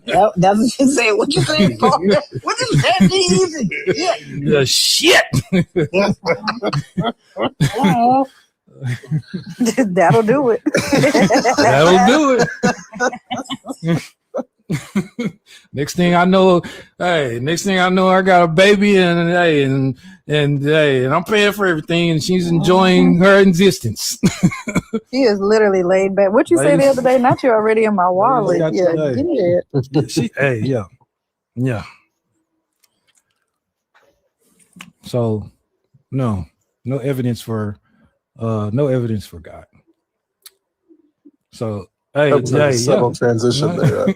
That's what you say. What you saying? What you saying? B-Eazy? The shit. That'll do it. That'll do it. Next thing I know, I got a baby, and I'm paying for everything, and she's enjoying her existence. She is literally laid back. What you say the other day? Not you already in my wallet. Yeah, Yeah. So, no evidence for God. So, subtle transition there.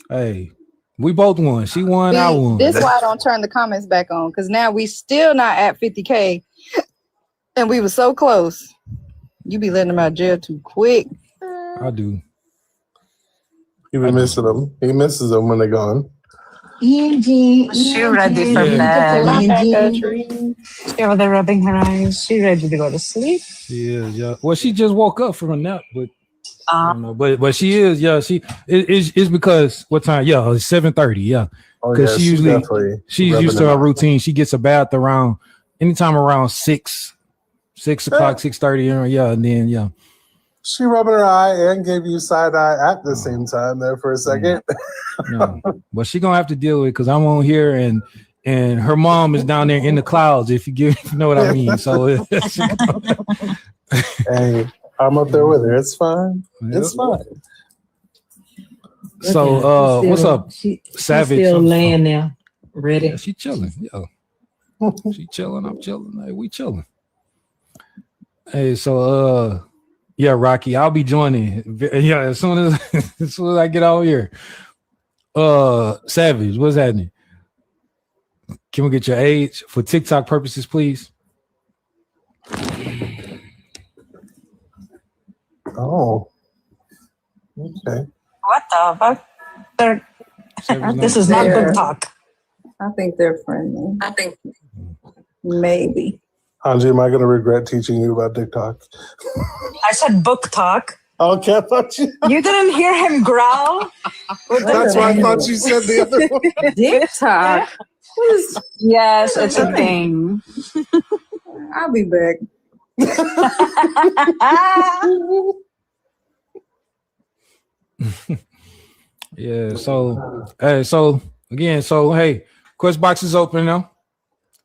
Hey, we both won. She won, I won. This is why I don't turn the comments back on, because now we still not at 50K, and we were so close. You be letting them out of jail too quick. I do. He be missing them. He misses them when they're gone. She ready for bed. She over there rubbing her eyes. She ready to go to sleep. She is, yeah. Well, she just woke up from a nap, but I don't know. But she is, yeah. It's because what time? Yeah, it's 7:30. Yeah, because she's used to her routine. She gets a bath around anytime around 6 o'clock, 6:30. Yeah, and then yeah. She rubbing her eye and gave you side eye at the same time there for a second. No, but she gonna have to deal with it because I'm on here and her mom is down there in the clouds. If you know what I mean. So hey, I'm up there with her. It's fine. It's fine. So what's up, Savage? Still laying there, ready. Yeah, she chilling. Yeah, she chilling. I'm chilling. Hey, we chilling. Hey, so yeah, Rocky, I'll be joining. Yeah, as soon as I get out here. Savage, what's happening? Can we get your age for TikTok purposes, please? Oh, okay. What the fuck? This is not good talk. I think they're friendly. I think maybe. Anji, am I going to regret teaching you about TikTok? I said book talk. Okay, I thought you. You didn't hear him growl? That's why I thought you said the other one. TikTok. Yes, it's a thing. I'll be back. Yeah. So hey, quest box is open now.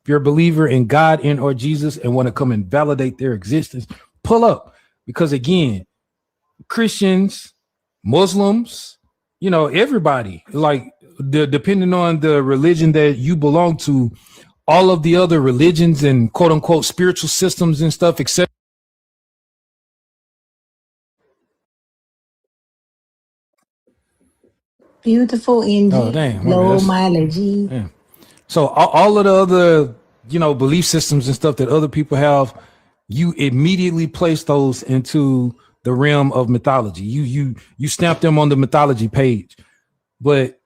If you're a believer in God and or Jesus and want to come and validate their existence, pull up, because again, Christians, Muslims, everybody, like depending on the religion that you belong to, all of the other religions and quote unquote spiritual systems and stuff, except Beautiful engine. oh damn, low mileage. Damn. So all of the other, belief systems and stuff that other people have, you immediately place those into the realm of mythology. You stamp them on the mythology page. But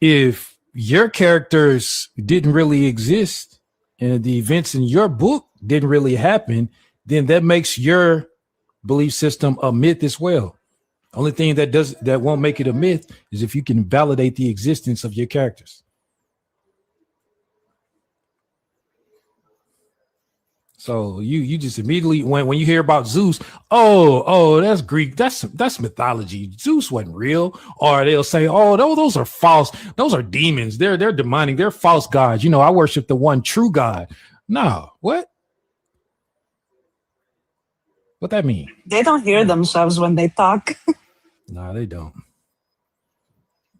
if your characters didn't really exist and the events in your book didn't really happen, then that makes your belief system a myth as well. Only thing that won't make it a myth is if you can validate the existence of your characters. So you just immediately when you hear about Zeus, oh, that's Greek, that's mythology. Zeus wasn't real. Or they'll say, oh, those are false. Those are demons. They're demonic. They're false gods. I worship the one true God. No, what? What that mean? They don't hear themselves when they talk. No, they don't.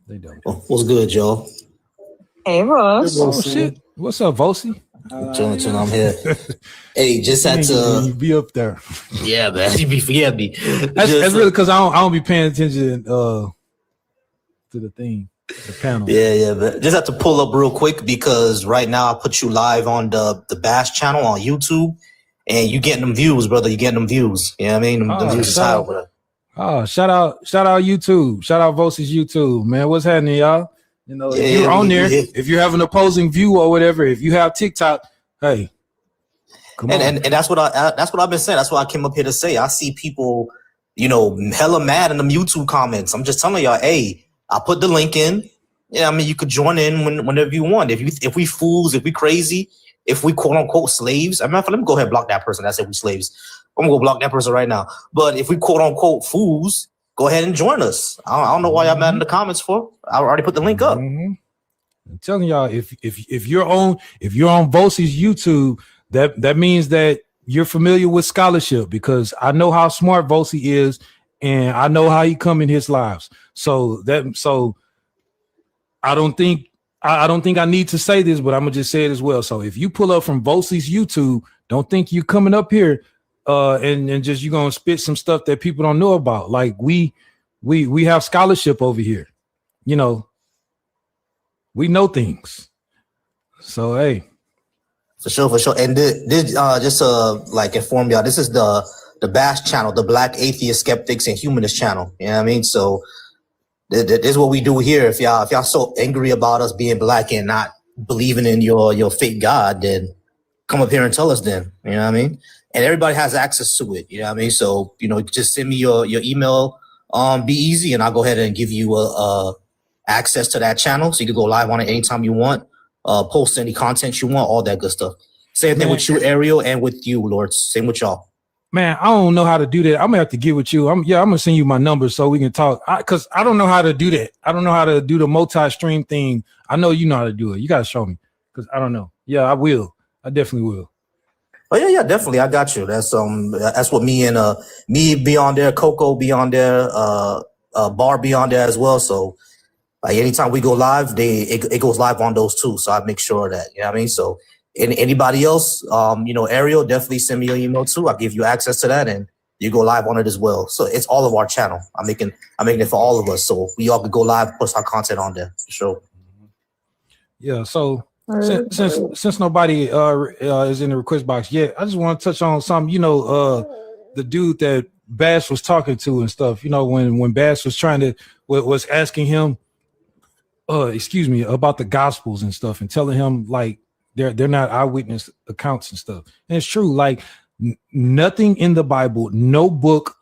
They don't. What's good, y'all? Hey, Ross. Oh shit. What's up, Vosi? Chilling, I'm here. Hey, just had to you be up there. Yeah, man. You be forget me. That's really because I don't be paying attention to the thing, the panel. Yeah, but just have to pull up real quick because right now I put you live on the B.A.A.S.H channel on YouTube, and you getting them views, brother. You getting them views. You know what I mean? Them views is high over there. Oh, shout out YouTube. Shout out B.A.A.S.H YouTube, man. What's happening, y'all? You know, if you're on there, if you have an opposing view or whatever, if you have TikTok, hey, come on. And that's what I've been saying. That's what I came up here to say. I see people, you know, hella mad in them YouTube comments. I'm just telling y'all, hey, I put the link in. Yeah, I mean, you could join in whenever you want. If we fools, if we crazy, if we quote unquote slaves. I'm not. Let me go ahead and block that person that said we slaves. I'm gonna go block that person right now. But if we quote unquote fools, go ahead and join us. I don't know why y'all mad in the comments for. I already put the link up. I'm telling y'all, if you're on B.A.A.S.H YouTube, that means that you're familiar with scholarship, because I know how smart B.A.A.S.H is, and I know how he come in his lives. So I don't think I need to say this, but I'm gonna just say it as well. So if you pull up from B.A.A.S.H YouTube, don't think you coming up here and just you're gonna spit some stuff that people don't know about. Like we have scholarship over here, you know. We know things. So hey. For sure. And this just like inform y'all, this is the B.A.A.S.H channel, the Black Atheist Skeptics and Humanist channel. You know what I mean? So this is what we do here. If y'all so angry about us being black and not believing in your fake God, then come up here and tell us then. You know what I mean? And everybody has access to it. You know what I mean? So, you know, just send me your email B-Eazy, and I'll go ahead and give you access to that channel, so you can go live on it anytime you want, post any content you want, all that good stuff. Same thing with you, Ariel, and with you, Lord. Same with y'all. Man, I don't know how to do that. I'm gonna have to get with you. I'm gonna send you my number so we can talk. Cause I don't know how to do that. I don't know how to do the multi-stream thing. I know you know how to do it. You gotta show me, cause I don't know. Yeah, I will. I definitely will. Oh yeah, definitely. I got you. That's what me and me be on there, Coco be on there, Bar be on there as well. So like anytime we go live, it goes live on those too. So I make sure that, you know what I mean? So anybody else, you know, Ariel, definitely send me your email too. I'll give you access to that, and you go live on it as well. So it's all of our channel. I'm making it for all of us. So we all could go live, post our content on there for sure. Yeah. So since nobody is in the request box yet, I just want to touch on something. You know, the dude that B.A.A.S.H was talking to and stuff. You know, when B.A.A.S.H was trying to was asking him, about the Gospels and stuff, and telling him like they're not eyewitness accounts and stuff. And it's true. Like nothing in the Bible, no book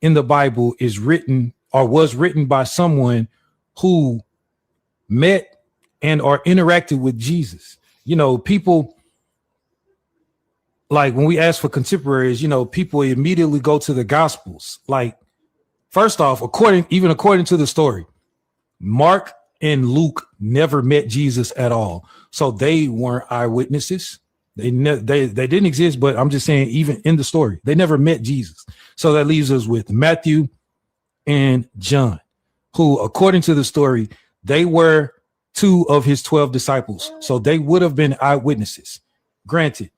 in the Bible is written or was written by someone who met and or interacted with Jesus. You know, people, like when we ask for contemporaries, you know, people immediately go to the Gospels. Like, first off, according to the story, Mark and Luke never met Jesus at all, so they weren't eyewitnesses. They didn't exist. But I'm just saying, even in the story, they never met Jesus. So that leaves us with Matthew and John, who, according to the story, they were 2 of his 12 disciples. So they would have been eyewitnesses, granted.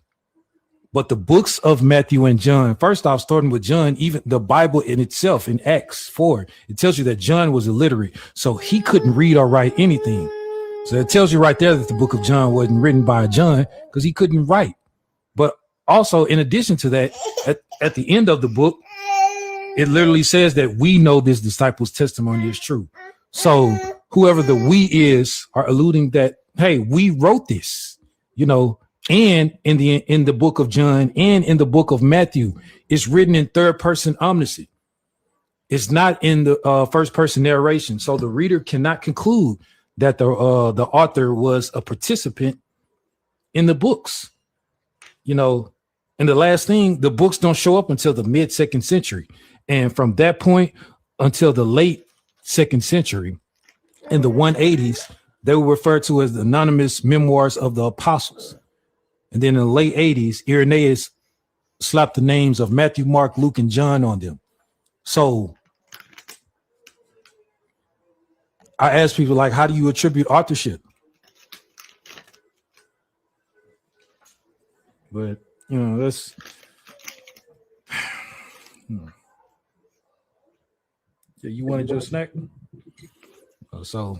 But the books of Matthew and John, first off, starting with John, even the Bible in itself in Acts 4, it tells you that John was illiterate, so he couldn't read or write anything. So it tells you right there that the book of John wasn't written by John, because he couldn't write. But also, in addition to that, at the end of the book, it literally says that we know this disciples' testimony is true. So whoever the we is are alluding that, hey, we wrote this, you know. And in the book of John and in the book of Matthew, it's written in third person omniscient. It's not in the first person narration. So the reader cannot conclude that the author was a participant in the books. You know, and the last thing, the books don't show up until the mid 2nd century. And from that point until the late 2nd century, in the 180s, they were referred to as the anonymous memoirs of the apostles. And then in the late 80s, Irenaeus slapped the names of Matthew, Mark, Luke, and John on them. So I ask people, like, how do you attribute authorship? But, you know, that's... You wanted your snack? So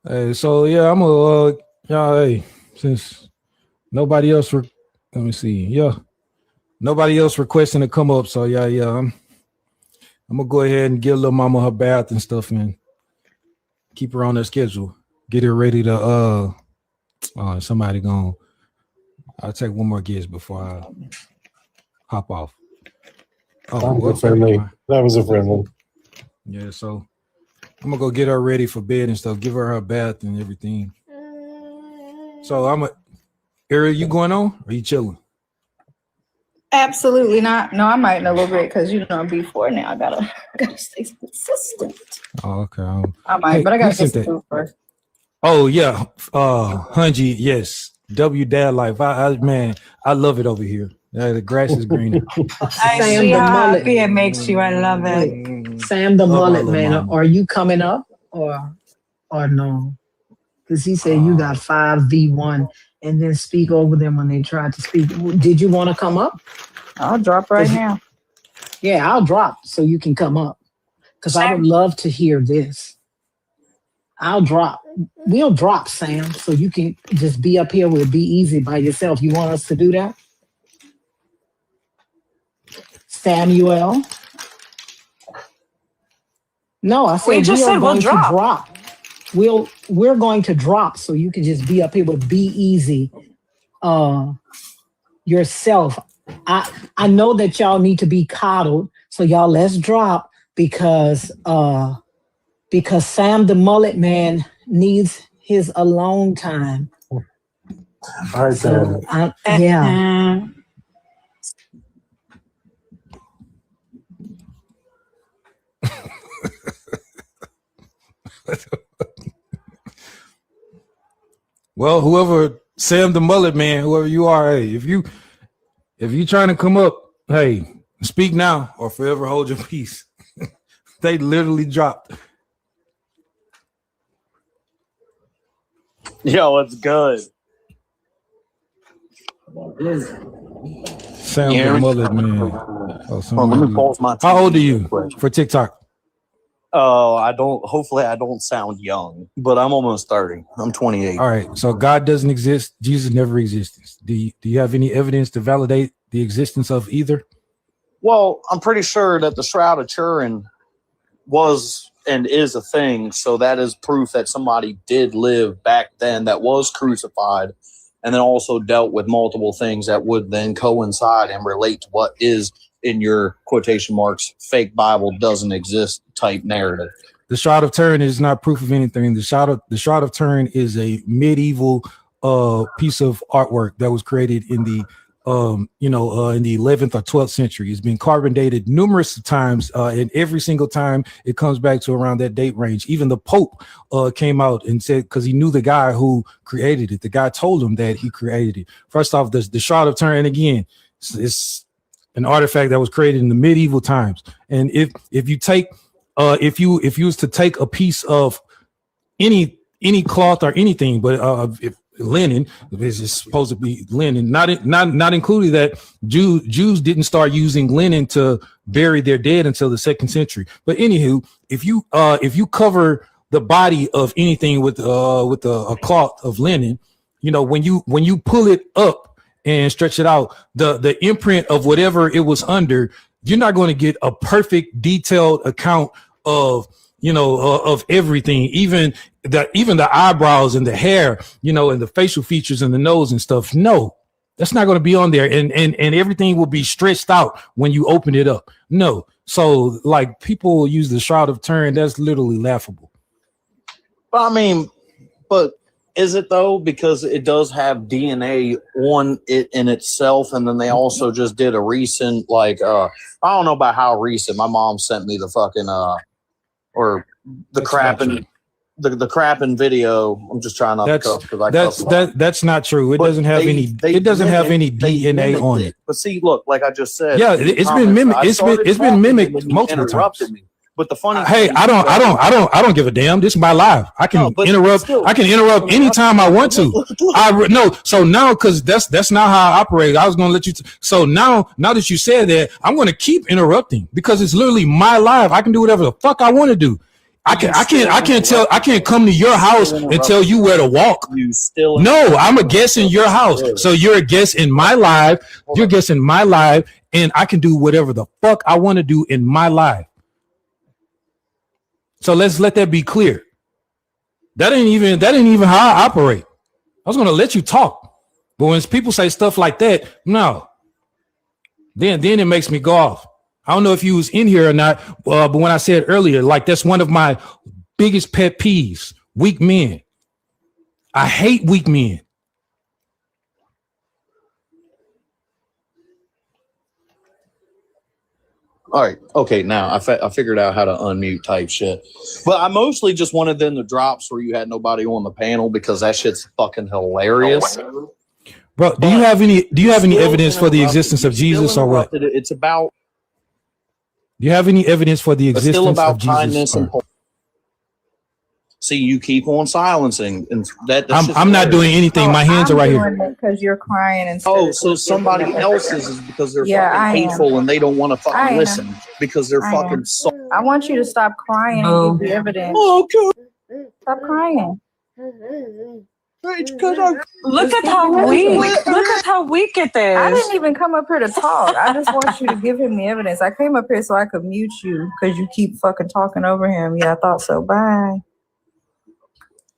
yeah, I'm y'all, hey, since... Nobody else. Let me see. Yeah. Nobody else requesting to come up, so yeah. I'm gonna go ahead and give little mama her bath and stuff, and keep her on her schedule. Get her ready to somebody gone. I'll take one more guess before I hop off. That was a friendly. That was a friendly. Yeah, so I'm gonna go get her ready for bed and stuff. Give her bath and everything. So Ariel, you going on? Or are you chilling? Absolutely not. No, I might in a little bit because I'm B4 now. I gotta stay consistent. Oh, okay. I might, but I gotta get some food first. Oh yeah, Hunji, yes. W Dad Life. I love it over here. The grass is greener. I see how happy it makes you. I love it. Sam the Love my mullet little man, mama. are you coming up or no? Because he said you got 5v1 and then speak over them when they tried to speak. Did you want to come up? I'll drop right now. Yeah, I'll drop so you can come up because I would love to hear this. I'll drop. We'll drop, Sam, so you can just be up here with B-Eazy by yourself. You want us to do that? Samuel? No, I said We just said we'll drop. We're going to drop so you can just be up here with B-Eazy yourself. I know that y'all need to be coddled, so y'all let's drop because Sam the mullet man needs his alone time. All right, So yeah. Well, whoever Sam the mullet man, whoever you are, hey, if you trying to come up, hey, speak now or forever hold your peace. They literally dropped. Yo, it's good. Sam the mullet man. Let me pause my How old are you for TikTok? Hopefully I don't sound young, but I'm almost 30. I'm 28. All right. So God doesn't exist. Jesus never existed. Do you have any evidence to validate the existence of either? Well, I'm pretty sure that the Shroud of Turin was and is a thing. So that is proof that somebody did live back then that was crucified and then also dealt with multiple things that would then coincide and relate to what is in your quotation marks fake Bible doesn't exist type narrative. The Shroud of Turin is not proof of anything. The Shroud of Turin is a medieval piece of artwork that was created in the in the 11th or 12th century. It's been carbon dated numerous times, and every single time it comes back to around that date range. Even the Pope came out and said, because he knew the guy who created it. The guy told him that he created it. First off, the Shroud of Turin, again, it's an artifact that was created in the medieval times. And if you take if you was to take a piece of any cloth or anything, but if linen, is supposed to be linen, not including that Jews didn't start using linen to bury their dead until the 2nd century. But anywho, if you cover the body of anything with a cloth of linen, when you pull it up and stretch it out, the imprint of whatever it was under, you're not going to get a perfect detailed account of of everything, even the eyebrows and the hair, and the facial features and the nose and stuff. No, that's not going to be on there, and everything will be stretched out when you open it up. No, so like people use the Shroud of Turin, that's literally laughable. But is it though? Because it does have DNA on it in itself, and then they also just did a recent, I don't know about how recent. My mom sent me the fucking or the crapping video. I'm just trying not to cuss because that's not true. It doesn't have any DNA on it. But see, look, like I just said, yeah, it's been mimicked. It's been mimicked multiple times. But the funny hey, I don't give a damn. This is my live. I can interrupt. I can interrupt anytime I want to. So now, because that's not how I operate. I was going to let you. So now that you said that, I'm going to keep interrupting because it's literally my live. I can do whatever the fuck I want to do. I can't come to your house and tell you where to walk. No, I'm a guest in your house. So you're a guest in my life. You're a guest in my life, and I can do whatever the fuck I want to do in my life. So let's let that be clear. That ain't even how I operate. I was gonna let you talk, but when people say stuff like that, no, then it makes me go off. I don't know if you was in here or not, but when I said earlier, like that's one of my biggest pet peeves: weak men. I hate weak men. All right. Okay. Now I figured out how to unmute type shit. But I mostly just wanted them to drops where you had nobody on the panel because that shit's fucking hilarious. Bro, do you have any evidence for the existence of Jesus or what? It's about. Do you have any evidence for the existence Still about of Jesus? kindness and. See, you keep on silencing, and I'm not doing anything. My hands are right here. Because you're crying and so somebody else's is because they're fucking hateful and they don't want to fucking listen because they're fucking. I want you to stop crying and give the evidence. Oh, God. Stop crying. Look at how weak. Look at how weak it is. I didn't even come up here to talk. I just want you to give him the evidence. I came up here so I could mute you because you keep fucking talking over him. Yeah, I thought so. Bye.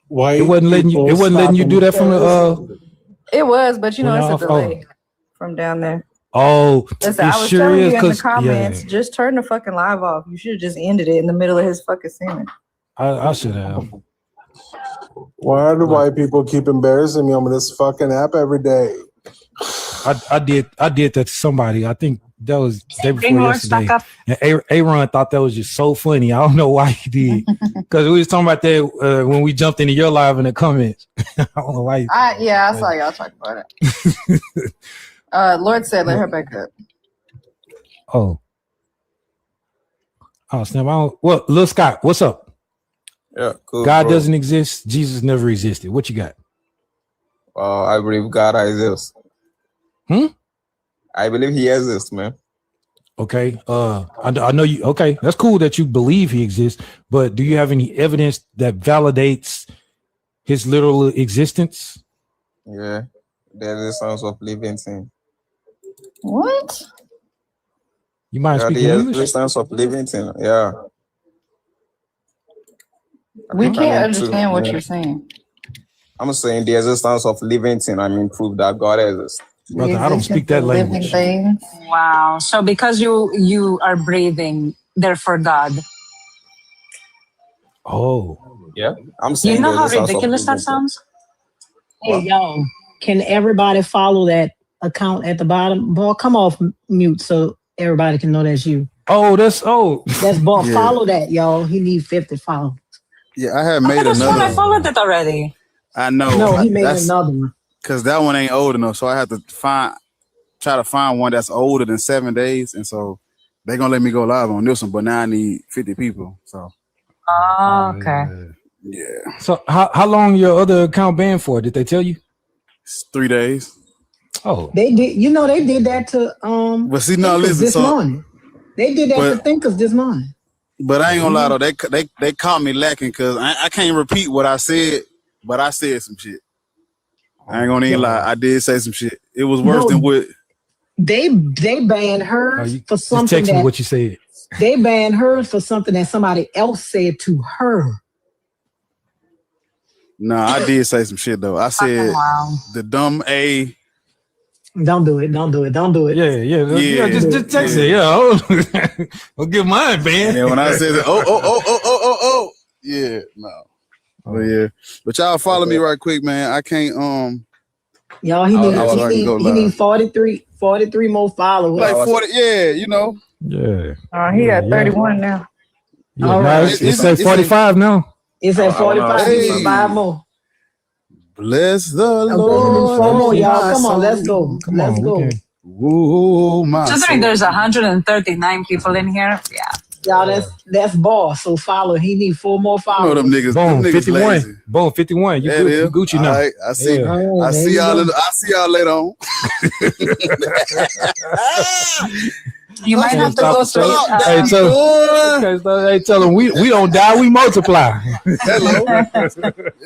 Why it wasn't letting you do that from the It was, but you know it's a delay from down there. Oh, listen, I was telling you in the comments, just turn the fucking live off. You should have just ended it in the middle of his fucking sentence. I should have. Why do white people keep embarrassing me on this fucking app every day? I did that to somebody. I think that was the day before yesterday. And Aaron thought that was just so funny. I don't know why he did. Because we was talking about that when we jumped into your live in the comments. I don't know why. I saw y'all talk about it. Lord said, let her back up. Oh, snap. Well, Lil Scott, what's up? Yeah, cool. God doesn't exist. Jesus never existed. What you got? I believe God exists. I believe he exists, man. Okay. I know you. Okay, that's cool that you believe he exists, but do you have any evidence that validates his literal existence? Yeah, there is a source of living thing. What? You mind speaking English? The source of living thing. Yeah. We can't understand what you're saying. I'm saying the existence of living thing. I mean, prove that God exists. Brother, I don't speak that language. Wow. So because you are breathing, therefore God. Oh. Yeah. I'm saying. You know how ridiculous that sounds? Hey, yo, can everybody follow that account at the bottom? Boy, come off mute so everybody can know that's you. That's Boy. Yeah. Follow that, y'all. He needs 50 followers. Yeah, I had made another. I followed it already. I know. No, he made another one. Because that one ain't old enough. So I have to try to find one that's older than 7 days. And so they're going to let me go live on this one. But now I need 50 people. So. Oh, okay. Yeah. So how long your other account banned for? Did they tell you? It's 3 days. Oh. They did. You know, they did that to But see, now listen. This morning. They did that to Thinkers this morning. But I ain't gonna lie though, they caught me lacking because I can't repeat what I said, but I said some shit. I ain't gonna even lie, I did say some shit. It was worse than what they banned her for something. Just text me what you said. They banned her for something that somebody else said to her. Nah, I did say some shit though. I said the dumb A. Don't do it. Yeah. Just text it. Yeah. I'll get mine, man. Yeah, when I said oh. Yeah, no. Oh yeah. But y'all follow me right quick, man. I can't y'all he need 43 more followers. Like 40, yeah, you know. Yeah. He got 31 now. Yeah, all right. It's at 45 now. It's at 45. Hey. 5 more. Bless the Lord. 4 more, y'all. Come on, let's go. Let's go. Whoa, my Considering there's 139 people in here. Yeah. Y'all, that's boss. So follow. He need 4 more followers. You know them niggas. Boom, them 51. Lazy. Boom, 51. You Gucci now. All right, I see. Yeah. I see y'all. I see y'all later on. You might have to go through. Hey, tell them we don't die, we multiply. Hello.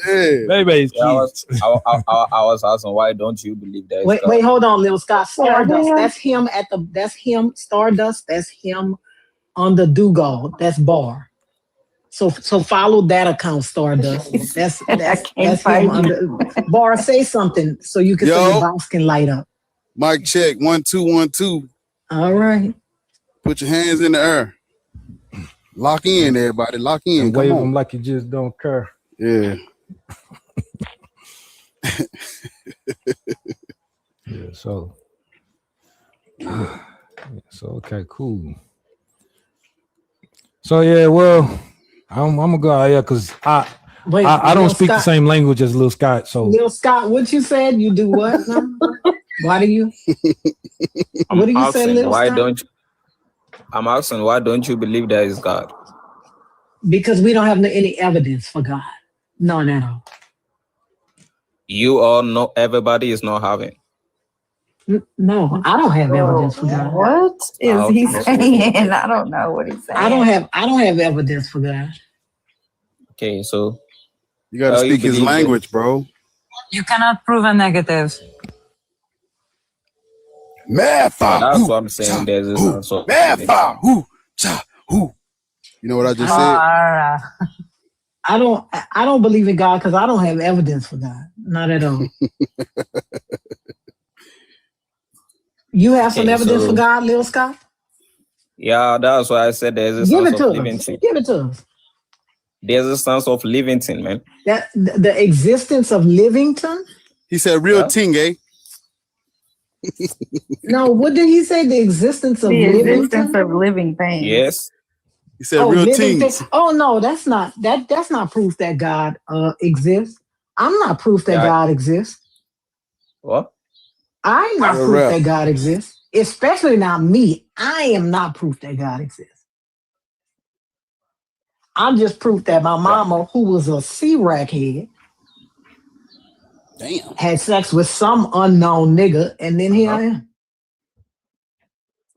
Yeah. Baby's Yeah, kids. I was asking, why don't you believe there is Wait, God? wait, hold on, Lil Scott. Stardust. hell? That's him that's him, Stardust. That's him on the Dugall. That's Bar. So follow that account, Stardust. That's him find under Bar. Say something so you can so your Yo. box can light up. Mic check. 1 2 1 2. All right. Put your hands in the air. Lock in, everybody. Lock in. And Come wave on. them like you just don't care. Yeah. Yeah. So okay, cool. So yeah, well, I'm gonna go out here because I don't Lil speak the Scott. same language as Lil Scott. So Lil Scott, what you said? You do what now? Why do you? What do you say, Lil Scott? I'm asking, why don't you believe there is God? Because we don't have any evidence for God. None at all. You all know everybody is not having. No, I don't have evidence for God. What is he Okay. saying? I don't know what he's saying. I don't have evidence for God. Okay, so you gotta speak his language, bro. You cannot prove a negative. That's what I'm saying. There's this answer. You know what I just Oh, said? I don't believe in God because I don't have evidence for God. Not at all. You have some Okay, evidence so- for God, Lil Scott? Yeah, that's why I said there's a Give sense it of to living us. thing. Give it to us. There's a sense of living thing, man. That the existence of Livington? He said real ting, eh? No, what did he say? The existence of The Livington? existence of living things. Yes. He said Oh, real living things. thing. Oh no, that's not proof that God exists. I'm not proof that Yeah. God exists. What? I'm not Real proof rap. that God exists. Especially not me. I am not proof that God exists. I'm just proof that my mama, who was a C-rack head, had sex with some unknown nigga, and then here I am.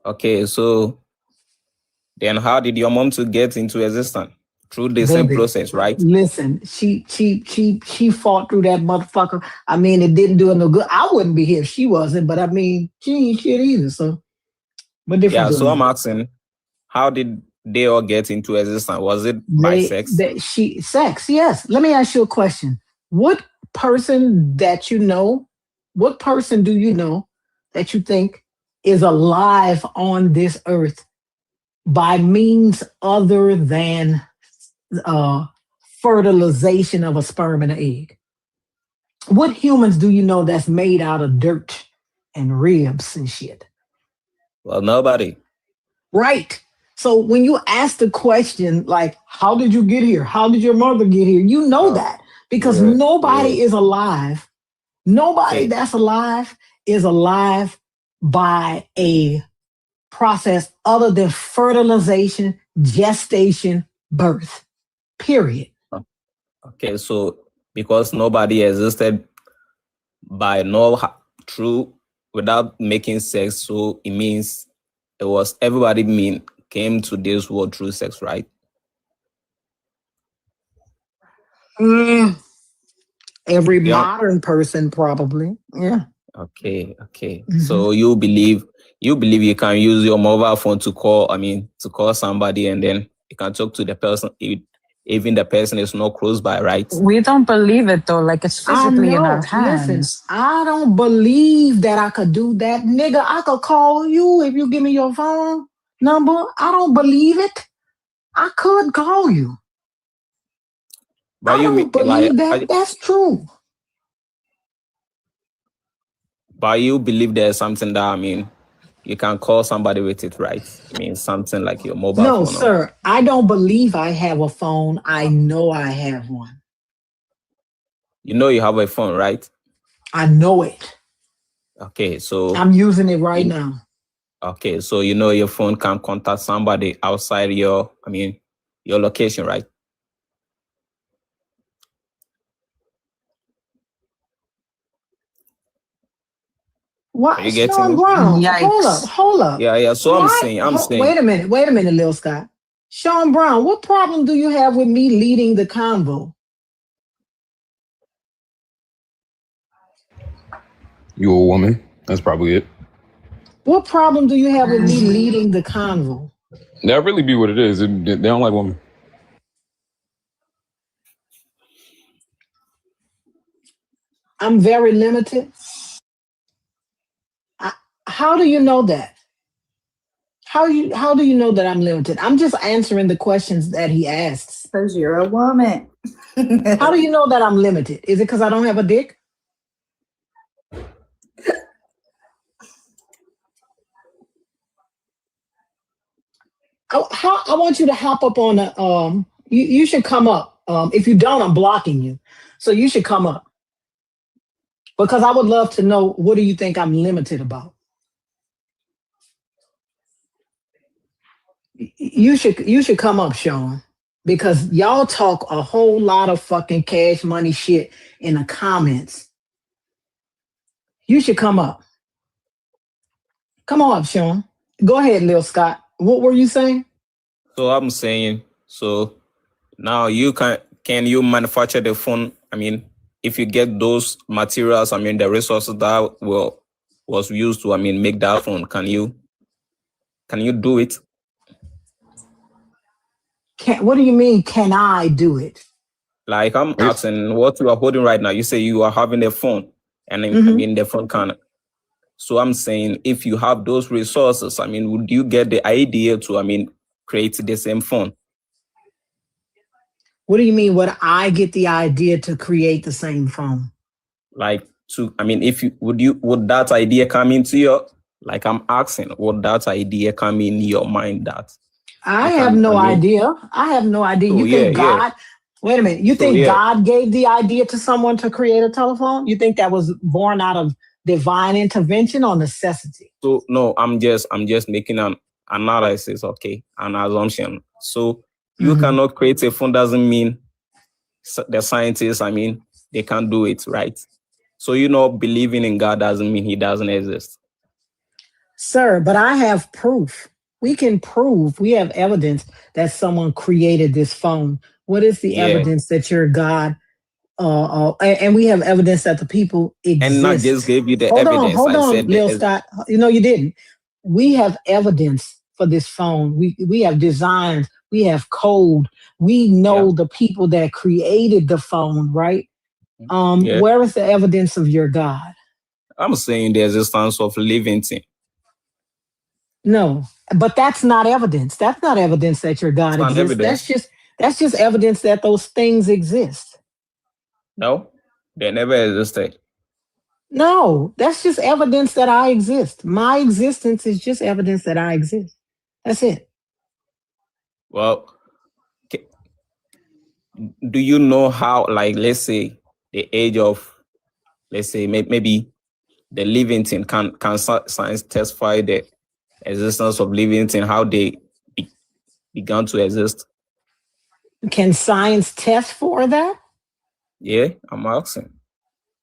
Okay, so then how did your mom to get into existence? Through the same Baby, process, right? listen, she fought through that motherfucker. I mean, it didn't do her no good. I wouldn't be here if she wasn't, but I mean, she ain't shit either. So, what difference? Yeah, does so it I'm make? asking, how did they all get into existence? Was it by sex? Sex, yes. Let me ask you a question. What person that you know, what person do you know that you think is alive on this earth by means other than fertilization of a sperm and an egg? What humans do you know that's made out of dirt and ribs and shit? Well, nobody. Right. So when you ask the question, like, how did you get here? How did your mother get here? You know that because nobody is alive. Nobody that's alive is alive by a process other than fertilization, gestation, birth. Period. Okay, so because nobody existed by true without making sex, so it means it was everybody came to this world through sex, right? Every Yeah. modern person probably. Yeah. Okay. So you believe you can use your mobile phone to call somebody, and then you can talk to the person even the person is not close by, right? We don't believe it though, like it's physically in our hands. Listen, I don't believe that I could do that. Nigga, I could call you if you give me your phone number. I don't believe it. I could call you. But I don't believe that. That's true. But you believe there's something that you can call somebody with it, right? I mean something like your mobile No, phone. sir. I don't believe I have a phone. I know I have one. You know you have a phone, right? I know it. Okay, so I'm using it right now. Okay, so you know your phone can contact somebody outside your location, right? Are Why, you getting Sean me? Brown? Yikes. Hold up. Yeah. So Why? I'm saying. Wait a minute, Lil Scott. Sean Brown, what problem do you have with me leading the convo? You a woman? That's probably it. What problem do you have with me leading the convo? That really be what it is. They don't like women. I'm very limited. How do you know that? How do you know that I'm limited? I'm just answering the questions that he asks. Because you're a woman. How do you know that I'm limited? Is it because I don't have a dick? I want you to hop up on the you should come up. If you don't, I'm blocking you. So you should come up. Because I would love to know, what do you think I'm limited about? You should come up, Sean. Because y'all talk a whole lot of fucking cash money shit in the comments. You should come up. Come on up, Sean. Go ahead, Lil Scott. What were you saying? So I'm saying. So now can you manufacture the phone? I mean, if you get those materials, I mean, the resources that was used to, I mean, make that phone, can you do it? What do you mean, can I do it? Like I'm asking what you are holding right now. You say you are having a phone, and I mean the phone can. So I'm saying, if you have those resources, I mean, would you get the idea to, I mean, create the same phone? What do you mean, would I get the idea to create the same phone? Like I mean, would that idea come into your, like I'm asking, would that idea come in your mind that I have no idea. I have no idea. You think God, wait a minute, you think God gave the idea to someone to create a telephone? You think that was born out of divine intervention or necessity? So no, I'm just making an analysis, okay, an assumption. So you cannot create a phone doesn't mean the scientists, I mean, they can't do it, right? So believing in God doesn't mean he doesn't exist. Sir, but I have proof. We can prove, we have evidence that someone created this phone. What is the evidence that you're God? And we have evidence that the people exist. And not just gave you the evidence. Hold on, Lil Scott. You didn't. We have evidence for this phone. We have designs. We have code. We know the people that created the phone, right? Where is the evidence of your God? I'm saying the existence of living thing. No, but that's not evidence. That's not evidence that your God exists. That's just evidence that those things exist. No, they never existed. No, that's just evidence that I exist. My existence is just evidence that I exist. That's it. Well, do you know how, like, let's say the age of, let's say maybe the living thing, can science testify the existence of living thing, how they began to exist? Can science test for that? Yeah, I'm asking.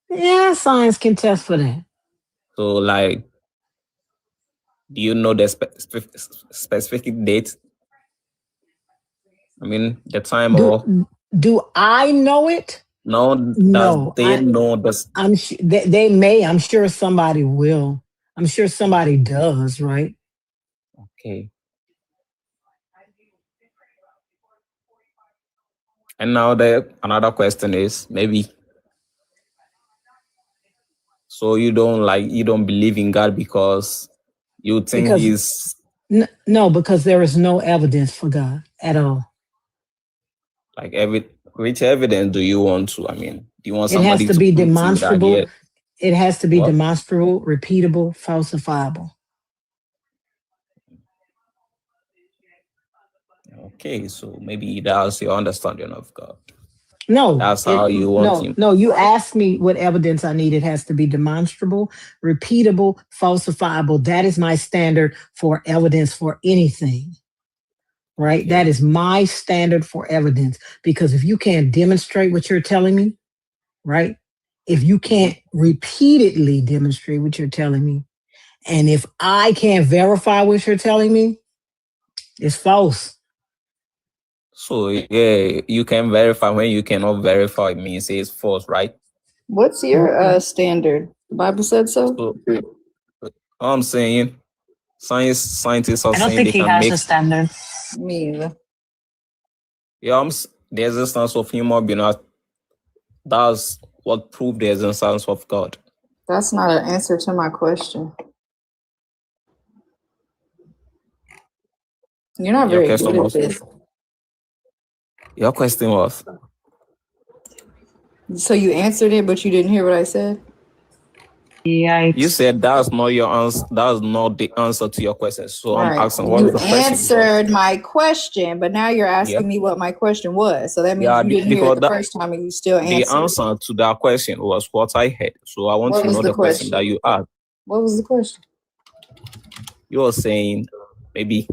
Yeah, science can test for that. So, like, do you know the specific date? I mean, the time do I know it? No, they know this. I'm sure they may. I'm sure somebody will. I'm sure somebody does, right? Okay. And now another question is, maybe, so you don't believe in God because you think he's no, because there is no evidence for God at all. Like, which evidence do you want to? I mean, do you want it has somebody to to be prove demonstrable? to you that It has to be What? demonstrable, repeatable, falsifiable. Okay, so maybe that's your understanding of God. No, That's how you want him. No, you asked me what evidence I need. It has to be demonstrable, repeatable, falsifiable. That is my standard for evidence for anything. Right? Okay. That is my standard for evidence. Because if you can't demonstrate what you're telling me, right? If you can't repeatedly demonstrate what you're telling me, And if I can't verify what you're telling me, it's false. So yeah, you can verify. When you cannot verify, it means it's false, right? What's your standard? The Bible said so. So I'm saying scientists are I don't saying think they he can has make a standard. Me either. the existence of human being. That's what proved the existence of God. That's not an answer to my question. You're not Your very question good at was. this. Your question was. So you answered it, but you didn't hear what I said? You said that's not your answer. That's not the answer to your question. So I'm Right. asking, what's You the question? answered my question, but now you're asking Yeah. me what my question was. So that means Yeah, you didn't hear it the first time and you still the answered. answer to that question was what I had. So I want What to was know the the question that question? you asked. What was the question? You were saying maybe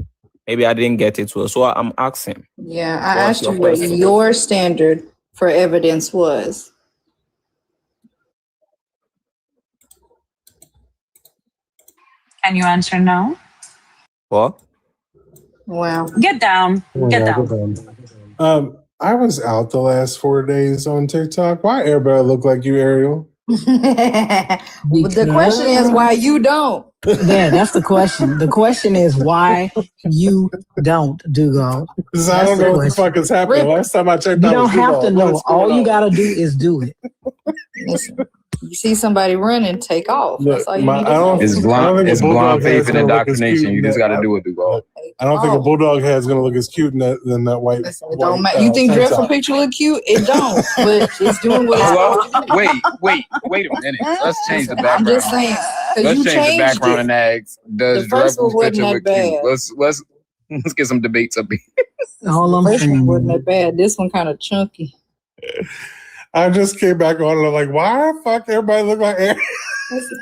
I didn't get it well. So I'm asking. Yeah, I What's asked your you what question? your standard for evidence was. Can you answer no? What? Wow. Get down. Oh my Get God, down. good one. I was out the last 4 days on TikTok. Why everybody look like you, Ariel? But the question is why you don't. Yeah, that's the question. The question is why you don't, Dugo. Because I don't know what the fuck is happening. Last time I checked, You I was don't have to Dugo. What know. is going All you on? gotta do is do it. Listen, you see somebody running, take off. Look, That's all you need to know. I don't think a bulldog head's gonna look as cute. You just got to do it, Dugo. I don't think a bulldog head's gonna look as cute than that white. Listen, it don't matter. You think tank dreadful top. picture look cute? It don't, but it's doing what it's supposed to do. Wait a minute. Let's change the I'm background. just saying, because Let's you change the changed background it. and ask, does The first one Dreadful's wasn't picture that look cute? bad. Let's get some debates up here. All I'm The first one saying wasn't that bad. This one kind of chunky. I just came back on and I'm like, why the fuck everybody look like Ariel?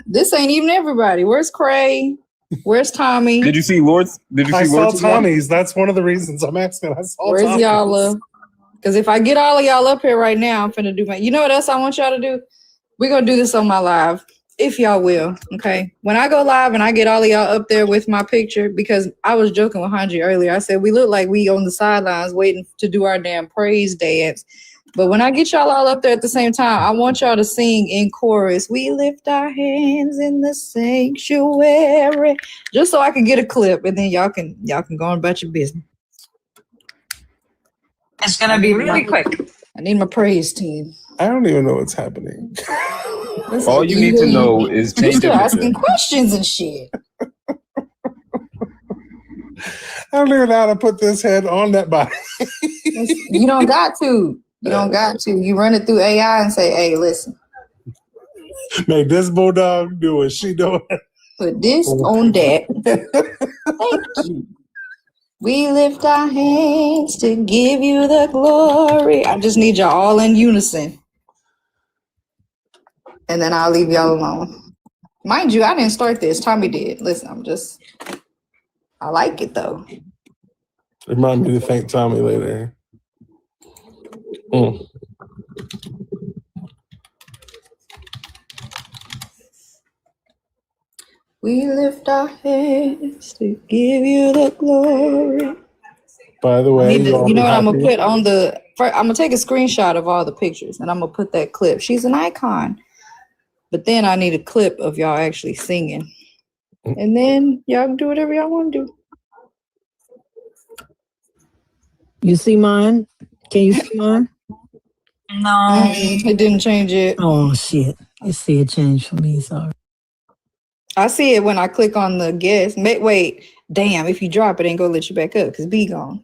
This ain't even everybody. Where's Cray? Where's Tommy? Did you see Lord's? I saw Tommy's. That's one of the reasons I'm asking. I saw Where's Tommy's. y'all? Because if I get all of y'all up here right now, I'm finna do my. You know what else I want y'all to do? We're gonna do this on my live, if y'all will. Okay. When I go live and I get all of y'all up there with my picture, because I was joking with Hanji earlier. I said we look like we on the sidelines waiting to do our damn praise dance. But when I get y'all all up there at the same time, I want y'all to sing in chorus. We lift our hands in the sanctuary, just so I can get a clip, and then y'all can go on about your business. It's gonna be really quick. I need my praise team. I don't even know what's happening. Listen, All you need to know is you change still your asking picture. questions and shit. I don't even know how to put this head on that body. You don't got to. You don't got to. You run it through AI and say, "Hey, listen, Make this bulldog do what she doing. put this on that." Thank you. We lift our hands to give you the glory. I just need y'all all in unison. And then I'll leave y'all alone. Mind you, I didn't start this. Tommy did. Listen, I like it though. Remind me to thank Tommy later. We lift our hands to give you the glory. By the way, You know what I'm gonna happy? put on the? I'm gonna take a screenshot of all the pictures and I'm gonna put that clip. She's an icon, but then I need a clip of y'all actually singing, and then y'all can do whatever y'all want to do. you see mine? Can you see mine? No. It didn't change it. Oh shit. It said change for me, sorry. I see it when I click on the guest. Wait, damn! If you drop it, ain't gonna let you back up because B gone.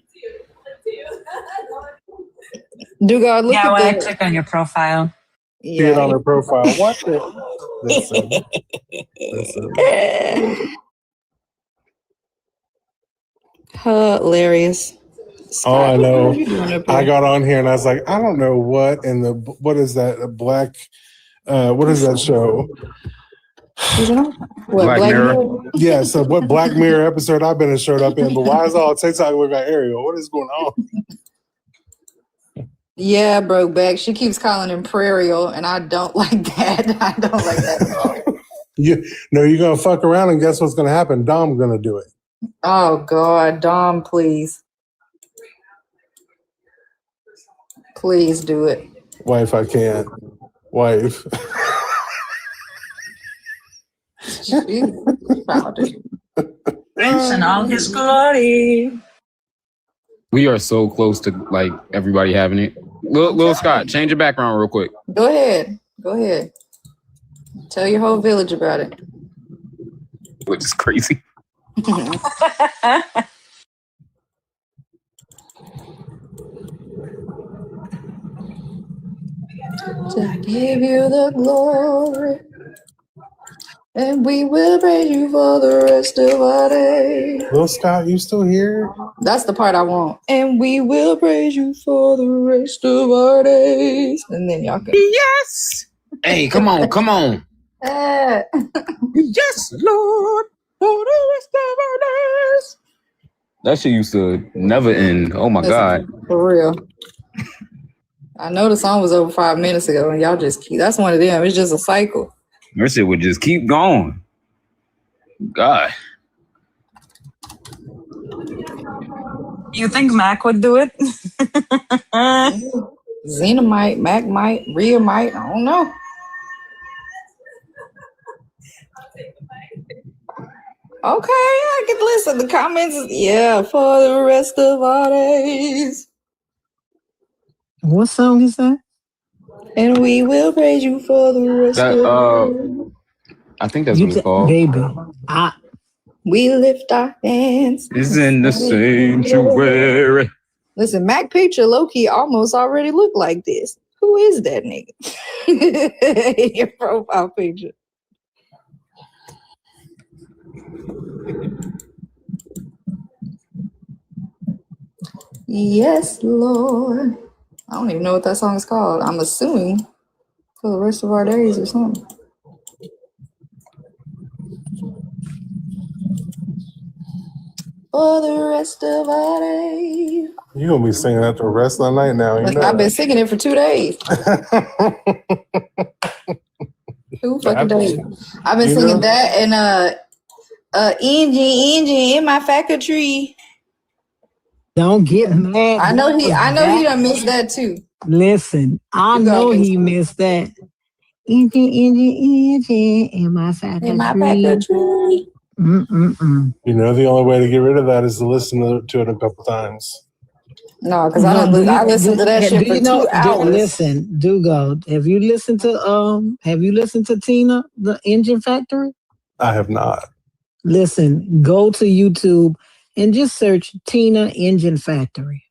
Do God look Yeah, at when I the? click on your profile. See it on her profile. What the? Listen. Hilarious. Oh, I know. What are you doing up here? I got on here and I was like, I don't know what in the what is that? A black what is that show? What, Black Mirror? Yeah, so what Black Mirror episode I've been showed up in, but why is all TikTok look like Ariel? What is going on? Yeah, broke back. She keeps calling him Prairial, and I don't like that. I don't like that at all. You're gonna fuck around and guess what's gonna happen? Dom's gonna do it. Oh God, Dom, please. Please do it. Wife, I can't. Wife. Prince in all his glory. We are so close to like everybody having it. Lil Scott, change your background real quick. Go ahead. Go ahead. Tell your whole village about it. Which is crazy. To give you the glory, and we will praise you for the rest of our days. Lil Scott, you still here? That's the part I want. And we will praise you for the rest of our days. And then y'all can. Yes. Hey, come on. Yes, Lord, for the rest of our days. That shit used to never end. Oh my God. For real. I know the song was over 5 minutes ago, and y'all just keep. That's one of them. It's just a cycle. That shit would just keep going. God. You think Mac would do it? Xena might, Mac might, Rhea might. I don't know. Okay, I can listen. The comments, yeah, for the rest of our days. What song is that? And we will praise you for the rest of our days. I think that's what it's called. Baby, we lift our hands. It's in the sanctuary. Listen, Mac picture low-key almost already looked like this. Who is that nigga? Your profile picture. Yes, Lord. I don't even know what that song is called. I'm assuming for the rest of our days or something. For the rest of our days. You're gonna be singing that the rest of the night now. You know I've been singing it for 2 days. 2 fucking days. I've been singing that and engine in my factory. Don't get mad. I know he done missed that too. Listen, I know he missed that. Engine in my factory. In my factory. The only way to get rid of that is to listen to it a couple times. No, because I listened to that shit for 2 hours. Listen, Dugo, have you listened to Tina, the Engine Factory? I have not. Listen, go to YouTube and just search Tina Engine Factory.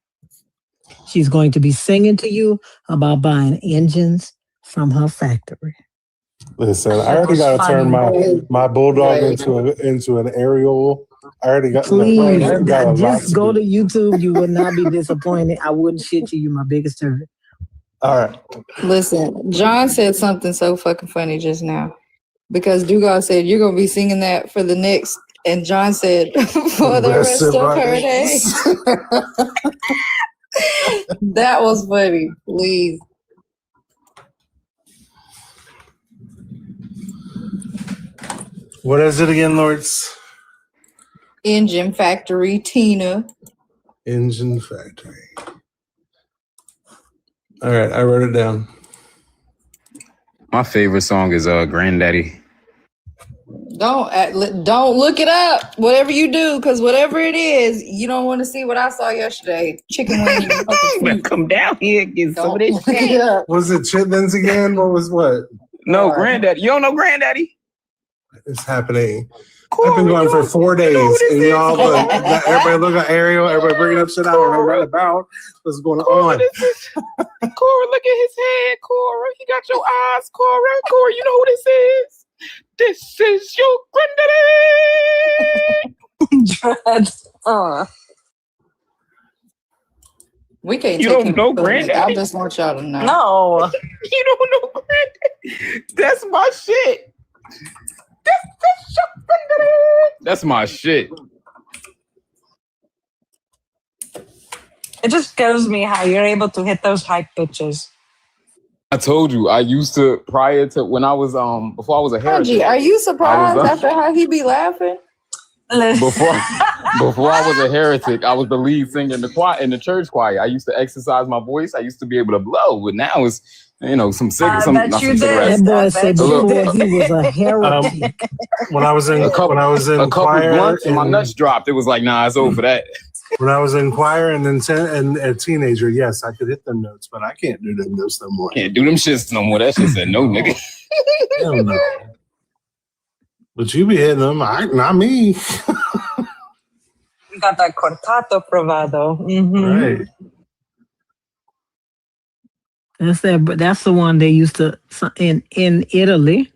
She's going to be singing to you about buying engines from her factory. Listen, I already got to turn my bulldog into an aerial. I already got. Please, just go to YouTube. You will not be disappointed. I wouldn't shit you. You're my biggest turd. All right. Listen, John said something so fucking funny just now. Because Dugas said, you're going to be singing that for the next. And John said, for the rest of her days. That was funny. Please. What is it again, Lords? Engine Factory, Tina. Engine Factory. All right, I wrote it down. My favorite song is Granddaddy. Don't look it up. Whatever you do, because whatever it is, you don't want to see what I saw yesterday. Chicken wing. Come down here and get some of this shit. Was it chitlins again? What? No, Granddaddy. You don't know Granddaddy? It's happening. I've been going for 4 days, and y'all look. Everybody look at Ariel. Everybody bringing up shit I don't know right about. What's going on? Cora, look at his head, Cora. He got your eyes, Cora. Cora, you know who this is? This is your Granddaddy. We can't. You don't know Granddaddy? I just want y'all to know. No. You don't know Granddaddy? That's my shit. That's my shit. It just kills me how you're able to hit those high pitches. I told you I used to prior to when I was before I was a heretic. Angie, are you surprised I was, after how he be laughing? before I was a heretic, I was the lead singer in the choir in the church choir. I used to exercise my voice. I used to be able to blow, but now it's some cigarettes. Bet you did. That boy said before did. he was a heretic. When I was in a couple choir blunts and my nuts dropped. It was like, nah, it's over for that. When I was in choir and then a teenager, yes, I could hit them notes, but I can't do them notes no more. Can't do them shits no more. That shit said no, nigga. Hell no. But you be hitting them, not me. You got that cortato provado. Mm-hmm. Right. That's the one they used to in Italy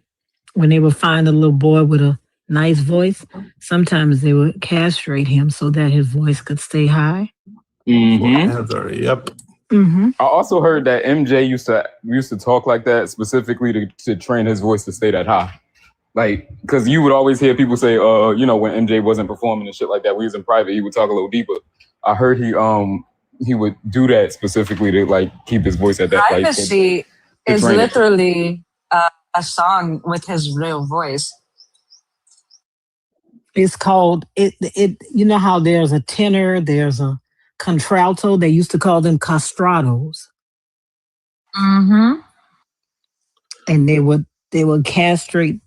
when they would find a little boy with a nice voice. Sometimes they would castrate him so that his voice could stay high. Mm-hmm. Yep. Mm-hmm. I also heard that MJ used to talk like that specifically to train his voice to stay that high. Like, because you would always hear people say, when MJ wasn't performing and shit like that, when he was in private, he would talk a little deeper. I heard he would do that specifically to like keep his voice at that. Privacy is literally a song with his real voice. It's called it. You know how there's a tenor, there's a contralto. They used to call them castratos. Mm-hmm. And they would castrate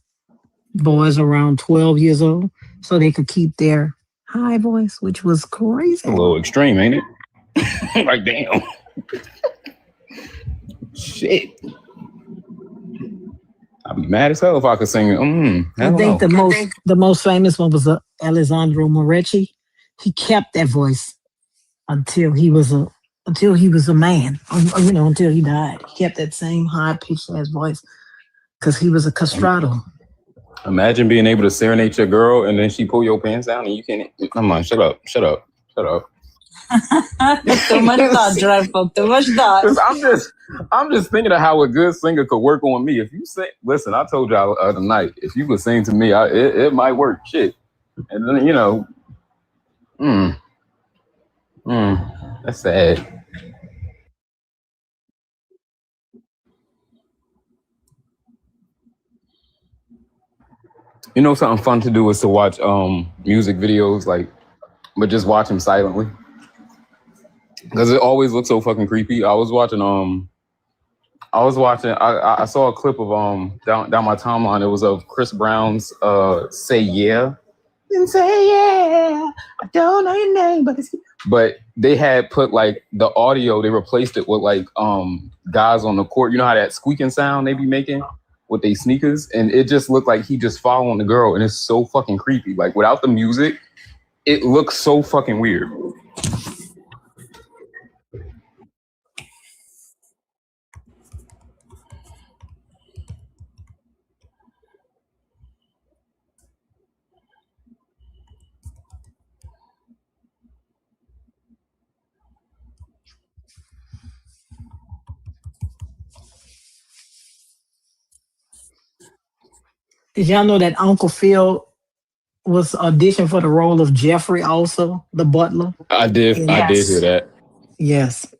boys around 12 years old so they could keep their high voice, which was crazy. A little extreme, ain't it? Like, damn. Shit. I'd be mad as hell if I could sing. I think the most famous one was Alessandro Moretti. He kept that voice until he was a man. Until he died. He kept that same high pitched ass voice because he was a castrato. Imagine being able to serenade your girl and then she pull your pants down and you can't. Come on, shut up. Too much thought, dreadful. Too much thought. I'm just thinking of how a good singer could work on me. If you sing, listen, I told y'all the other night, if you could sing to me, it might work. Shit, and then that's sad. Something fun to do is to watch music videos, but just watch them silently. Because it always looks so fucking creepy. I saw a clip of down my timeline. It was of Chris Brown's Say Yeah. And say yeah. I don't know your name, but they had put like the audio, they replaced it with like guys on the court. You know how that squeaking sound they be making with their sneakers? And it just looked like he just following the girl, and it's so fucking creepy. Like without the music, it looks so fucking weird. Did y'all know that Uncle Phil was auditioned for the role of Jeffrey also, the butler? I did hear that. Yes.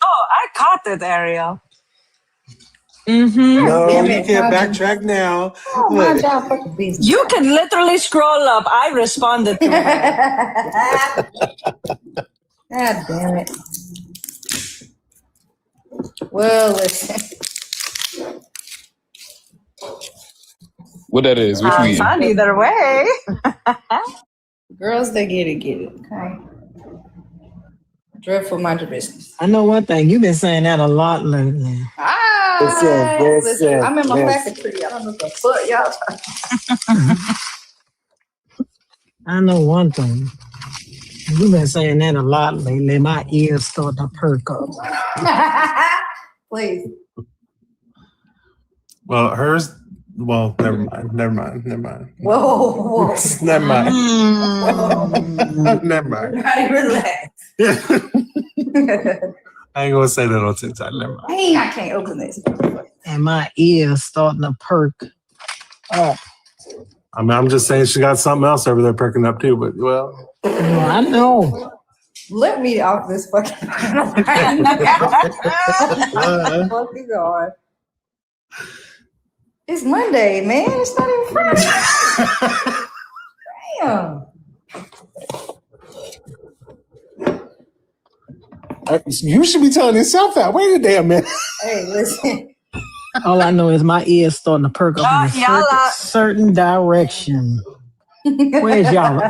Oh, I caught it, Ariel. Mm-hmm. No, you can't backtrack now. Oh, you can literally scroll up. I responded to her. God damn it. Well, listen. What that is? Which we fun either way. Girls that get it. Okay. Dreadful mind your business. I know one thing. You've been saying that a lot lately. Listen, I'm in my factory. I don't know what the fuck y'all. I know one thing. You've been saying that a lot lately. My ears start to perk up. Please. Well, hers. Well, never mind. Whoa. Never mind. Whoa. Never mind. Everybody relax. I ain't gonna say that on TikTok. Never mind. Dang, I can't open this. And my ears starting to perk up. I mean, I'm just saying she got something else over there perking up too. But well, I know. Let me off this fucking panel. Fucking God. It's Monday, man. It's not even Friday. Damn. You should be telling yourself that. Wait a damn minute. Hey, listen. All I know is my ears starting to perk up in a certain direction. Where's y'all?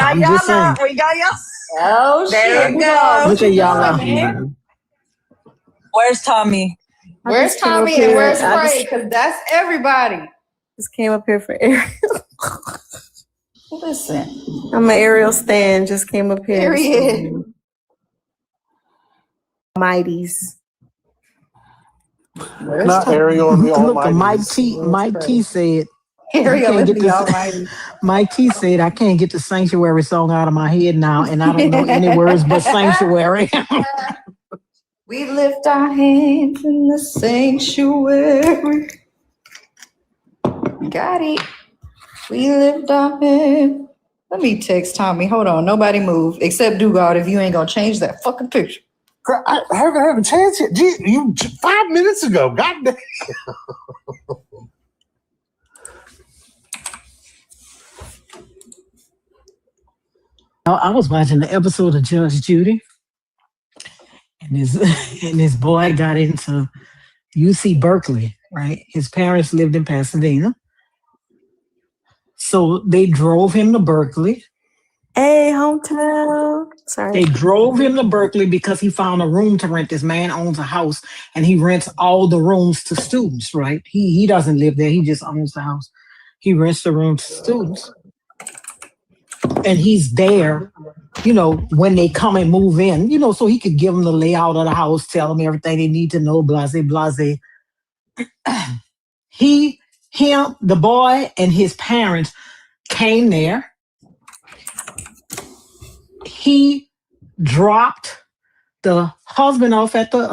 I'm just saying. We got y'all. Oh, There shit. we go. Look at y'all. Where's Tommy? Where's Tommy and where's Frey? Because that's everybody. Just came up here for Ariel. Listen. I'm an Ariel stan. Just came up here. Period. Mighties. Not Ariel and the Look, Almighty. Mike T said. Ariel can't is get the this. Almighty. Mike T said, I can't get the sanctuary song out of my head now, and I don't know any words but sanctuary. We lift our hands in the sanctuary. Got it. We lift our hands. Let me text Tommy. Hold on. Nobody move except Dugard if you ain't gonna change that fucking picture. I haven't had a chance yet. Gee, you 5 minutes ago. God damn. I was watching the episode of Judge Judy, and his boy got into UC Berkeley, right? His parents lived in Pasadena. So they drove him to Berkeley. Hey, hometown. Sorry. They drove him to Berkeley because he found a room to rent. This man owns a house and he rents all the rooms to students, right? He doesn't live there. He just owns the house. He rents the room to students. And he's there, when they come and move in, so he could give them the layout of the house, tell them everything they need to know, blase, blase. The boy and his parents came there. He dropped the husband off at the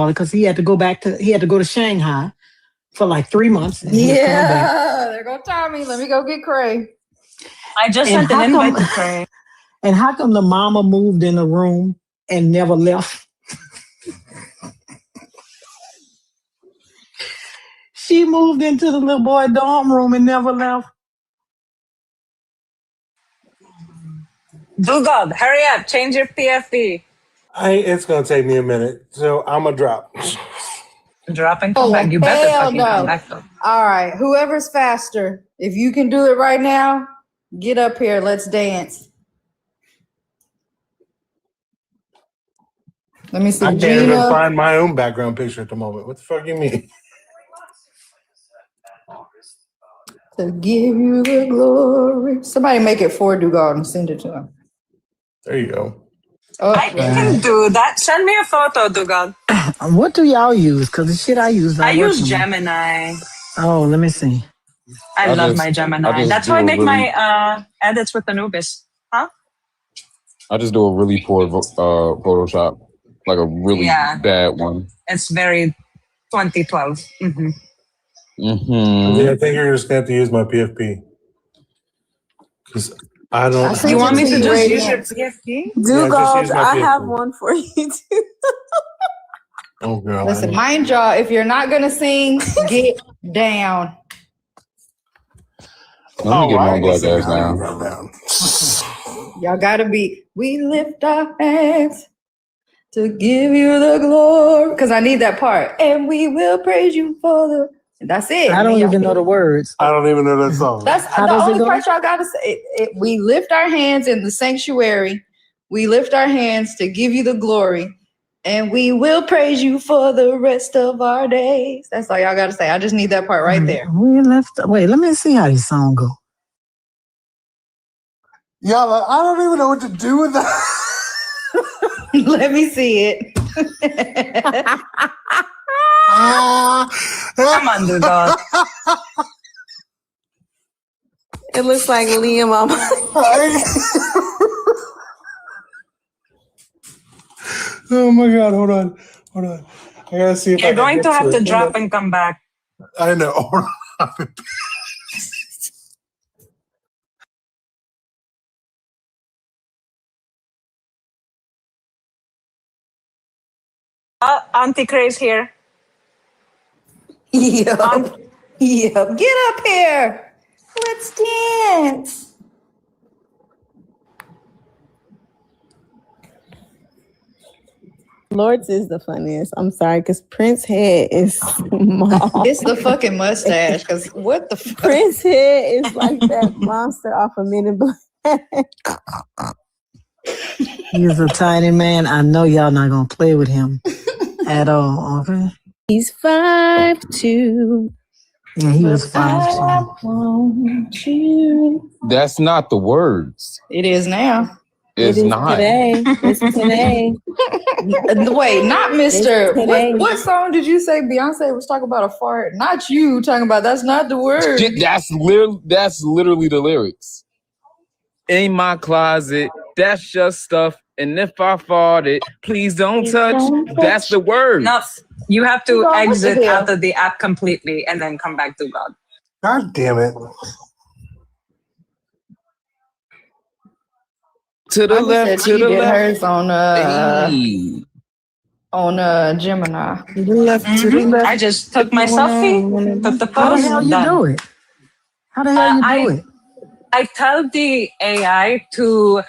because he had to go to Shanghai for like 3 months. And he was coming back. There go Tommy. Let me go get Cray. I just sent an invite to Cray. And how come the mama moved in the room and never left? She moved into the little boy dorm room and never left. Dugard, hurry up. Change your PFP. It's gonna take me a minute, so I'm gonna drop. Drop and come back. You better fucking come back though. All right. Whoever's faster, if you can do it right now, get up here. Let's dance. Let me see. I can't even find my own background picture at the moment. What the fuck you mean? To give you the glory. Somebody make it for Dugard and send it to him. There you go. I can do that. Send me a photo, Dugard. What do y'all use? Because the shit I use. I use Gemini. Oh, let me see. I love my Gemini. That's how I make my edits with Anubis. Huh? I just do a really poor Photoshop, like a really bad one. It's very 2012. Mm-hmm. I think you're just gonna have to use my PFP because I don't. You want me to just use your PFP? Dugard, I have one for you too. Oh girl. Listen, mind y'all, if you're not gonna sing, get down. Let me get my black ass down. Y'all gotta be. We lift our hands to give you the glory. Because I need that part. And we will praise you for the. That's it. I don't even know the words. I don't even know that song. That's the only part y'all gotta say. We lift our hands in the sanctuary. We lift our hands to give you the glory. And we will praise you for the rest of our days. That's all y'all gotta say. I just need that part right there. Wait, let me see how this song go. Y'all, I don't even know what to do with that. Let me see it. Come on, Dugal. It looks like Liam on Oh my God! Hold on. I gotta see if You're I can going get to have to it. drop and come back. I know. Auntie Craze here. Yep. Get up here. Let's dance. Lord's is the funniest. I'm sorry, because Prince's head is small. It's the fucking mustache, because what the fuck? Prince's head is like that monster off of Men in Black. He's a tiny man. I know y'all not gonna play with him at all, okay? He's 5'2". Yeah, he was 5'2". That's not the words. It is now. It's not. Today. It's today. Wait, not Mr. today. What song did you say Beyonce was talking about a fart? Not you talking about that's not the word. That's literally the lyrics. In my closet, that's just stuff. And if I fought it, please don't touch. That's the word. No, you have to Dugal, what the exit hell? out of the app completely and then come back to God. God damn it! To the left, to she the did left. hers on Hey. Gemini. To the left, to the left. I just took my selfie, took the How the pose, hell you done. do it? How the hell you do it? I tell the AI to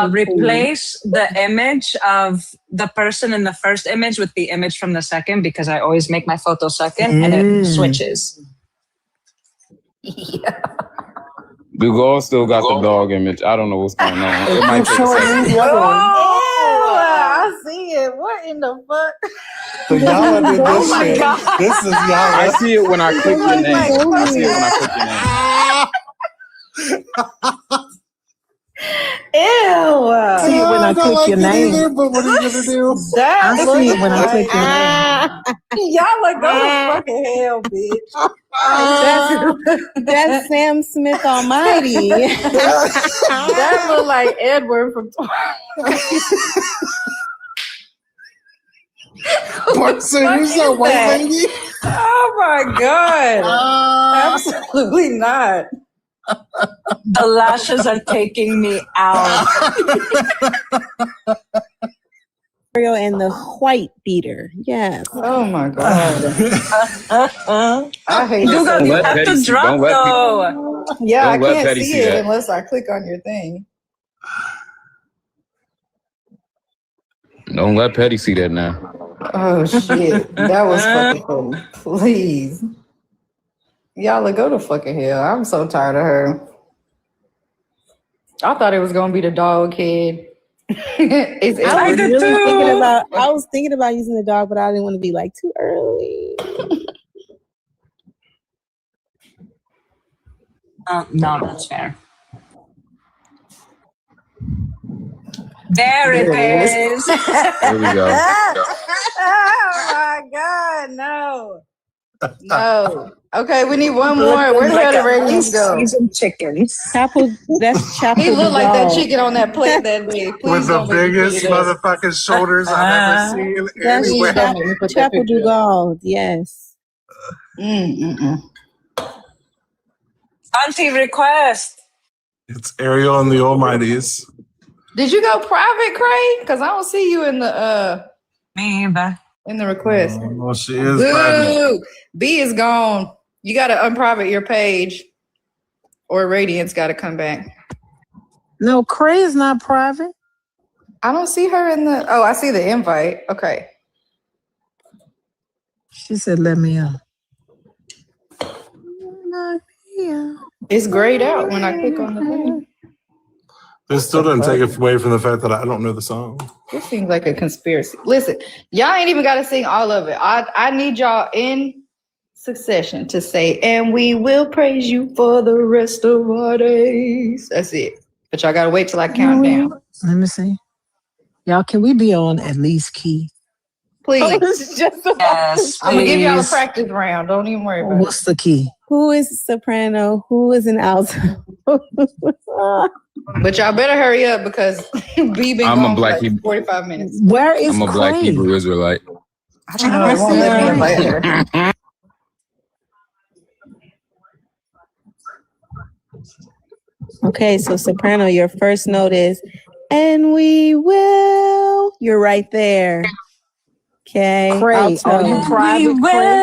replace the image of the person in the first image with the image from the second, because I always make my photo second and it switches. Google still got the dog image. I don't know what's going on. It might take a second. I see it. What in the fuck? So Yala did this Oh my shit. God. This is Yala. I see it when I click your name. I see it when I click your name. Ew. See it when I click your name. Either, but what are you gonna do? That I see it when I click your name. Y'all like go to fucking hell, bitch. That's Sam Smith Almighty. That look like Edward from So who's that white lady? Oh my God. Absolutely not. The lashes are taking me out. And the white beater. Yes. Oh my God. I hate Dugal, it. you have to drop though. Yeah, I Don't let can't Petty see see it that. unless I click on your thing. Don't let Petty see that now. Oh shit. That was fucking funny. Please. Y'all go to fucking hell. I'm so tired of her. I thought it was gonna be the dog head. It's I was Edward. really thinking about using the dog, but I didn't want to be like too early. No, that's fair. There it is. There we go. Oh my God, no. No. Okay, we need one more. Where the hell did ratings go? Seasoned chickens. That's Chapel He looked like that Dugal. chicken on that plate that day. Please With the don't make me biggest put it up. motherfucking shoulders I've ever seen That's anywhere. Don't make me put that Chapel picture up. Dugal. Yes. Auntie request. It's Ariel and the Almighties. Did you go private, Craig? Because I don't see you in the Me either. in the request. Well, she is private. Boo! B is gone. You got to unprivate your page, or Radiant's got to come back. No, Cray is not private. I don't see her in the. Oh, I see the invite. Okay. She said, "Let me up." It's grayed out when I click on the thing. This still doesn't take it away from the fact that I don't know the song. This seems like a conspiracy. Listen, y'all ain't even got to sing all of it. I need y'all in succession to say, "And we will praise you for the rest of our days." That's it. But y'all got to wait till I count down. Let me see. Y'all, can we be on at least key? Please. Yes, I'm gonna give y'all a please. practice round. Don't even worry about What's the key? Who is soprano? Who is an alto? it. But y'all better hurry up because B been I'm a gone for black like Hebrew. 45 minutes. Where is I'm a black Craig? Hebrew Israelite. I don't know. They won't let me invite her. Okay, so soprano, your first note is, and we will. You're right there. Okay. Craig, are you Alto. private, Craig?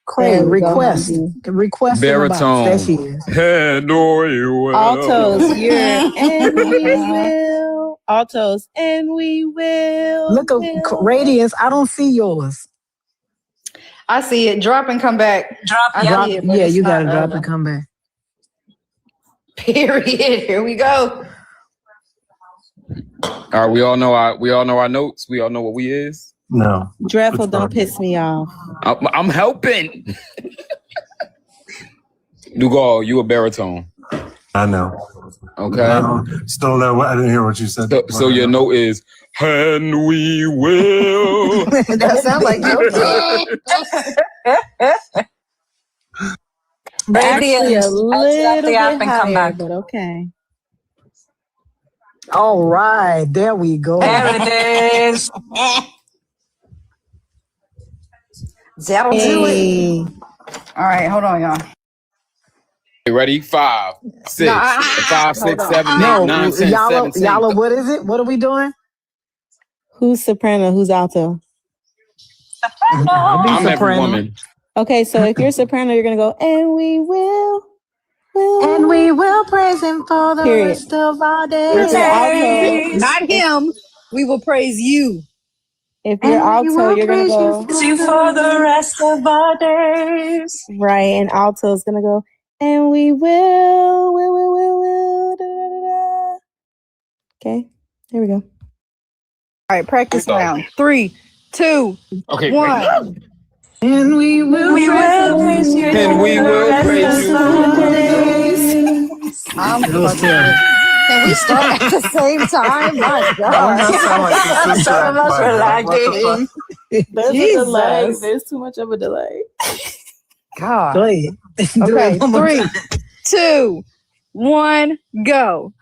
Craig, There we go, request. Hanji. Request in the box. There she is. Altos, you're and we will. Altos, and we will. Look at Radiance. I don't see yours. I see it. Drop and come back. Drop, I yeah. see it, but Yeah, it's you not gotta drop other. and come back. Period. Here we go. All right, we all know our notes. We all know what we is. No. Dreadful, don't piss me off. I'm helping. Dugal, you a baritone. I know. Okay. Still know. I didn't hear what you said. So your note is, and we will. That sounds like Actually, a Radiance. little the app bit and come higher, back. but okay. All right, there we go. There it is. That'll do it. All right, hold on, y'all. Ready? 5, 6, No, 5, 6, 7, 8, No, 9, 10, y'all, 17. y'all, what is it? What are we doing? Who's soprano? Who's alto? I'll be I'm every soprano. woman. Okay, so if you're soprano, you're gonna go, and we will. And we will praise him for the Period. rest of our If you're alto, days. Not him. We will praise you. if you're And we alto, will you're gonna praise go See you for the rest of our days. right, and alto is gonna go, and we will. Da, da, da, da. Okay, there we go. All right, practice round. 3, 2, Okay. 1. And we will praise you. And we will praise you. I'm That was fucking terrible. sick. Can we start at the same time? My Why God. does that sound like the sister Some act of us like were that? What the lagging. There's Jesus. a delay. There's too much of a delay. God. Go ahead. Do Okay, it one more 3, time. 2, 1, go.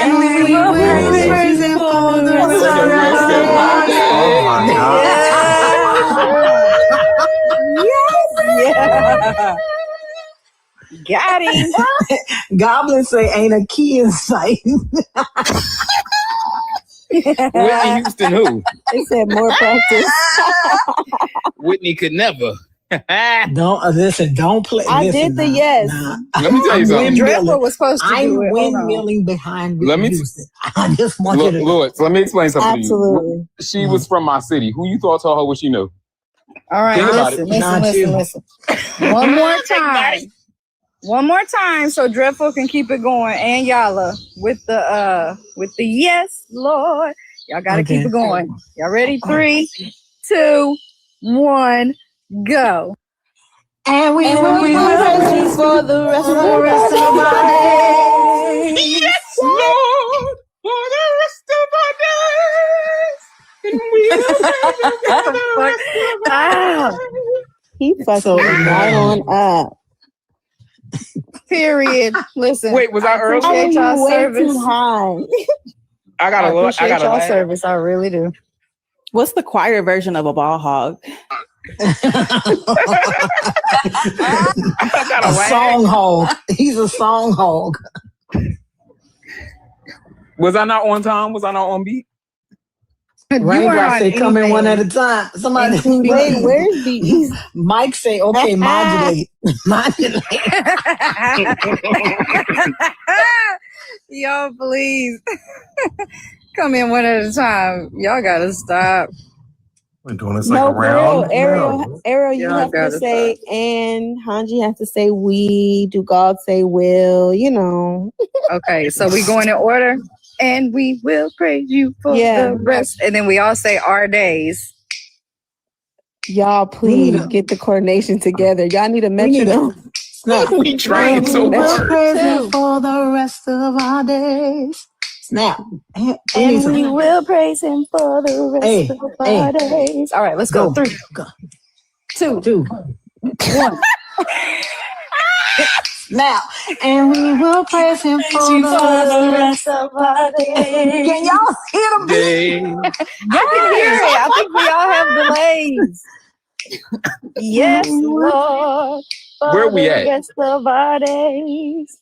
And we will praise him you for the For rest the of rest our of our days. Oh my Yes. Got him. Goblin say ain't a key in sight. Whitney Houston, who? They said more practice. Whitney could never. Don't listen. Don't play. I listen, did the now. yes. Nah. Let me tell you I'm something. Dreadful was supposed to I'm do it. Hold on. windmilling behind Let me Houston. I just want you to know. Look, let me explain something Absolutely. to you. She was from my city. Who you thought told her what she knew? All right, Think about it. listen. One more time. One more time so Dreadful can keep it going. And Yala with the yes, Lord. Y'all gotta Okay. keep it going. Y'all ready? 3, 2, 1, go. And we will praise you for the rest of our days. Yes, Lord, for the rest of our days. And we will praise you for the rest of our days. He fucking right on up. Period. Listen. Wait, was I early? Appreciate y'all Way service. too high. I appreciate gotta y'all laugh. service. I really do. What's the choir version of a ball hog? a song hog. He's a song hog. Was I not on time? Was I not on beat? Raindrop say come in one at a time. Somebody Wait, where's B-Eazy? Mike say, okay, modulate. Yo, please. Come in one at a time. Y'all gotta stop. We're doing this like a No, for real. round. Ariel, you Y'all have to gotta say and Hanji has to say we, do God say will, you know. Okay, so we going in order. And we will praise you for the rest. And then we all say our days. Y'all please get the coordination together. Y'all need a metronome. We trying so We'll hard. praise him for the rest of our days. Snap. And we will praise him for the rest of our days. All right, let's go. 3, 2, 1. Now, and we will praise him for the rest of our days. Can y'all hear the beat? I can hear it. I think we all have delays. Yes, Lord. Where we at? The rest of our days.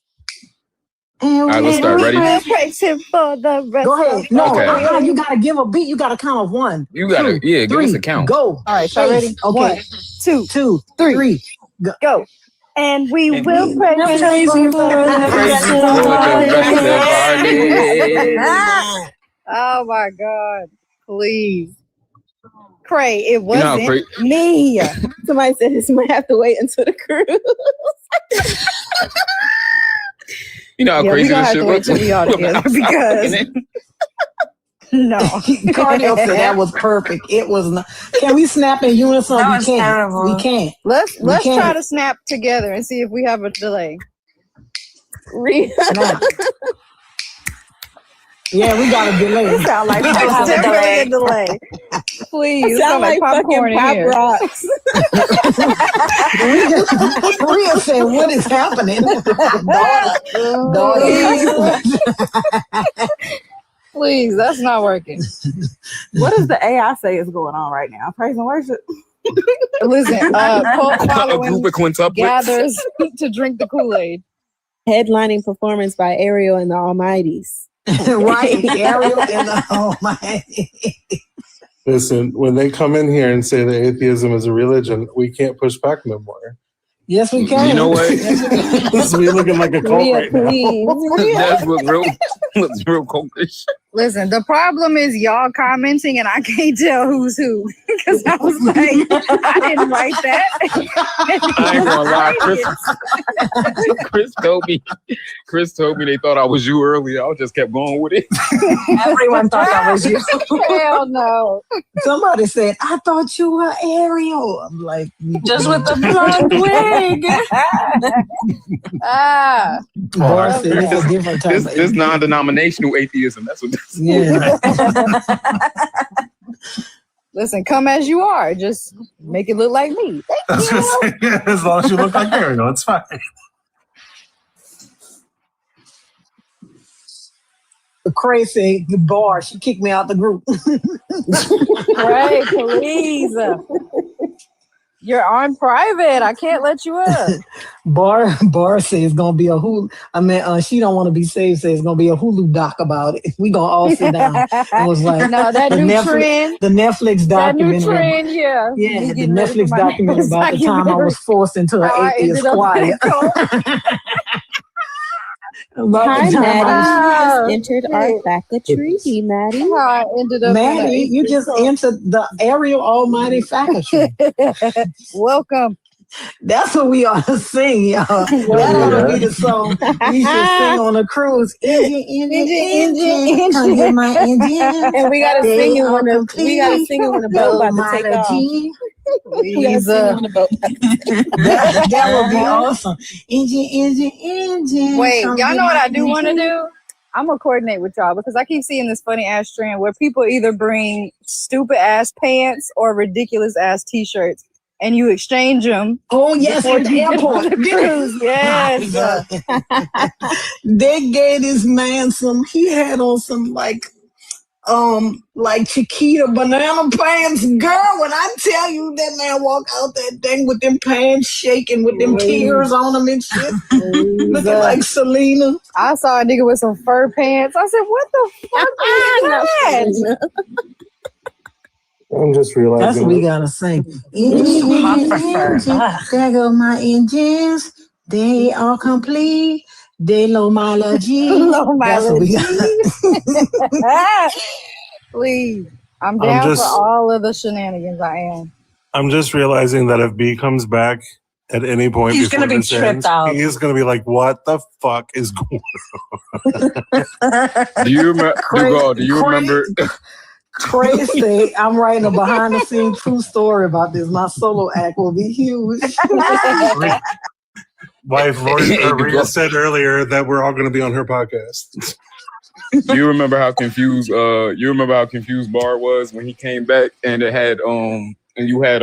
All right, let's start. Ready? We'll praise him for the rest. Go ahead. Of No, Okay. you gotta give a beat. You gotta count of 1. You gotta, 2, yeah, give 3, us a count. Go. All right, y'all ready? Okay. 1, 2, 3. Go. And we And will we praise him for the praise rest you of for the our rest of our days. days. Oh my God. Please. Cray, it You know how wasn't crazy. me. Somebody said this might have to wait until the cruise. You know how Yeah, we crazy gonna this have shit to wait looks. till we all together because no. Cardio said that was perfect. It was not. Can we snap in unison? That We was can't. terrible. We can't. Let's We try can't. to snap together and see if we have a delay. Snap. Yeah, we got a delay. It sound like We there's have a definitely a delay. Please, it sound like popcorn in Pop here. Rocks. Rhea said, "What is happening, daughter?" Please, that's not working. What does the AI say is going on right now? Praise and worship. Listen, cult A following group of quintuplets. gathers to drink the Kool-Aid. Headlining performance by Ariel and the Almighties. Right, Ariel and the Almighty. Listen, when they come in here and say that atheism is a religion, we can't push back no more. Yes, we can. You know what? This we looking like a cult Rhea, right now. please. That's what looks real cultish. Listen, the problem is y'all commenting and I can't tell who's who because I was like, I didn't write that. I ain't gonna lie, Chris told me they thought I was you earlier. I just kept going with it. Everyone thought that was you. Hell no. Somebody said, "I thought you were Ariel." I'm like, Just with the blonde wig. Bar said it's a different type of This non-denominational atheism. That's what this is. Yeah. Listen, come as you are. Just make it look like me. Thank you. As long as you look like Ariel, it's fine. Crazy Bar, she kicked me out the group. Right, please. You're on private. I can't let you up. Bar says it's gonna be a Hulu. I mean, she don't want to be saved. Says it's gonna be a Hulu doc about it. We gonna all sit down. It was like No, that the new Netflix, trend. the Netflix That new documentary. trend, yeah. Yeah, Me the getting ready for Netflix my documentary about the time I was forced into an How I atheist ended up in choir. a cult. About Hi, the time I was Maddie. You just entered our faculty, Maddie. How I ended up in Maddie, you just entered the Ariel Almighty faculty. Welcome. That's what we ought to sing, y'all. That ought to be the song we should sing on a cruise. Engine. Come get my engine. And we gotta sing it when the boat about to take off. Please, On the boat. that would be awesome. Engine. Wait, Come y'all get know what my I do want to engine. do? I'm gonna coordinate with y'all because I keep seeing this funny ass trend where people either bring stupid ass pants or ridiculous ass t-shirts, and you exchange them. Oh yes, before at the you get on airport. the cruise. Yes. They gave this man some. He had on some like Chiquita banana pants. Girl, when I tell you that man walked out that thing with them pants shaking with them tears on them and shit, looking like Selena. I saw a nigga with some fur pants. I said, "What the fuck is that?" I'm just realizing That's what we gotta sing. Engine. There go my engines. They are complete. They low mileage. Low That's what we got. Please, I'm I'm down just- for all of the shenanigans. I am. I'm just realizing that if B comes back at any point He's before gonna be this tripped ends, out. he is going to be like, "What the fuck is going on?" Do you remember? Crazy. I'm writing a behind the scenes true story about this. My solo act will be huge. Wife Rhea said earlier that we're all going to be on her podcast. You remember how confused Bard was when he came back and it had and you had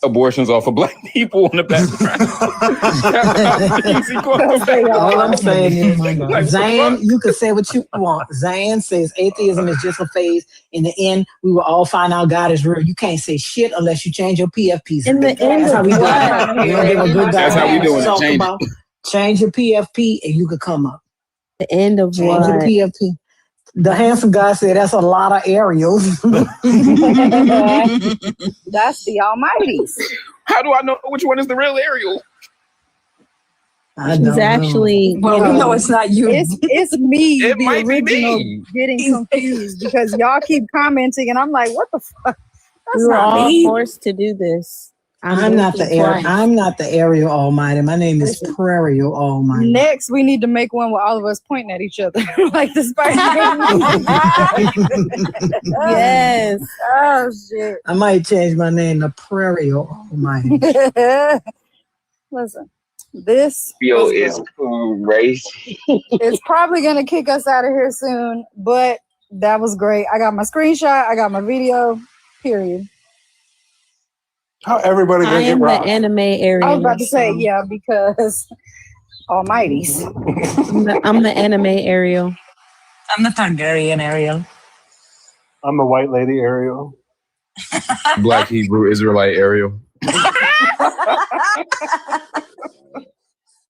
abortions off of black people in the background. All I'm saying is, Zan, you can say what you want. Zan says atheism is just a phase. In the end, we will all find out God is real. You can't say shit unless you change your PFPs. In the end, that's how we do it. We don't give a good That's how we doing it. talk Change about. Change your PFP and you could come up. The end of Change what? your PFP. The handsome guy said that's a lot of aerials. That's the Almighty's. How do I know which one is the real Ariel? She's actually. Well, we know it's not you. It's me, It the might be original, me. getting confused because y'all keep commenting, and I'm like, what the fuck? That's We were not all me. forced to do this. I'm not the Ariel Almighty. My name is Prairie Almighty. Next, we need to make one with all of us pointing at each other like the Spider-Man. Yes. Oh shit. I might change my name to Prairie Almighty. Listen, this Yo is crazy. it's probably gonna kick us out of here soon, but that was great. I got my screenshot. I got my video. Period. How everybody I gonna get am the robbed? anime area. I was about to say yeah because Almighty's. I'm the anime Ariel. I'm the Targaryen Ariel. I'm the white lady Ariel. Black Hebrew Israelite Ariel. I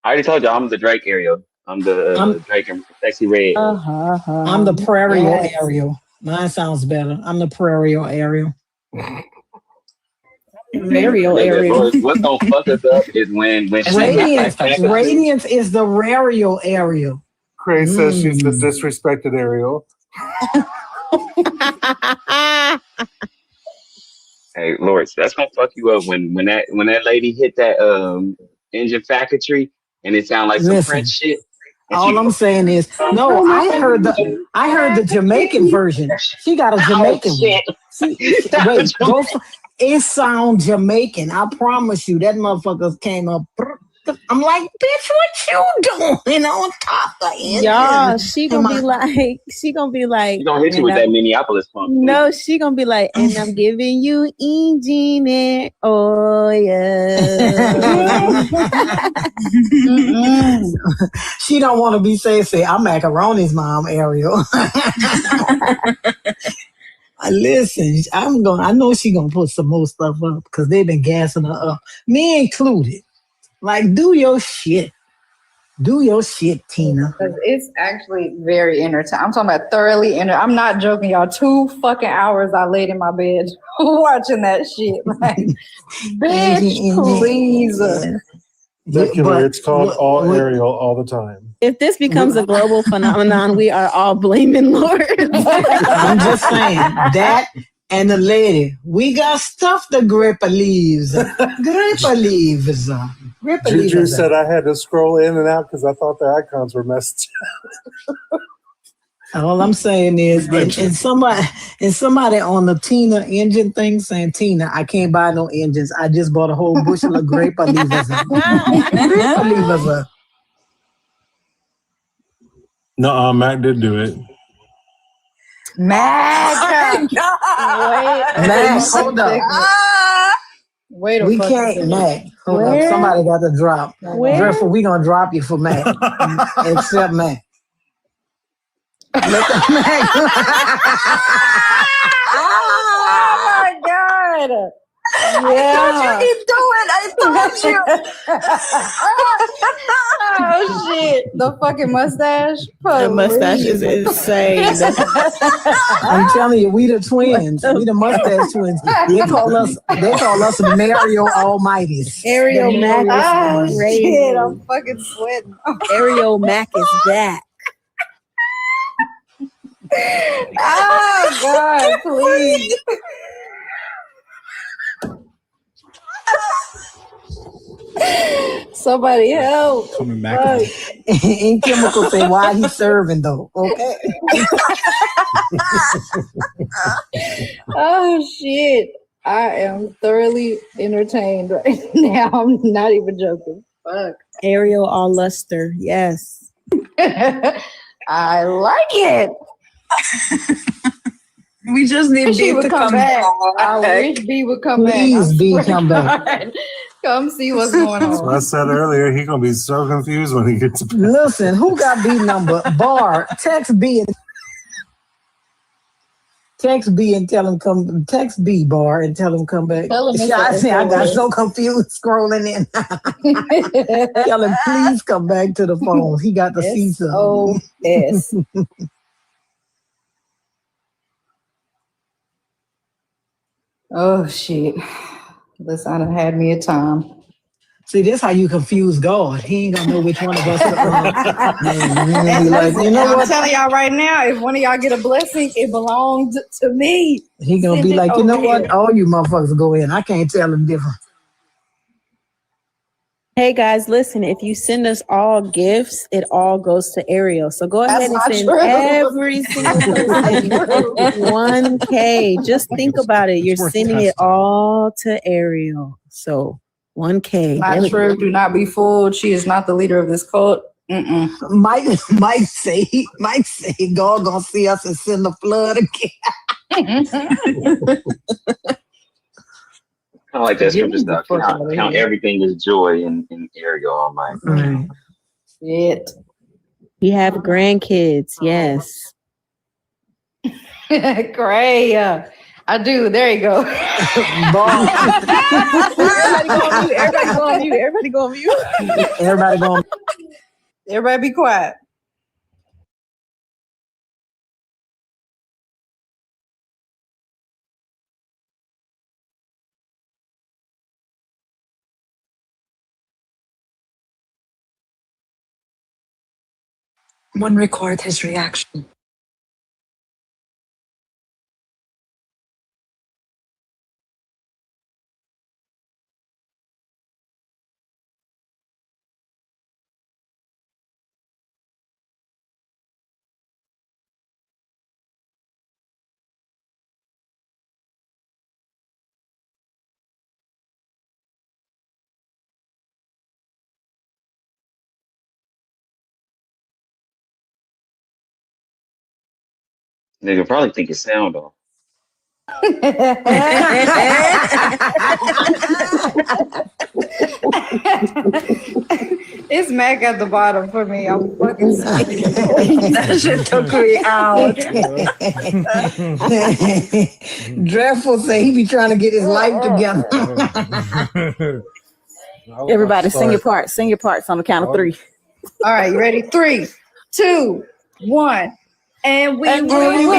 already told you I'm the Drake Ariel. I'm the Drake and Sexy Red. I'm the Prairie Yes. Ariel. Mine sounds better. I'm the Prairie Ariel. Ariel Look, Ariel. Lord, what's gonna fuck us up is when Radiance is the Rarial Ariel. Cray says she's the disrespected Ariel. Hey, Lord, that's gonna fuck you up when that lady hit that engine factory and it sound like some Listen. French shit. And All I'm saying is, no, I heard the Jamaican version. She got a Jamaican one. Wait, it sounds Jamaican. I promise you, that motherfucker came up. I'm like, bitch, what you doing on top of it? Y'all, she gonna be like, she gonna hit you with that Minneapolis pump. no, she gonna be like, and I'm giving you engineer oil. She don't want to be say I'm macaroni's mom, Ariel. Listen, I know she gonna put some more stuff up because they've been gassing her up, me included. Like, do your shit. Do your shit, Tina. Because it's actually very entertaining. I'm talking about thoroughly entertaining. I'm not joking, y'all. 2 fucking hours I laid in my bed watching that shit. Like, bitch, please. Secular, it's called all Ariel all the time. If this becomes a global phenomenon, we are all blaming Lord. I'm just saying that. And the lady, we got stuff the gripper leaves. Gripper leaves. Gripper Juju leaves. said I had to scroll in and out because I thought the icons were messed up. All I'm saying is, and somebody on the Tina engine thing saying, Tina, I can't buy no engines. I just bought a whole bushel of gripper leavers. Gripper leavers. No, Mac did do it. Mac! Mac, hold up. Wait a We fucking can't, second. Mac. Hold up. Where? Somebody got to drop. Where? Dreadful, we gonna drop you for Mac. Except Mac. Let the Mac. Oh my god! Yeah. You keep doing. I told you. Oh shit! The fucking mustache. The mustache is insane. I'm telling you, we the twins. We the mustache twins. They call us Mario Almighties. Ariel Mac Oh is crazy. shit! I'm fucking sweating. Ariel Mac is back. Oh god! Please. Somebody help. Coming back. In Chemical say why he's serving though. Okay. Oh shit. I am thoroughly entertained right now. I'm not even joking. Fuck. Ariel all luster. Yes. I like it. We just need Wish B he would to come come back. back. I wish B would come Please, back. B, come back. Come see what's going So I on. said earlier, he gonna be so confused when he gets back. Listen, who got B number? Bar, text B and tell him come. Text B Bar and tell him come back. Tell him it's I got SOS. so confused scrolling in. Tell him please come back to the phone. He got to see something. SOS. Oh shit. Listen, I done had me a time. See, this how you confuse God. He ain't gonna know which one of us to And be like, you know I'm what? telling y'all right now, if one of y'all get a blessing, it belongs to me. He gonna be Send it like, you know over what? here. All you motherfuckers go in. I can't tell them different. Hey guys, listen, if you send us all gifts, it all goes to Ariel. So go ahead That's and not send true. every single person $1K. Just think about it. You're sending it all to Ariel. So $1K. There Not we true. go. Do not be fooled. She is not the leader of this cult. Mike say God gonna see us and send the flood again. I like that Get scripture me the stuff. fuck out of Count here. everything as joy in Ariel Almighty. Right. Shit. You have grandkids, yes. Great. I do. There you go. Everybody go on mute. Everybody go on mute. Everybody go on mute. Everybody going. Everybody be quiet. One record his reaction. Nigga probably think it's sound off. It's Mac at the bottom for me. I'm fucking saying. That shit took me out. Dreadful say he be trying to get his life together. Everybody sing your part. Sing your parts on the count of 3. All right, you ready? 3, 2, 1. And we will yes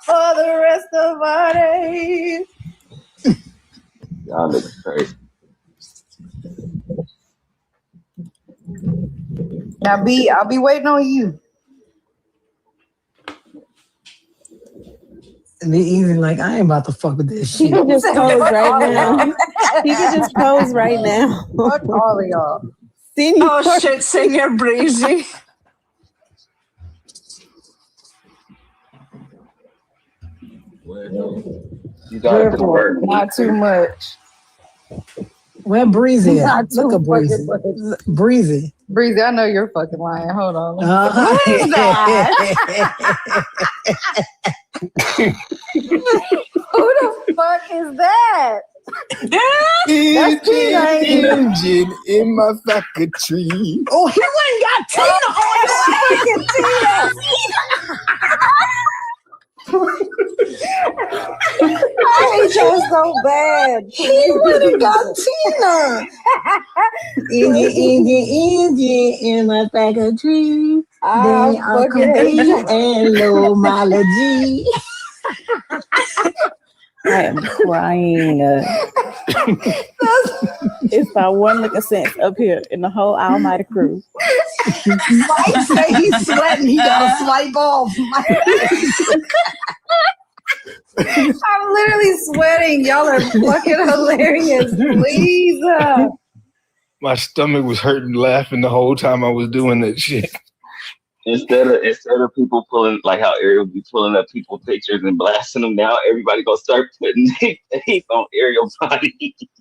for the rest of our days. Y'all look crazy. Now, B, I'll be waiting on you. B-Eazy like, I ain't about to fuck with this shit. He can just pose right now. He can just pose right now. Fuck all of y'all. Oh shit, singer B-Eazy. You got it to work. Not too much. Where Breezy at? Not Look too at Breezy. fucking much. Breezy. Breezy, I know you're fucking lying. Hold on. Uh-huh. What is that? Who the fuck is that? That's Tina, ain't it? Engine in my factory. Oh, he went and got Tina on I hate y'all so bad. He went and got Tina. Engine in my factory. They are complete and low mileage. I am crying. It's about one lick of sense up here in the whole Almighty crew. Mike say he's sweating. He got to swipe off. I'm literally sweating. Y'all are fucking hilarious. Please. My stomach was hurting laughing the whole time I was doing that shit. Instead of people pulling like how Ariel be pulling up people pictures and blasting them, now everybody gonna start putting their face on Ariel's body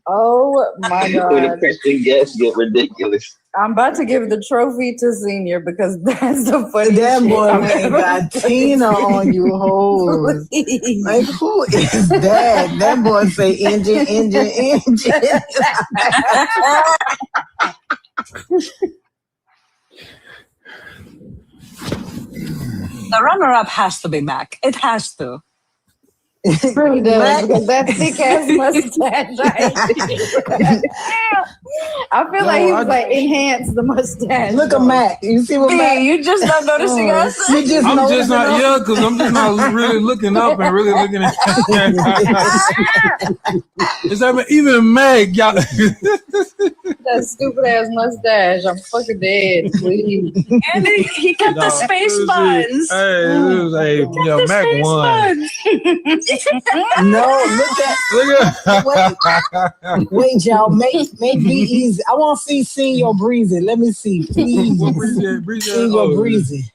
Oh my when the God. Christian guests get ridiculous. I'm about to give the trophy to Senior because that's the funniest That shit boy I've went and ever got fucking Tina seen. on you, hoes. Please. Like, who is that? That boy say engine. The runner-up has to be Mac. It has to. It really does Mac- because that thick ass mustache. I feel like he was like enhance the mustache. Look at Mac. You see what Mac? You just not noticing us? You just I'm just noticing not, us? yeah, because I'm just not really looking up and really looking at. Is that even Meg? Y'all. That stupid ass mustache. I'm fucking dead. Please. And he kept the space buns. Hey, yeah, Mac won. No, wait, y'all. Make B-Eazy. I want to see Senior Breezy. Let me see, please. Senior Breezy.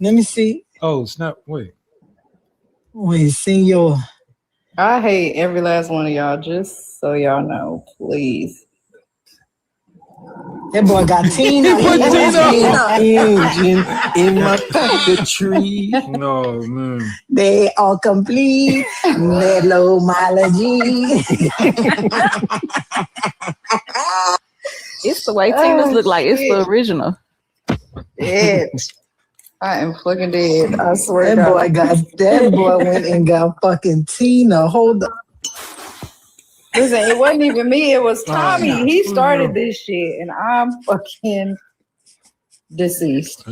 Let me see. Oh, snap. Wait, Senior. I hate every last one of y'all, just so y'all know, please. That boy got Tina. Engine in my packetry. No, man. They are complete. That low mileage. It's the way Tina's look like. It's the original. Dead. I am fucking dead. I swear That to boy God. that boy went and got fucking Tina. Hold up. Listen, it wasn't even me. It was Tommy. Oh, He started this shit, and I'm fucking deceased.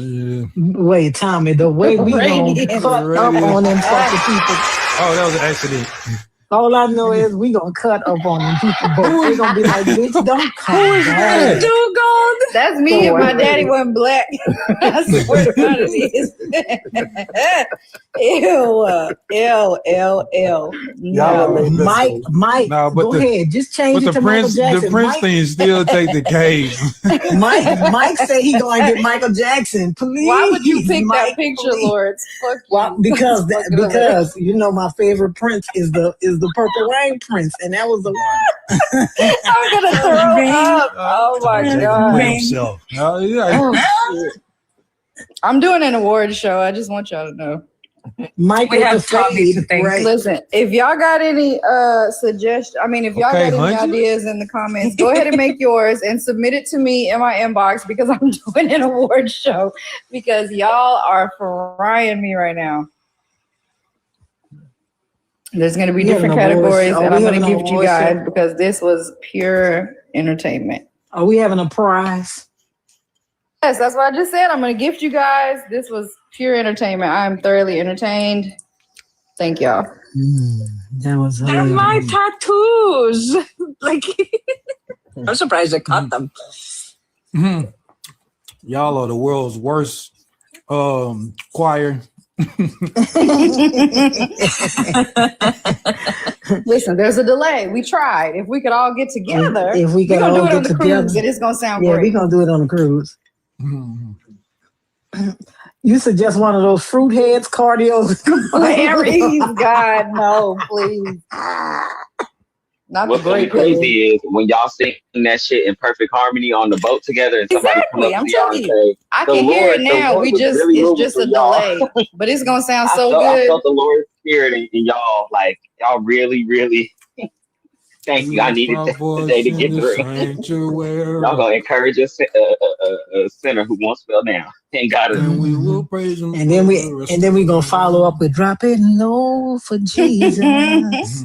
Wait, Tommy, the way we gonna cut up on them fucking people. Oh, that was an accident. All I know is we gonna cut up on them people, but they gonna be like, bitch, don't come back. Dude, God. That's me if my daddy wasn't black. I swear to God it is. Ew. No, Mike, No, but go ahead. Just change But it to Michael Jackson. the Prince Mike, thing still take the cave. Mike said he gonna get Michael Jackson. Please. Why would you pick Mike, that picture, please. Lords? Fuck Well, you. because Fuck it. you know my favorite Prince is the Purple Rain Prince, and that was the one. I'm gonna throw up. Oh my God. Himself. Oh, shit. I'm doing an award show. I just want y'all to know. Mike, we have Tommy to thank. Right. Listen, if y'all got any suggestions, if y'all got any ideas in the comments, go ahead and make yours and submit it to me in my inbox because I'm doing an award show because y'all are frying me right now. There's going to be different categories and I'm going to gift you guys because this was pure entertainment. Are we having a prize? Yes, that's what I just said. I'm going to gift you guys. This was pure entertainment. I am thoroughly entertained. Thank y'all. That was They're my tattoos. Like, I'm surprised I caught them. Y'all are the world's worst choir. Listen, there's a delay. We tried. If we could all get together, if we could we're all gonna do it get on the together, cruise, and it's gonna sound yeah, great. we're gonna do it on the cruise. You suggest one of those fruit heads cardios? Aries, God, no, please. Not What's the gonna be great crazy is when y'all sing that shit in perfect harmony on the boat together, and somebody come Exactly. up I'm to y'all telling and you, say, I "The can hear Lord, it the now. Lord We was just really it's moving just through a y'all." delay, but it's gonna sound I so I good. felt the Lord's spirit in y'all. Like y'all really, really. Thank you. I needed that today to get through. Y'all gonna encourage a sinner who won't spell down. Ain't got it. And we will praise him. And then we gonna follow up with drop it low for Jesus.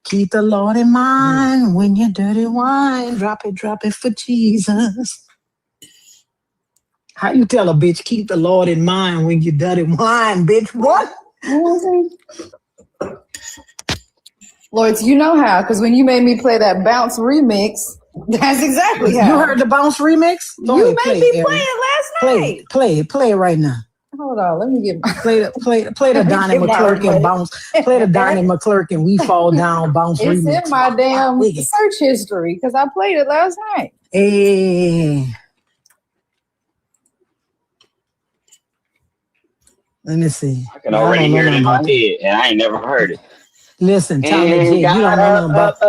Keep the Lord in mind when you're dirty wine. Drop it for Jesus. How you tell a bitch keep the Lord in mind when you're dirty wine, bitch? What? Lords, you know how, because when you made me play that bounce remix, that's exactly how. You heard the bounce remix? Go You ahead, made play me it, play Aaron. it last night. Play it right now. Hold on, let me get Play the Donnie Get my McClurkin remote. bounce. Play the Donnie McClurkin We Fall Down bounce It's remix. in my damn search history because I played it last night. Hey. Let me see. I can already hear it in my head, and I ain't never heard it. Listen, Tommy And G, you don't know nothing about.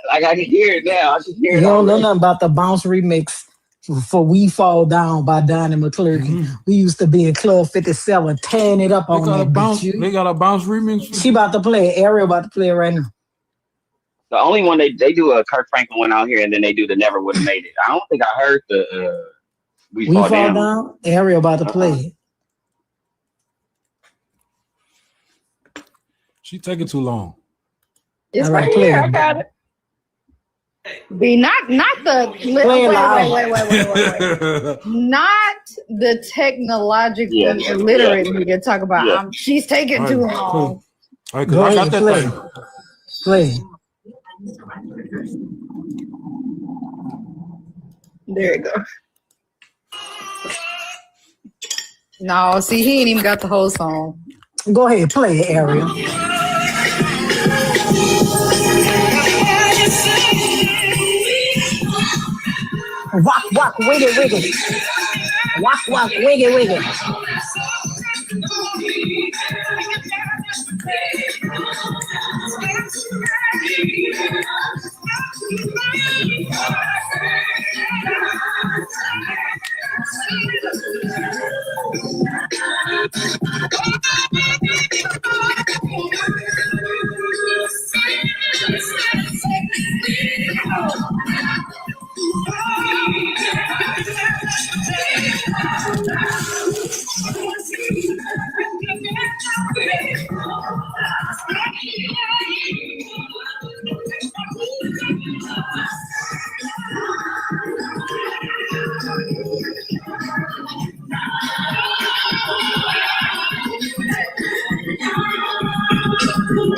Like I can hear it now. I can hear You it don't know already. nothing about the bounce remix for "We Fall Down" by Donnie McClurkin. We used to be in Club 57, tearing it up They on got a that bounce. beat. They got a bounce remix. She about to play it. Ariel about to play it right now. The only one they do a Kirk Franklin one out here, and then they do the Never Would Have Made It. I don't think I heard the We Fall Down. Ariel about to play it. She taking too long. It's All right, right play here. it. I got it. Be not the Play it loud. wait. Not the technologically Yeah. illiterate me to talk about. Yeah. She's taking too long. All right, Go I ahead, got that play. thing. Play. There you go. No, see, he ain't even got the whole song. Go ahead, play it, Ariel. Walk, walk, wiggle, wiggle. Walk, walk, wiggle, wiggle.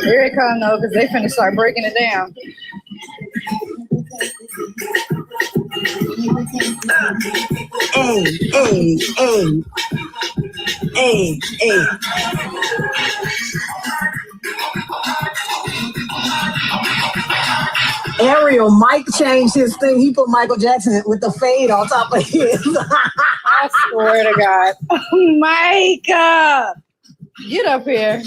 Here it comes though, because they finna start breaking it down. Hey. Ariel, Mike changed his thing. He put Michael Jackson with the fade on top of his. I swear to God. Micah! Get up here.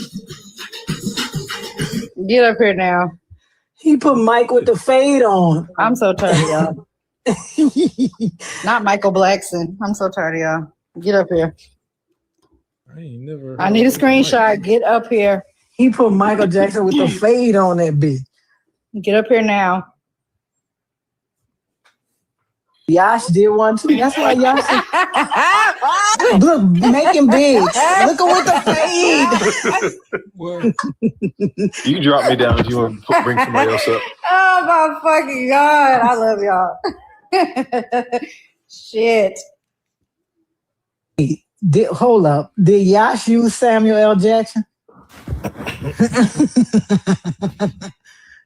Get up here now. He put Mike with the fade on. I'm so tired of y'all. Not Michael Blackson. I'm so tired of y'all. Get up here. I ain't never. I need a screenshot. Get up here. He put Michael Jackson with the fade on that beat. Get up here now. B.A.A.S.H did one too. That's why Yash. Look, make him big. Look at with the fade. You drop me down if you want to bring somebody else up. Oh my fucking God. I love y'all. Shit. Hold up. Did Yash use Samuel L. Jackson?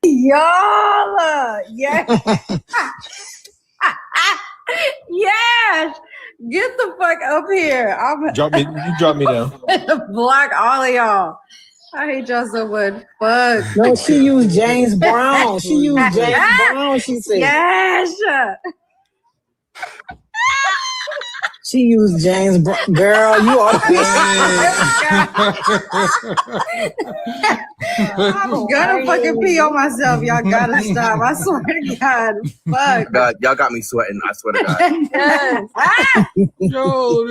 Y'all. Yes. Yes. Get the fuck up here. You drop me down. Block all of y'all. I hate y'all so much. Fuck. No, she used James Brown. She used James Brown, she said. Yes. She used James Brown. Girl, you are. I'm gonna fucking pee on myself. Y'all gotta stop. I swear to God. Fuck. God, y'all got me sweating. I swear to God. Yo,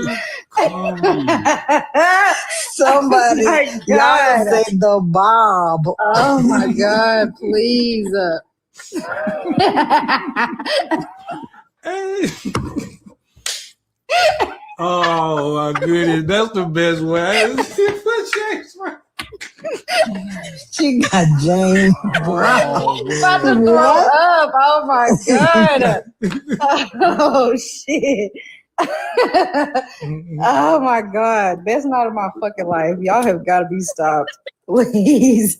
Somebody, Oh my y'all God. say the Bob. Oh my God, please. Oh my goodness, that's the best way. She got James Brown. I'm about to throw up. Oh my God. Oh shit. Oh my God. Best night of my fucking life. Y'all have got to be stopped. Please.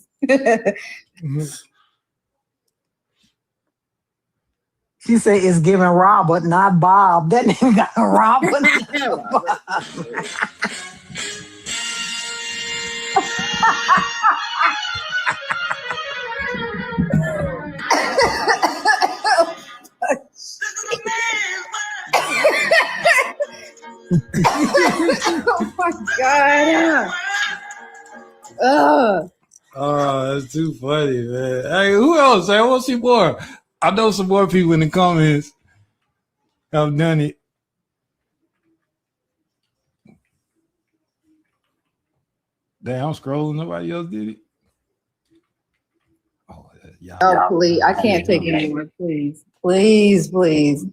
She said it's giving Robert, not Bob. That nigga got Robert. Oh my God. Oh, that's too funny, man. Hey, who else? I want to see more. I know some more people in the comments have done it. Damn, I'm scrolling. Nobody else did it. Oh, please. I can't take it anymore. Please. Please, please.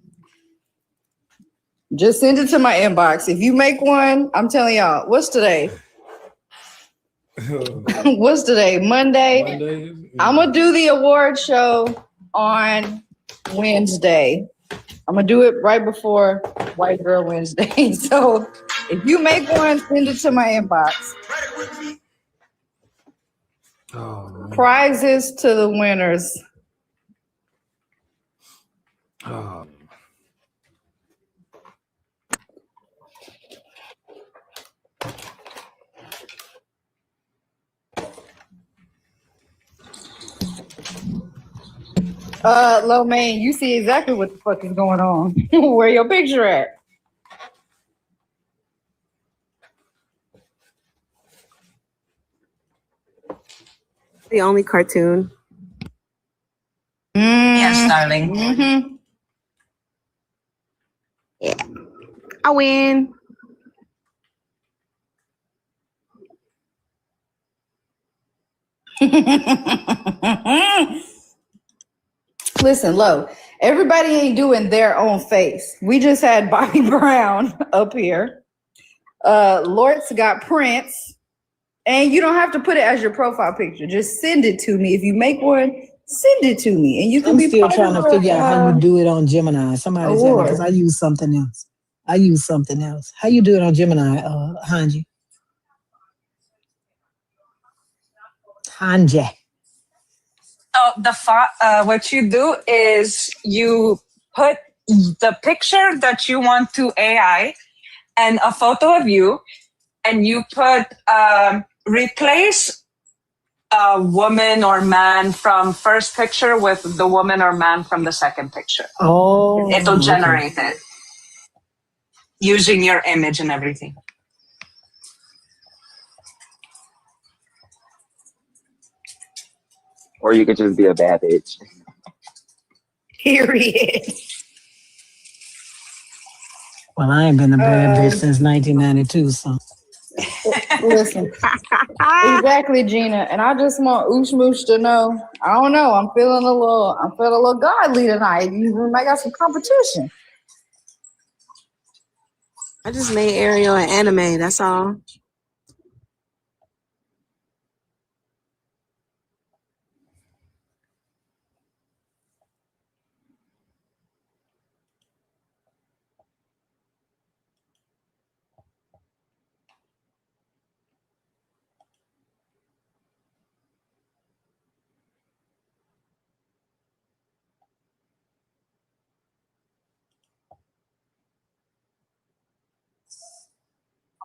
Just send it to my inbox. If you make one, I'm telling y'all, what's today? What's today? Monday? I'm going to do the award show on Wednesday. I'm going to do it right before White Girl Wednesday. So if you make one, send it to my inbox. Prizes to the winners. Lo Mein, you see exactly what the fuck is going on. Where your picture at? The only cartoon. Yes, darling. Mm-hmm. Yeah. I win. Listen, Lo, everybody ain't doing their own face. We just had Bobby Brown up here. Lort's got Prince. And you don't have to put it as your profile picture. Just send it to me. If you make one, send it to me. And you can I'm be still part trying of to figure out how you the, do it on Gemini. Somebody tell me, because I use something else. How you do it on Gemini, Hanji? Hanji. So what you do is you put the picture that you want to AI and a photo of you, and you put replace a woman or man from first picture with the woman or man from the second picture. Oh, it'll generate it using your image and everything. Or you could just be a bad bitch. Period. Well, I ain't been a bad bitch since 1992, so. Listen. Exactly, Gina. And I just want Oosh Moosh to know, I don't know, I'm feeling a little godly tonight. You might got some competition. I just made Ariel an anime, that's all.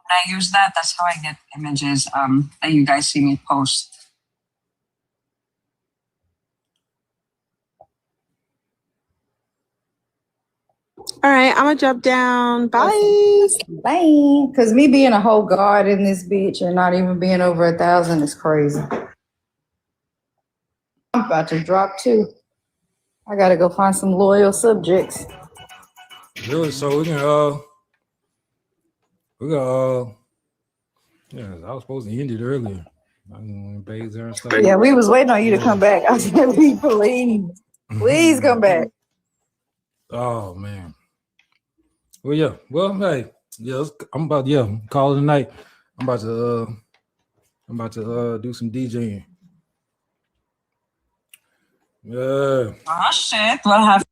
When I use that, that's how I get images that you guys see me post. All right, I'm gonna jump down. Bye. Bye. Because me being a whole god in this bitch and not even being over 1,000 is crazy. I'm about to drop too. I gotta go find some loyal subjects. Really? So we can yeah, I was supposed to end it earlier. And stuff. Yeah, we was waiting on you to come back. I said, please come back. Oh man. Well, yeah. Well, hey, yeah, I'm about call it a night. I'm about to do some DJing. Yeah. Oh shit! What happened?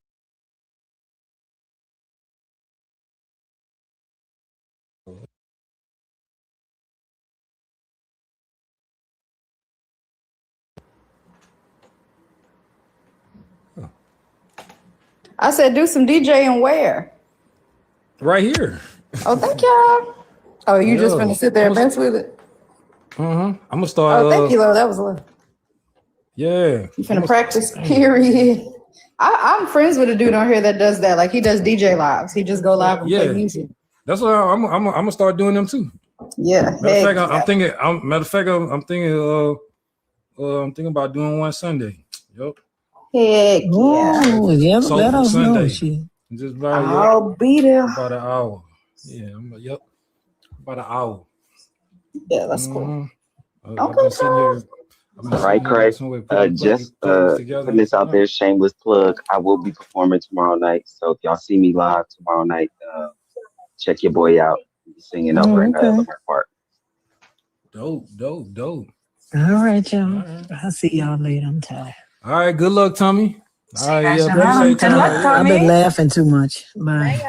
I said, do some DJing where? Right here. Oh, thank y'all. Oh, you just finna sit there and mess with it? I'm gonna start. Oh, thank you, though. That was a little. Yeah. You finna practice, period. I'm friends with a dude on here that does that. Like, he does DJ lives. He just go live and play music. That's what I'm gonna start doing them too. Yeah. Matter of fact, heck I'm thinking. I'm thinking about doing one Sunday. Yup. Heck yeah. Oh, yeah, let Soulful us know. Sunday. Shit. Just about I'll be there. about an hour. Yeah, about an hour. Yeah, that's cool. I've been sitting here. I've been All right, sitting here Craig. some way putting Just things together. putting this out there, shameless plug. I will be performing tomorrow night. So if y'all see me live tomorrow night, check your boy out. He'll be singing over in the Element Park. Dope. All right, y'all. I'll see y'all later. I'm tired. All right, good luck, Tommy. All right, guys yeah, tomorrow. appreciate Good luck, y'all. I've been laughing too much. Bye.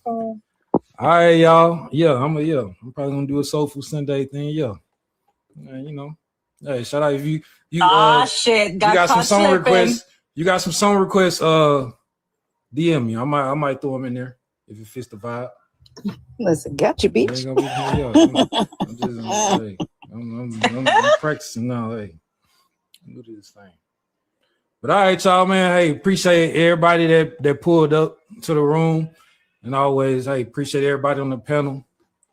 All right, y'all. Yeah, I'm probably gonna do a Soulful Sunday thing. Yeah, you know. Hey, shout out if you shit, you got some caught song slipping. requests. You got some song requests. DM me. I might throw them in there if it fits the vibe. Listen, got you, bitch. I'm practicing now. Hey, do this thing. But all right, y'all, man. Hey, appreciate everybody that pulled up to the room, and always, hey, appreciate everybody on the panel.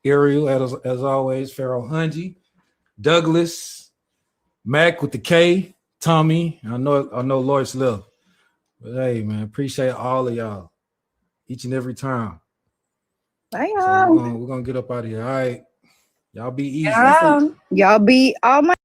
Ariel, as always, Pharaoh Hungy, Douglas, Mac with the K, Tommy. I know Lord's left. But hey, man, appreciate all of y'all each and every time. Bye, So y'all. we're gonna get up out of here. All right. Y'all be easy. Y'all be all my